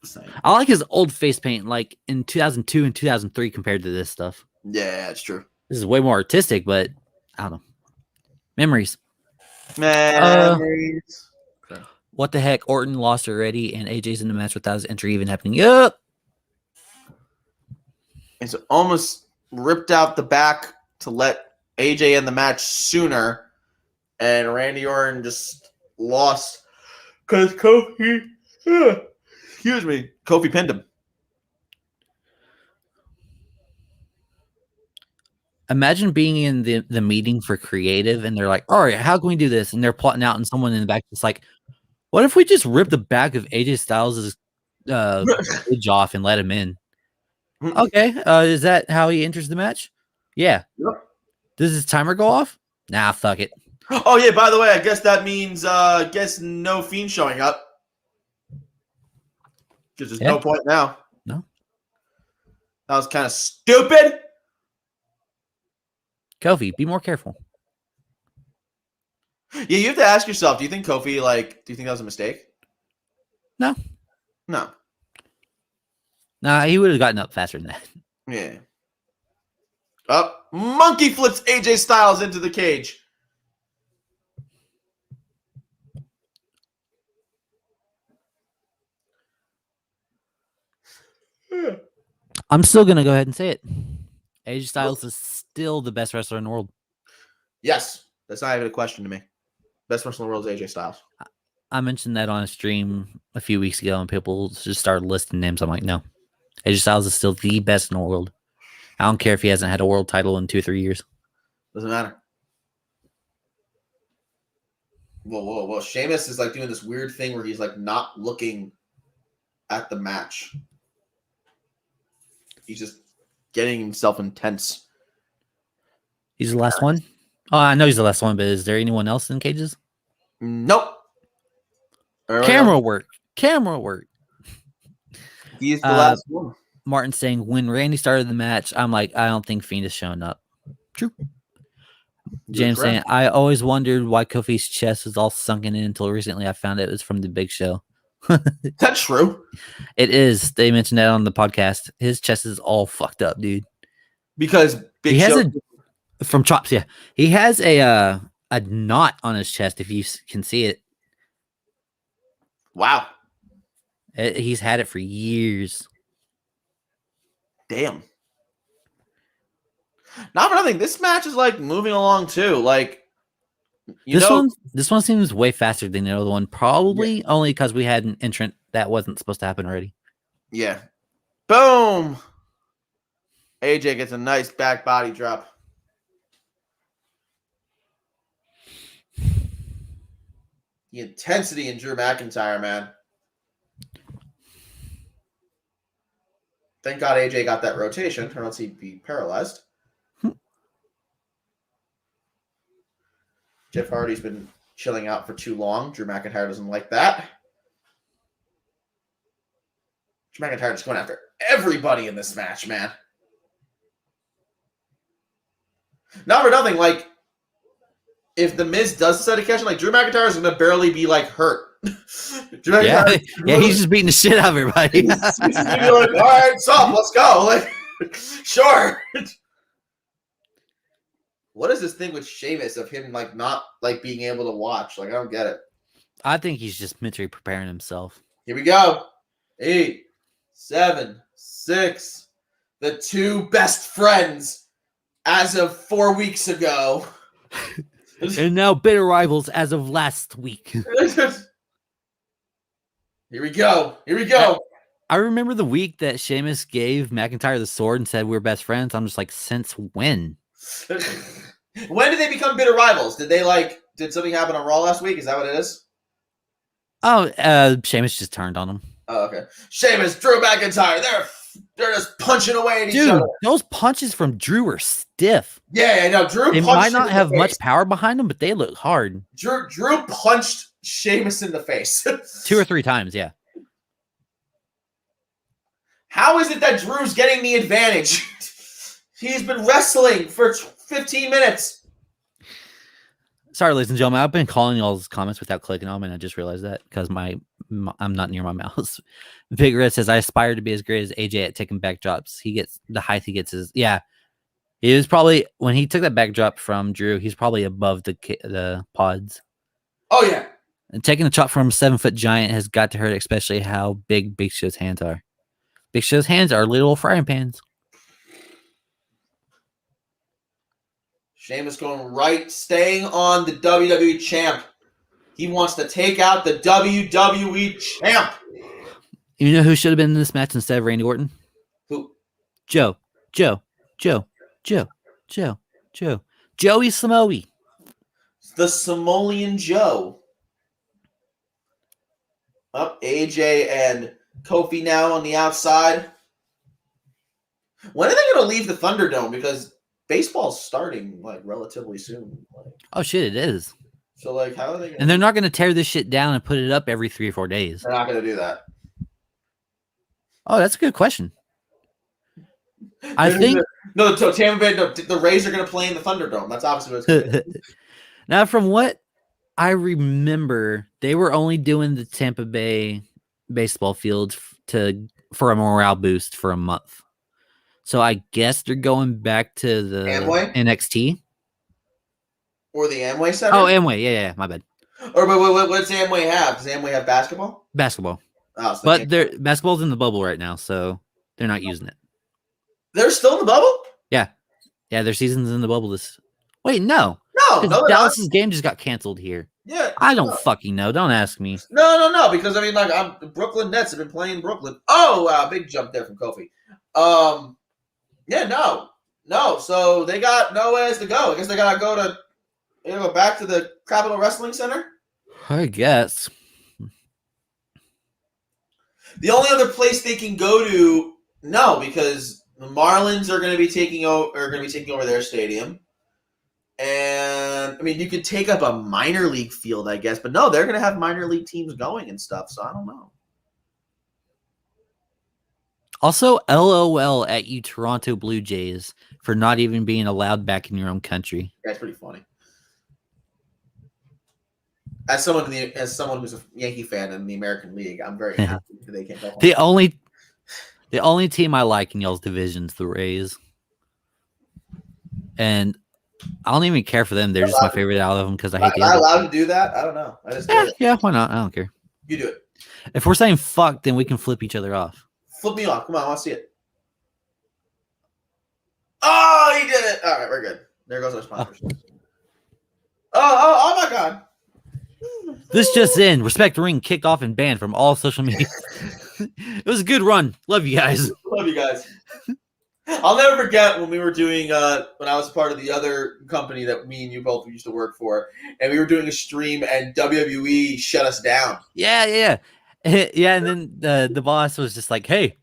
Same. I like his old face paint, like in 2002 and 2003 compared to this stuff. Yeah, that's true. This is way more artistic, but I don't know. Memories. What the heck? Orton lost already, and AJ's in the match without his entry even happening. Yup. It's almost ripped out the back to let AJ in the match sooner, and Randy Orton just lost because Kofi pinned him. Imagine being in the meeting for creative, and they're like, all right, how can we do this? And they're plotting out, and someone in the back is like, what if we just rip the back of AJ Styles' edge off and let him in? Okay, is that how he enters the match? Yeah. Yep. Does his timer go off? Nah, fuck it. Oh yeah, by the way, I guess that means no Fiend showing up. Because there's no point now. No. That was kind of stupid. Kofi, be more careful. Yeah, you have to ask yourself, do you think Kofi, do you think that was a mistake? No. No. Nah, he would have gotten up faster than that. Yeah. Monkey flips AJ Styles into the cage. I'm still going to go ahead and say it. AJ Styles is still the best wrestler in the world. Yes. That's not even a question to me. Best wrestler in the world is AJ Styles. I mentioned that on a stream a few weeks ago, and people just started listing names. I'm like, no. AJ Styles is still the best in the world. I don't care if he hasn't had a world title in 2 or 3 years. Doesn't matter. Whoa. Sheamus is doing this weird thing where he's not looking at the match. He's just getting himself intense. He's the last one? Oh, I know he's the last one, but is there anyone else in cages? Nope. Camera work. He's the last one. Martin saying, when Randy started the match, I'm like, I don't think Fiend is showing up. True. James saying, I always wondered why Kofi's chest was all sunken in until recently I found it was from the Big Show. That's true. It is. They mentioned that on the podcast. His chest is all fucked up, dude. Because Big Show from Chops, yeah. He has a knot on his chest, if you can see it. Wow. He's had it for years. Damn. Not for nothing. This match is moving along too. This one seems way faster than the other one. Probably only because we had an entrant that wasn't supposed to happen already. Yeah. Boom. AJ gets a nice back body drop. The intensity in Drew McIntyre, man. Thank God AJ got that rotation, or else he'd be paralyzed. Jeff Hardy's been chilling out for too long. Drew McIntyre doesn't like that. Drew McIntyre just going after everybody in this match, man. Not for nothing, if The Miz does decide to catch him, Drew McIntyre is going to barely be, hurt. Yeah, he's just beating the shit out of everybody. He's just going to be all right, stop, let's go. Sure. What is this thing with Sheamus of him, not, being able to watch? I don't get it. I think he's just mentally preparing himself. Here we go. 8, 7, 6. The two best friends as of 4 weeks ago. And now bitter rivals as of last week. Here we go. I remember the week that Sheamus gave McIntyre the sword and said we're best friends. I'm just like, since when? When did they become bitter rivals? Did they did something happen on Raw last week? Is that what it is? Oh, Sheamus just turned on him. Oh, okay. Sheamus, Drew McIntyre, they're just punching away at each other. Those punches from Drew are stiff. Yeah, no, Drew. They might not have much power behind them, but they look hard. Drew punched Sheamus in the face 2 or 3 times. Yeah. How is it that Drew's getting the advantage? He's been wrestling for 15 minutes. Sorry, ladies and gentlemen. I've been calling all those comments without clicking on them, and I just realized that because I'm not near my mouse. Big Red says, I aspire to be as great as AJ at taking back drops. He gets the height he gets is, yeah. He was probably, when he took that back drop from Drew, he's probably above the pods. Oh, yeah. And taking a chop from a 7-foot giant has got to hurt, especially how big Big Show's hands are. Big Show's hands are little frying pans. Sheamus going right, staying on the WWE champ. He wants to take out the WWE champ. You know who should have been in this match instead of Randy Orton? Who? Joey Samoa. The Samoan Joe. Up AJ and Kofi now on the outside. When are they going to leave the Thunderdome? Because baseball's starting like relatively soon. Like, Oh shit, it is. so like, how are they? And they're not going to tear this shit down and put it up every 3 or 4 days. They're not going to do that. Oh, that's a good question. I think no. So Tampa Bay, no, the Rays are going to play in the Thunderdome. That's obviously what it's going to be. Now, from what I remember, they were only doing the Tampa Bay baseball field for a morale boost for a month. So I guess they're going back to the Amway? NXT Or the Amway Center. Oh, Amway, yeah, my bad. Or what does Amway have? Does Amway have basketball? Basketball, Oh, so but basketball's in the bubble right now, so they're not using it. They're still in the bubble. Yeah, their season's in the bubble. Wait, no, Dallas's game just got canceled here. Yeah, I don't fucking know. Don't ask me. No, because I mean, like, Brooklyn Nets have been playing Brooklyn. Oh, wow, big jump there from Kofi. Yeah, no. So they got nowhere to go. I guess they gotta go back to the Capitol Wrestling Center. I guess the only other place they can go to, no, because the Marlins are going to be taking over their stadium. And I mean, you could take up a minor league field, I guess, but no, they're going to have minor league teams going and stuff. So I don't know. Also, LOL at you, Toronto Blue Jays, for not even being allowed back in your own country. That's pretty funny. As someone who's a Yankee fan in the American League, I'm very happy that they can't go home. The only team I like in y'all's division's the Rays, and I don't even care for them. They're just my favorite out of them because I hate the other. Am I allowed to do that? I don't know. I just yeah, why not? I don't care. You do it. If we're saying fuck, then we can flip each other off. Flip me off. Come on, I want to see it. Oh, he did it. All right, we're good. There goes our sponsors. Oh my God. This just in. Respect the Ring kicked off and banned from all social media. It was a good run. Love you guys. Love you guys. I'll never forget when we were doing, when I was part of the other company that me and you both used to work for, and we were doing a stream and WWE shut us down. Yeah. Yeah, and then the boss was just like, hey,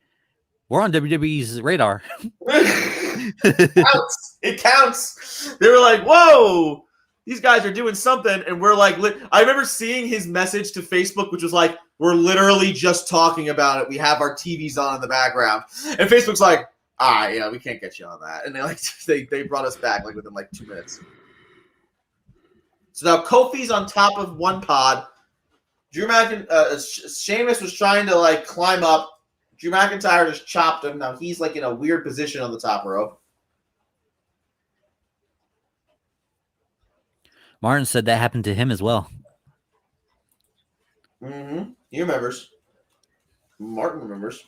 we're on WWE's radar. It counts. They were like, whoa, these guys are doing something. And we're like, I remember seeing his message to Facebook, which was like, we're literally just talking about it. We have our TVs on in the background. And Facebook's like, yeah, we can't get you on that. And they brought us back like within like 2 minutes. So now Kofi's on top of one pod. Drew McIntyre, Sheamus was trying to like climb up. Drew McIntyre just chopped him. Now he's like in a weird position on the top rope. Martin said that happened to him as well. Mm-hmm. He remembers. Martin remembers.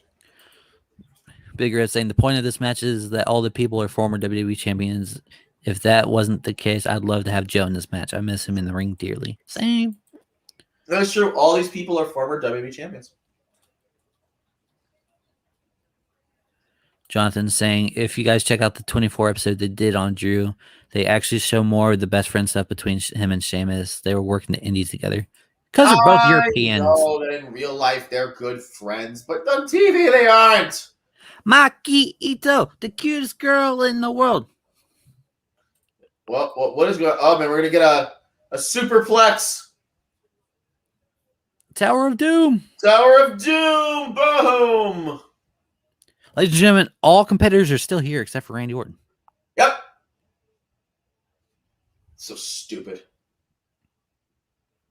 Big Red saying the point of this match is that all the people are former WWE champions. If that wasn't the case, I'd love to have Joe in this match. I miss him in the ring dearly. Same. That's true. All these people are former WWE champions. Jonathan saying, if you guys check out the 24 episode they did on Drew, they actually show more of the best friend stuff between him and Sheamus. They were working the indies together. Because they're both Europeans. I know that in real life they're good friends, but on TV they aren't. Maki Ito, the cutest girl in the world. Well, what is going on? Oh, man, we're going to get a superplex. Tower of Doom. Tower of Doom. Boom. Ladies and gentlemen, all competitors are still here except for Randy Orton. Yep. So stupid.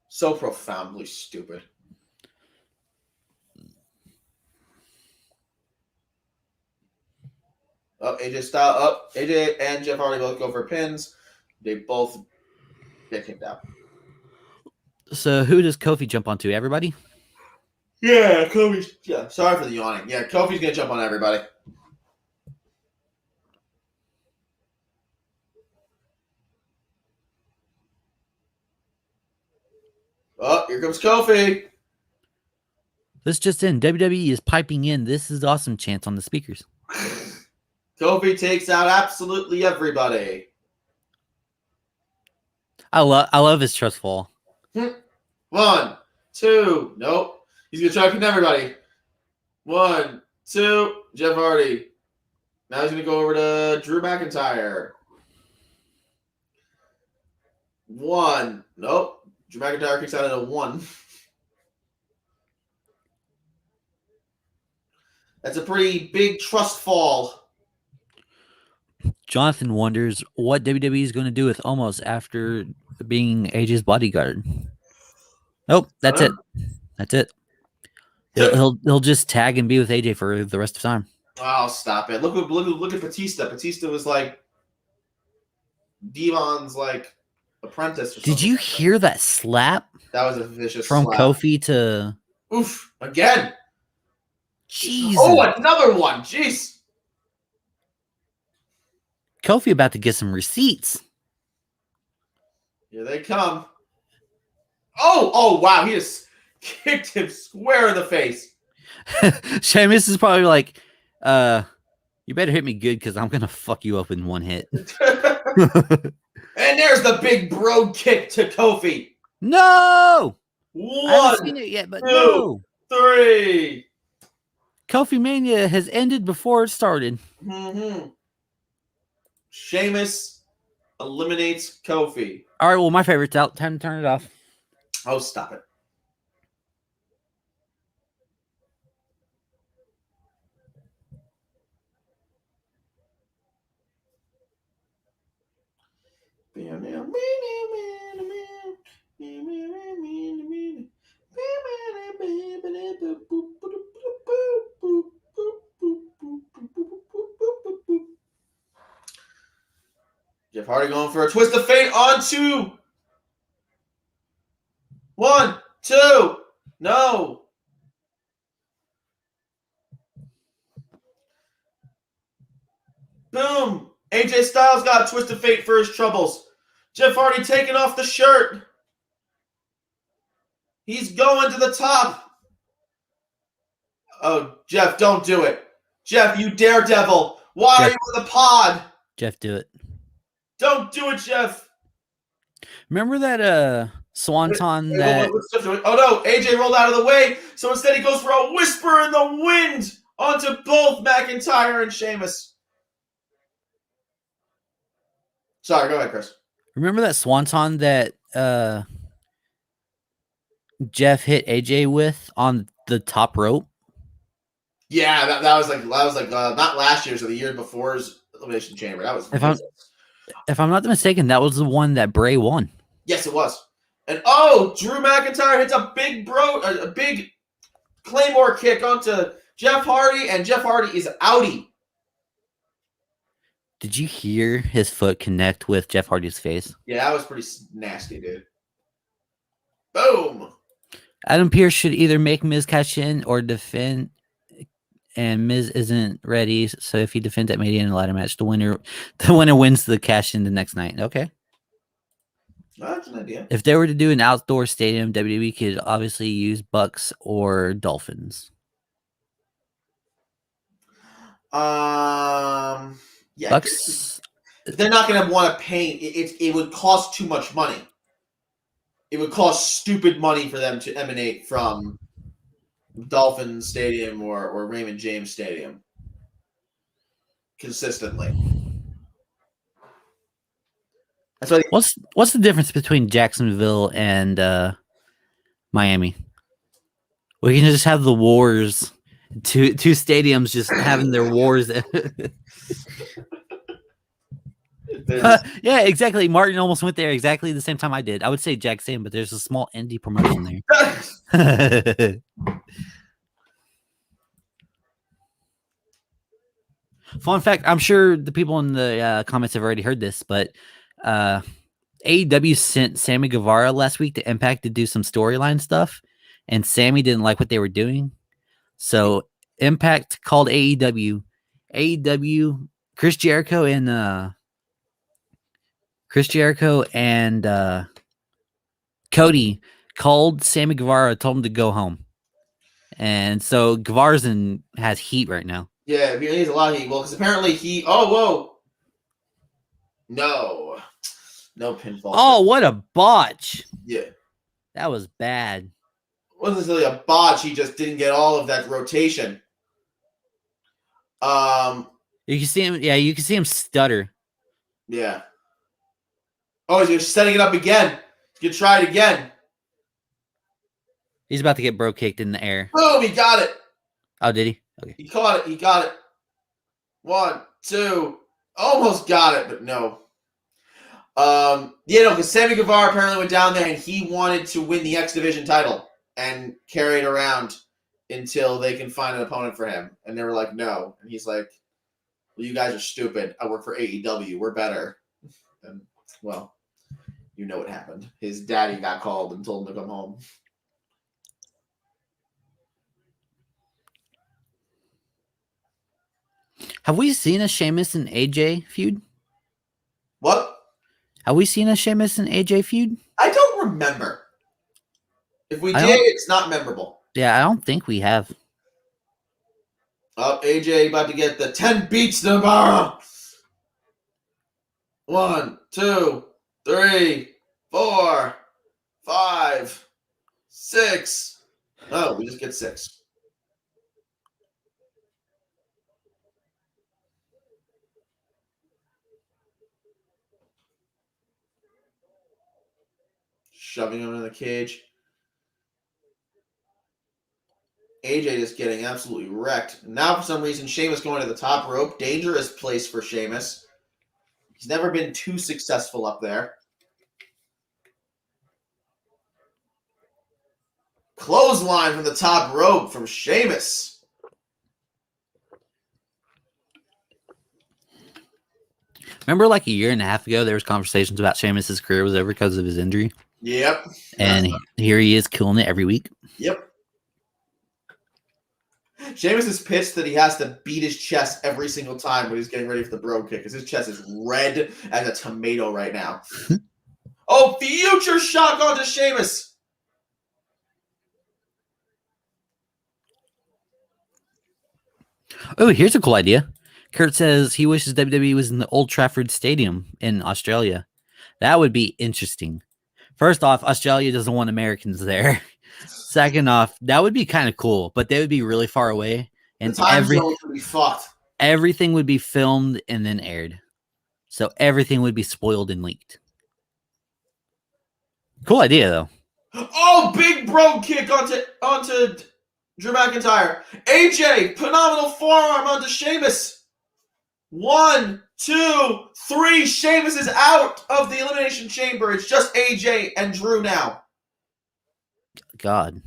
So profoundly stupid. AJ and Jeff Hardy both go for pins. They both get kicked out. So who does Kofi jump onto? Everybody? Yeah, Kofi's. Yeah, sorry for the yawning. Yeah, Kofi's gonna jump on everybody. Oh, here comes Kofi. This just in. WWE is piping in. This is awesome chants on the speakers. Kofi takes out absolutely everybody. I love his trust fall. 1, 2. Nope. He's going to try to pin everybody. 1, 2. Jeff Hardy. Now he's going to go over to Drew McIntyre. 1. Nope. Drew McIntyre kicks out at a 1. That's a pretty big trust fall. Jonathan wonders what WWE is going to do with Omos after being AJ's bodyguard. Nope, that's it. That's it. He'll just tag and be with AJ for the rest of the time. Oh, stop it! Look at Batista. Batista was like Devon's like apprentice. Or something. Did you hear that slap? That was a vicious from slap. Kofi to. Oof! Again. Jesus. Oh, another one. Jeez. Kofi about to get some receipts. Here they come. Oh, wow. He just kicked him square in the face. Sheamus is probably like, you better hit me good because I'm going to fuck you up in one hit. And there's the big bro kick to Kofi. No! 1, I haven't seen it yet, but 2, no. 3. Kofi Mania has ended before it started. Mm-hmm. Sheamus eliminates Kofi. All right, well, my favorite's out. Time to turn it off. Oh, stop it. Jeff Hardy going for a twist of fate on 2. 1, 2. No. Boom. AJ Styles got a twist of fate for his troubles. Jeff Hardy taking off the shirt. He's going to the top. Oh, Jeff, don't do it. Jeff, you daredevil. Why are you in the pod? Jeff, do it. Don't do it, Jeff. Remember that swanton that... Oh, no. AJ rolled out of the way, so instead he goes for a whisper in the wind onto both McIntyre and Sheamus. Sorry, go ahead, Chris. Remember that swanton that Jeff hit AJ with on the top rope? Yeah, that was like not last year's or the year before's Elimination Chamber. That was if I'm not mistaken, that was the one that Bray won. Yes, it was. And Drew McIntyre hits a big Claymore kick onto Jeff Hardy, and Jeff Hardy is outie. Did you hear his foot connect with Jeff Hardy's face? Yeah, that was pretty nasty, dude. Boom. Adam Pearce should either make Miz cash in or defend, and Miz isn't ready. So if he defends at Mania in a ladder match, the winner wins the cash in the next night. Okay. That's an idea. If they were to do an outdoor stadium, WWE could obviously use Bucks or Dolphins. Yeah. Bucks. They're not going to want to pay. It would cost too much money. It would cost stupid money for them to emanate from Dolphin Stadium or Raymond James Stadium consistently. That's why. What's the difference between Jacksonville and Miami? We can just have the wars, two stadiums just having their wars. Yeah, exactly. Martin almost went there exactly the same time I did. I would say Jack Sam, but there's a small indie promotion there. Fun fact, I'm sure the people in the comments have already heard this, but AEW sent Sammy Guevara last week to Impact to do some storyline stuff, and Sammy didn't like what they were doing. So Impact called AEW. Chris Jericho and Cody called Sammy Guevara, told him to go home. And so Guevara's has heat right now. Yeah, he needs a lot of heat. Well, because apparently he... Oh, whoa. No pinfall. Oh, what a botch. Yeah. That was bad. It wasn't necessarily a botch. He just didn't get all of that rotation. You can see him. Yeah, you can see him stutter. Yeah. Oh, he's setting it up again. You can try it again. He's about to get bro kicked in the air. Boom, he got it. Oh, did he? Okay. He caught it. He got it. 1, 2. Almost got it, but no. Because Sammy Guevara apparently went down there and he wanted to win the X Division title and carry it around until they can find an opponent for him. And they were like, no. And he's like, well, you guys are stupid. I work for AEW. We're better. And, well, you know what happened. His daddy got called and told him to come home. Have we seen a Sheamus and AJ feud? What? Have we seen a Sheamus and AJ feud? I don't remember. If we did, it's not memorable. Yeah, I don't think we have. Oh, AJ about to get the 10 beats tomorrow. 1, 2, 3, 4, 5, 6. Oh, we just get 6. Shoving him in the cage. AJ just getting absolutely wrecked. Now, for some reason, Sheamus going to the top rope. Dangerous place for Sheamus. He's never been too successful up there. Clothesline from the top rope from Sheamus. Remember like a year and a half ago, there was conversations about Sheamus' career was over because of his injury? Yep. And here he is killing it every week. Yep. Sheamus is pissed that he has to beat his chest every single time when he's getting ready for the bro kick because his chest is red as a tomato right now. Oh, future shock onto Sheamus. Oh, here's a cool idea. Kurt says he wishes WWE was in the Old Trafford Stadium in Australia. That would be interesting. First off, Australia doesn't want Americans there. Second off, that would be kind of cool, but they would be really far away, and the time zone would be fucked. Everything would be filmed and then aired, so everything would be spoiled and leaked. Cool idea, though. Oh, big bro kick onto Drew McIntyre. AJ, phenomenal forearm onto Sheamus. 1, 2, 3. Sheamus is out of the Elimination Chamber. It's just AJ and Drew now. God.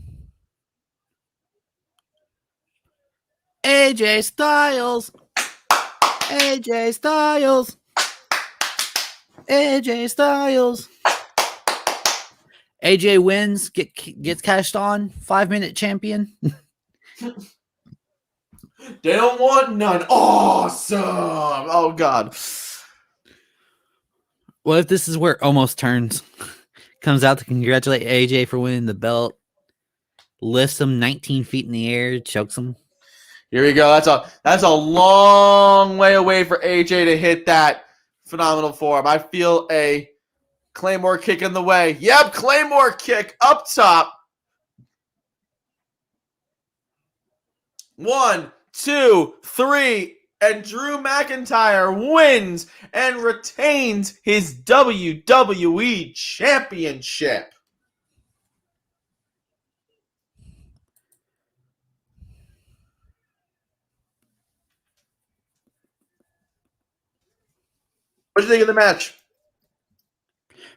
AJ Styles. AJ Styles. AJ Styles. AJ wins, gets cashed on, 5-minute champion. They don't want none. Awesome. Oh, God. What if this is where Almost Turns comes out to congratulate AJ for winning the belt, lifts him 19 feet in the air, chokes him? Here we go. That's a long way away for AJ to hit that phenomenal form. I feel a Claymore kick in the way. Yep, Claymore kick up top. 1, 2, 3, and Drew McIntyre wins and retains his WWE Championship. What do you think of the match?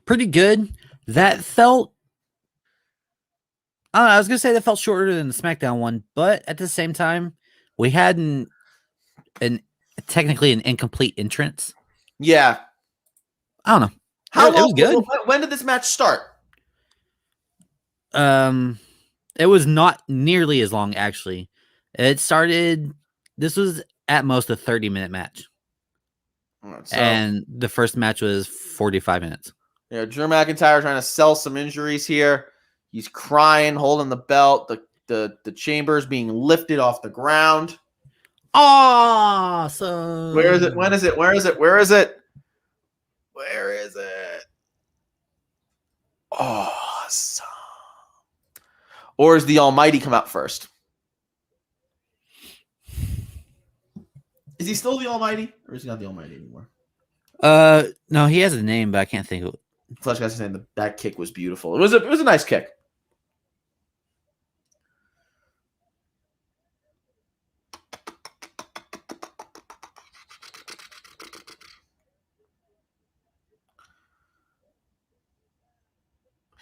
Pretty good. That felt, I don't know, I was going to say that felt shorter than the SmackDown one, but at the same time, we had technically an incomplete entrance. Yeah. I don't know. How long, it was good. When did this match start? It was not nearly as long, actually. This was at most a 30-minute match. And the first match was 45 minutes. Yeah, Drew McIntyre trying to sell some injuries here. He's crying, holding the belt. The chamber's being lifted off the ground. Awesome. Where is it? When is it? Where is it? Where is it? Where is it? Awesome. Or is the Almighty come out first? Is he still the Almighty? Or is he not the Almighty anymore? No, he has a name, but I can't think of it. Flesh Guy's saying that kick was beautiful. It was a nice kick.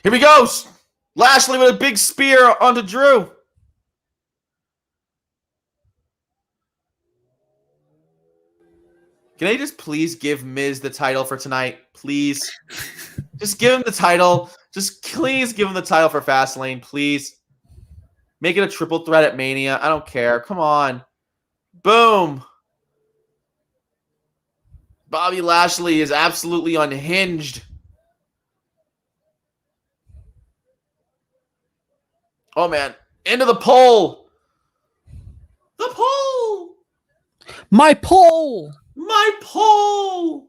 Here he goes. Lashley with a big spear onto Drew. Can they just please give Miz the title for tonight? Please. Just give him the title. Just please give him the title for Fastlane, please. Make it a triple threat at Mania. I don't care. Come on. Boom. Bobby Lashley is absolutely unhinged. Oh, man. Into the pole. The pole. My pole. My pole.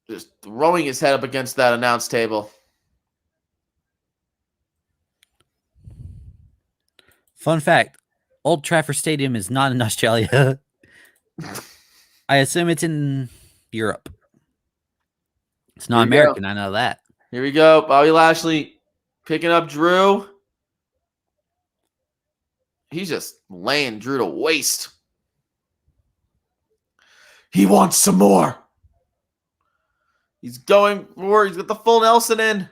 Just throwing his head up against that announce table. Fun fact, Old Trafford Stadium is not in Australia. I assume it's in Europe. It's not American, I know that. Here we go. Bobby Lashley picking up Drew. He's just laying Drew to waste. He wants some more. He's going for it. He's got the full Nelson in.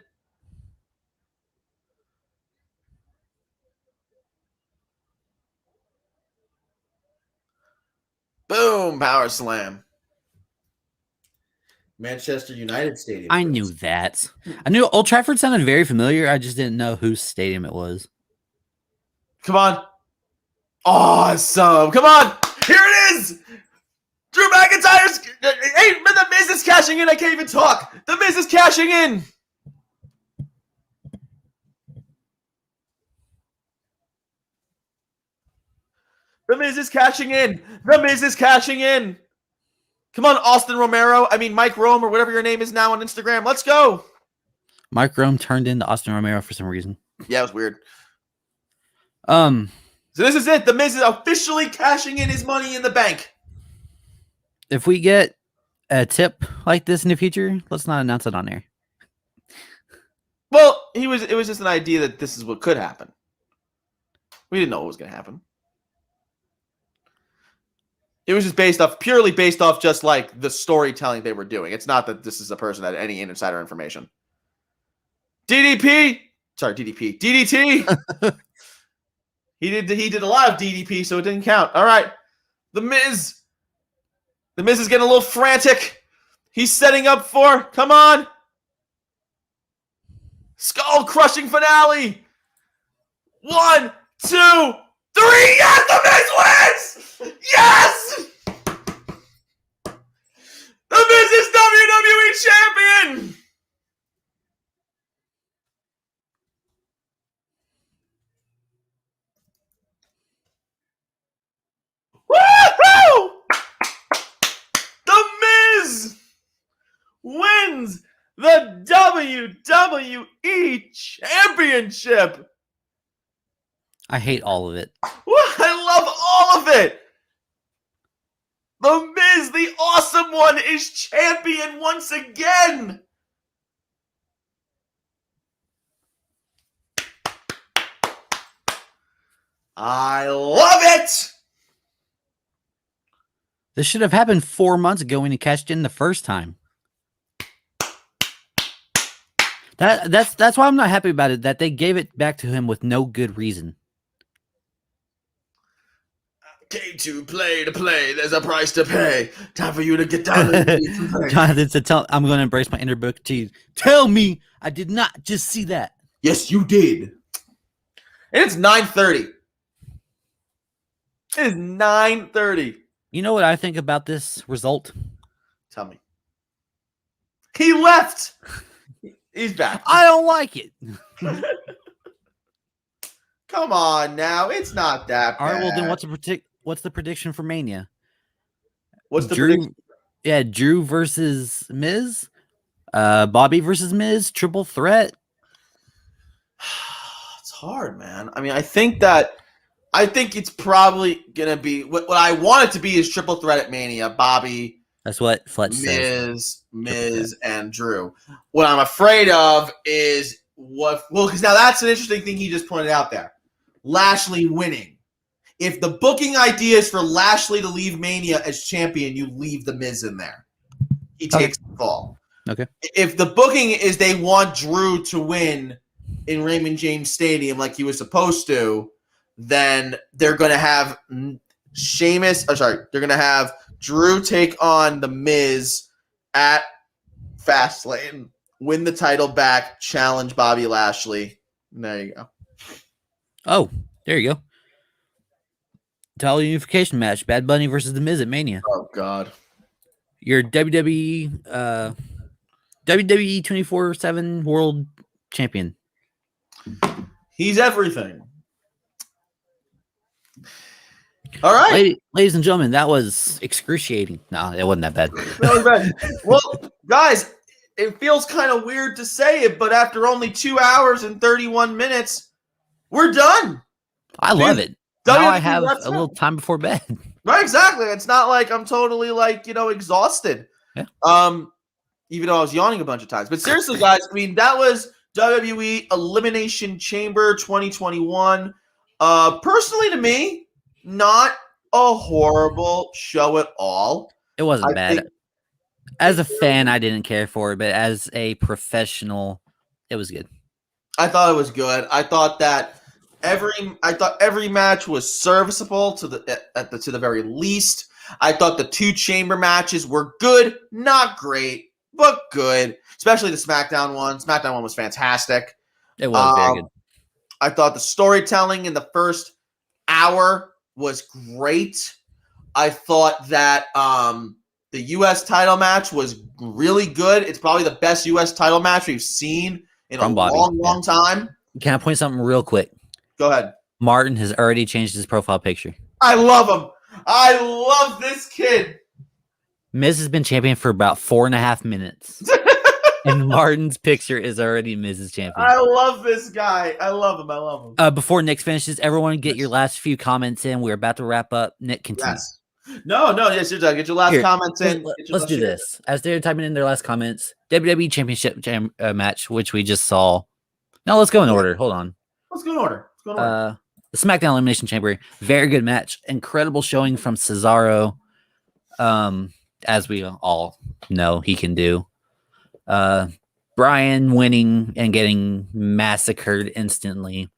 Boom, power slam. Manchester United Stadium. I knew that. I knew Old Trafford sounded very familiar. I just didn't know whose stadium it was. Come on. Awesome. Come on. Here it is. Drew McIntyre's. Hey, the Miz is cashing in. I can't even talk. The Miz is cashing in. The Miz is cashing in. The Miz is cashing in. Come on, Mike Rome, or whatever your name is now on Instagram. Let's go. Mike Rome turned into Austin Romero for some reason. Yeah, it was weird. So this is it. The Miz is officially cashing in his money in the bank. If we get a tip like this in the future, let's not announce it on air. Well, it was just an idea that this is what could happen. We didn't know what was going to happen. It was just purely based off just like the storytelling they were doing. It's not that this is a person that had any insider information. DDT. He did a lot of DDP, so it didn't count. All right. The Miz is getting a little frantic. He's setting up for, come on. Skull crushing finale. 1, 2, 3. Yes, the Miz wins. Yes. The Miz is WWE champion. Woohoo! The Miz wins the WWE Championship. I hate all of it. I love all of it. The Miz, the awesome one, is champion once again. I love it. This should have happened 4 months ago when he cashed in the first time. That's why I'm not happy about it, that they gave it back to him with no good reason. K2 play to play. There's a price to pay. Time for you to get down. Jonathan said, I'm going to embrace my inner Booker T. Tell me I did not just see that. Yes, you did. And it's 9:30. It is 9:30. You know what I think about this result? Tell me. He left. He's back. I don't like it. Come on now. It's not that bad. All right, well then what's the prediction for Mania? What's the prediction? Yeah, Drew versus Miz. Bobby versus Miz, triple threat. It's hard, man. I mean, I think that I think it's probably gonna be what I want it to be is triple threat at Mania. Bobby, That's what Fletch says. Miz, and Drew. What I'm afraid of is because now that's an interesting thing he just pointed out there. Lashley winning. If the booking idea is for Lashley to leave Mania as champion, you leave the Miz in there. He takes the fall. Okay. If the booking is they want Drew to win in Raymond James Stadium like he was supposed to, then they're going to have they're going to have Drew take on the Miz at Fastlane, win the title back, challenge Bobby Lashley. And there you go. Oh, there you go. Title unification match: Bad Bunny versus the Miz at Mania. Oh God. Your WWE 24/7 World Champion. He's everything. All right. Ladies and gentlemen, that was excruciating. No, it wasn't that bad. That was bad. Well, guys, it feels kind of weird to say it, but after only 2 hours and 31 minutes, we're done. I love it. Now I have a little time before bed. Right, exactly. It's not like I'm totally exhausted. Yeah. Even though I was yawning a bunch of times. But seriously, guys, I mean, that was WWE Elimination Chamber 2021. Personally, to me, not a horrible show at all. It wasn't bad. As a fan, I didn't care for it, but as a professional, it was good. I thought it was good. I thought that every match was serviceable to the very least. I thought the 2 chamber matches were good, not great, but good. Especially the SmackDown one. SmackDown one was fantastic. It was very good. I thought the storytelling in the first hour was great. I thought that the U.S. title match was really good. It's probably the best U.S. title match we've seen in a long time. Can I point something real quick? Go ahead. Martin has already changed his profile picture. I love him. I love this kid. Miz has been champion for about 4.5 minutes. And Martin's picture is already Miz's champion. I love this guy. I love him. Before Nick finishes, everyone get your last few comments in. We're about to wrap up. Nick, continue. Yes. No, yes, you're done. Get your last comments in. Let's do this. As they're typing in their last comments, WWE Championship match, which we just saw. Now let's go in order. Hold on. Let's go in order. The SmackDown Elimination Chamber, very good match. Incredible showing from Cesaro. As we all know he can do. Brian winning and getting massacred instantly.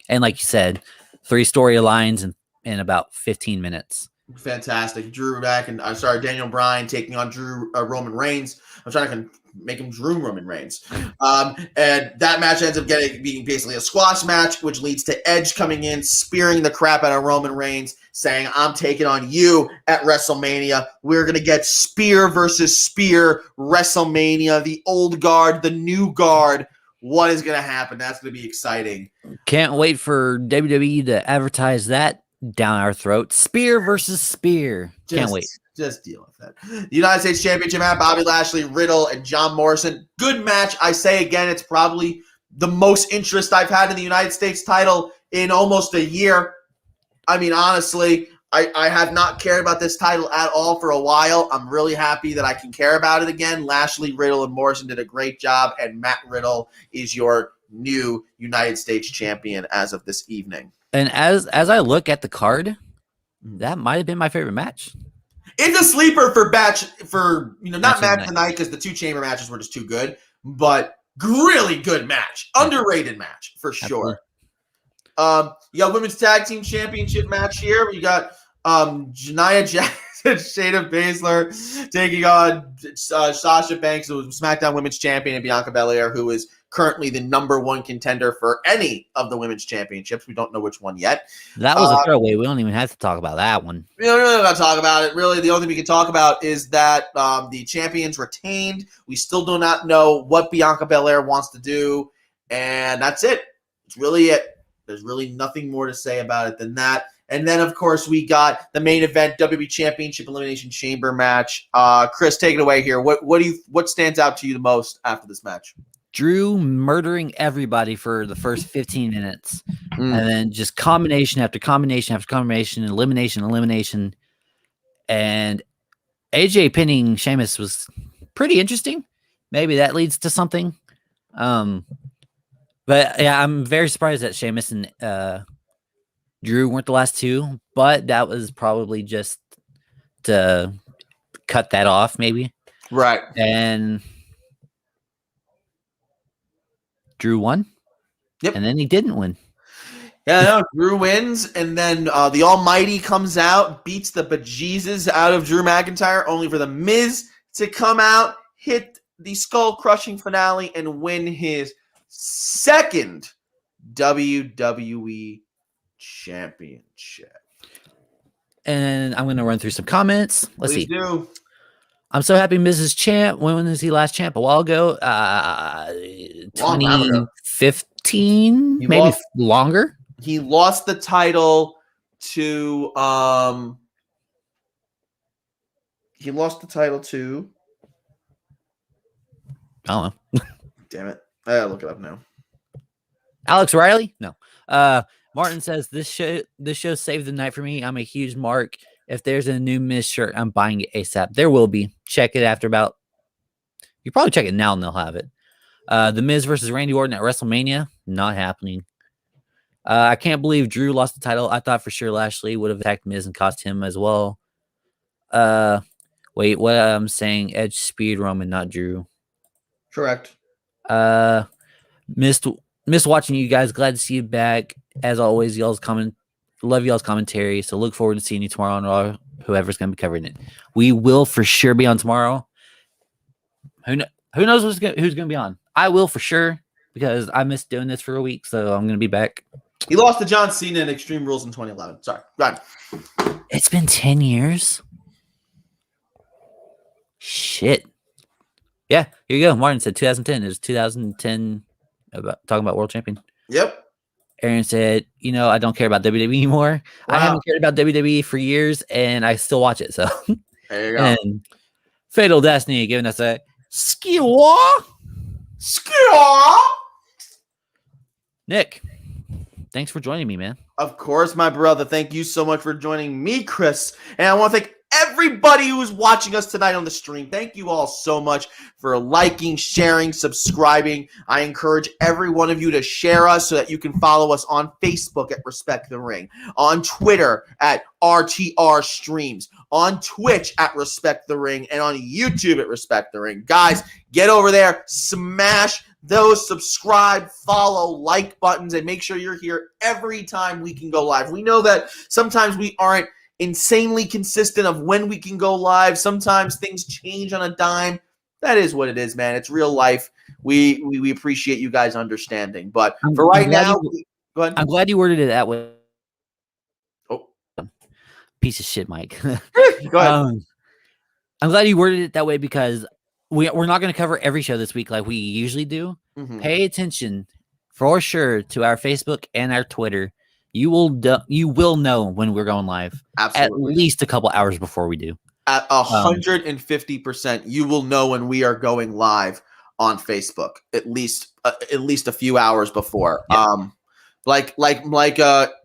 And like you said, 3 storylines in about 15 minutes. Fantastic. Drew back, and Daniel Bryan taking on Roman Reigns. I'm trying to make him Drew Roman Reigns. And that match ends up being basically a squash match, which leads to Edge coming in, spearing the crap out of Roman Reigns, saying, I'm taking on you at WrestleMania. We're going to get spear versus spear WrestleMania, the old guard, the new guard. What is going to happen? That's going to be exciting. Can't wait for WWE to advertise that down our throat. Spear versus spear. Can't wait. Just deal with it. The United States Championship match, Bobby Lashley, Riddle, and John Morrison. Good match. I say again, it's probably the most interest I've had in the United States title in almost a year. I mean, honestly, I have not cared about this title at all for a while. I'm really happy that I can care about it again. Lashley, Riddle, and Morrison did a great job, and Matt Riddle is your new United States champion as of this evening. And as I look at the card, that might have been my favorite match. It's a sleeper for not match of the night because the 2 chamber matches were just too good, but really good match, underrated match for sure. You got women's tag team championship match here. You got Janaya Jackson, Shayna Baszler taking on Sasha Banks, who was SmackDown Women's Champion, and Bianca Belair, who is currently the #1 contender for any of the women's championships. We don't know which one yet. That was a throwaway. We don't even have to talk about that one. We don't really got to talk about it. Really, the only thing we can talk about is that the champions retained. We still do not know what Bianca Belair wants to do, and that's it. It's really it. There's really nothing more to say about it than that. And then, of course, we got the main event, WWE Championship Elimination Chamber match. Chris, take it away here. What stands out to you the most after this match? Drew murdering everybody for the first 15 minutes. And then just combination after combination after combination, elimination. And AJ pinning Sheamus was pretty interesting. Maybe that leads to something. But yeah, I'm very surprised that Sheamus and Drew weren't the last two, but that was probably just to cut that off, maybe. Right. And Drew won. Yep. And then he didn't win. Yeah, no, Drew wins, and then the Almighty comes out, beats the bejesus out of Drew McIntyre, only for the Miz to come out, hit the skull-crushing finale, and win his second WWE Championship. And I'm going to run through some comments. Let's Please see. do. I'm so happy Mrs. Champ. When was he last champ? A while ago. 2015, maybe longer. He lost the title to I don't know. Damn it. I gotta look it up now. Alex Riley? No. Martin says this show saved the night for me. I'm a huge Mark. If there's a new Miz shirt, I'm buying it ASAP. There will be. Check it after about. You probably check it now and they'll have it. The Miz versus Randy Orton at WrestleMania, not happening. I can't believe Drew lost the title. I thought for sure Lashley would have attacked Miz and cost him as well. Wait, what I'm saying? Edge, Speed, Roman, not Drew. Correct. Missed watching you guys. Glad to see you back. As always, love y'all's commentary. So look forward to seeing you tomorrow on Raw. Whoever's going to be covering it, we will for sure be on tomorrow. Who knows who's going to be on? I will for sure because I missed doing this for a week, so I'm going to be back. He lost to John Cena in Extreme Rules in 2011. Sorry. Go ahead. It's been 10 years. Shit. Yeah, here you go. Martin said 2010. It was 2010 talking about world champion. Yep. Aaron said, I don't care about WWE anymore. Wow. I haven't cared about WWE for years, and I still watch it. So there you go. And Fatal Destiny giving us a skiwa. Nick, thanks for joining me, man. Of course, my brother. Thank you so much for joining me, Chris. And I want to thank everybody who's watching us tonight on the stream. Thank you all so much for liking, sharing, subscribing. I encourage every one of you to share us so that you can follow us on Facebook at Respect the Ring, on Twitter at RTR Streams, on Twitch at Respect the Ring, and on YouTube at Respect the Ring. Guys, get over there, smash those subscribe, follow, like buttons, and make sure you're here every time we can go live. We know that sometimes we aren't insanely consistent of when we can go live. Sometimes things change on a dime. That is what it is, man. It's real life. We appreciate you guys understanding. But for right now, go ahead. I'm glad you worded it that way. Oh, piece of shit, Mike. Go ahead. I'm glad you worded it that way because we're not going to cover every show this week like we usually do. Mm-hmm. Pay attention for sure to our Facebook and our Twitter. You will know when we're going live. Absolutely. At least a couple hours before we do. At 150%, you will know when we are going live on Facebook. At least a few hours before. Yeah. Like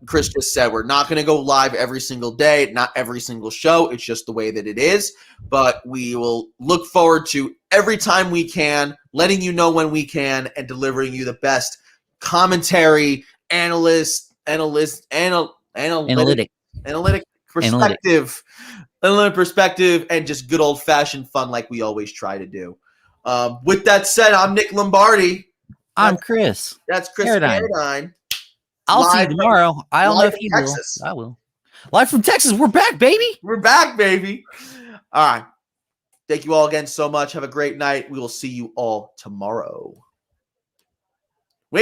Chris just said, we're not going to go live every single day, not every single show. It's just the way that it is. But we will look forward to every time we can, letting you know when we can, and delivering you the best commentary, analytic perspective, and just good old fashioned fun like we always try to do. With that said, I'm Nick Lombardi. I'm Chris. That's Chris Paradine. I'll see you tomorrow. I don't know if you will. I will. Live from Texas. We're back, baby. We're back, baby. All right. Thank you all again so much. Have a great night. We will see you all tomorrow.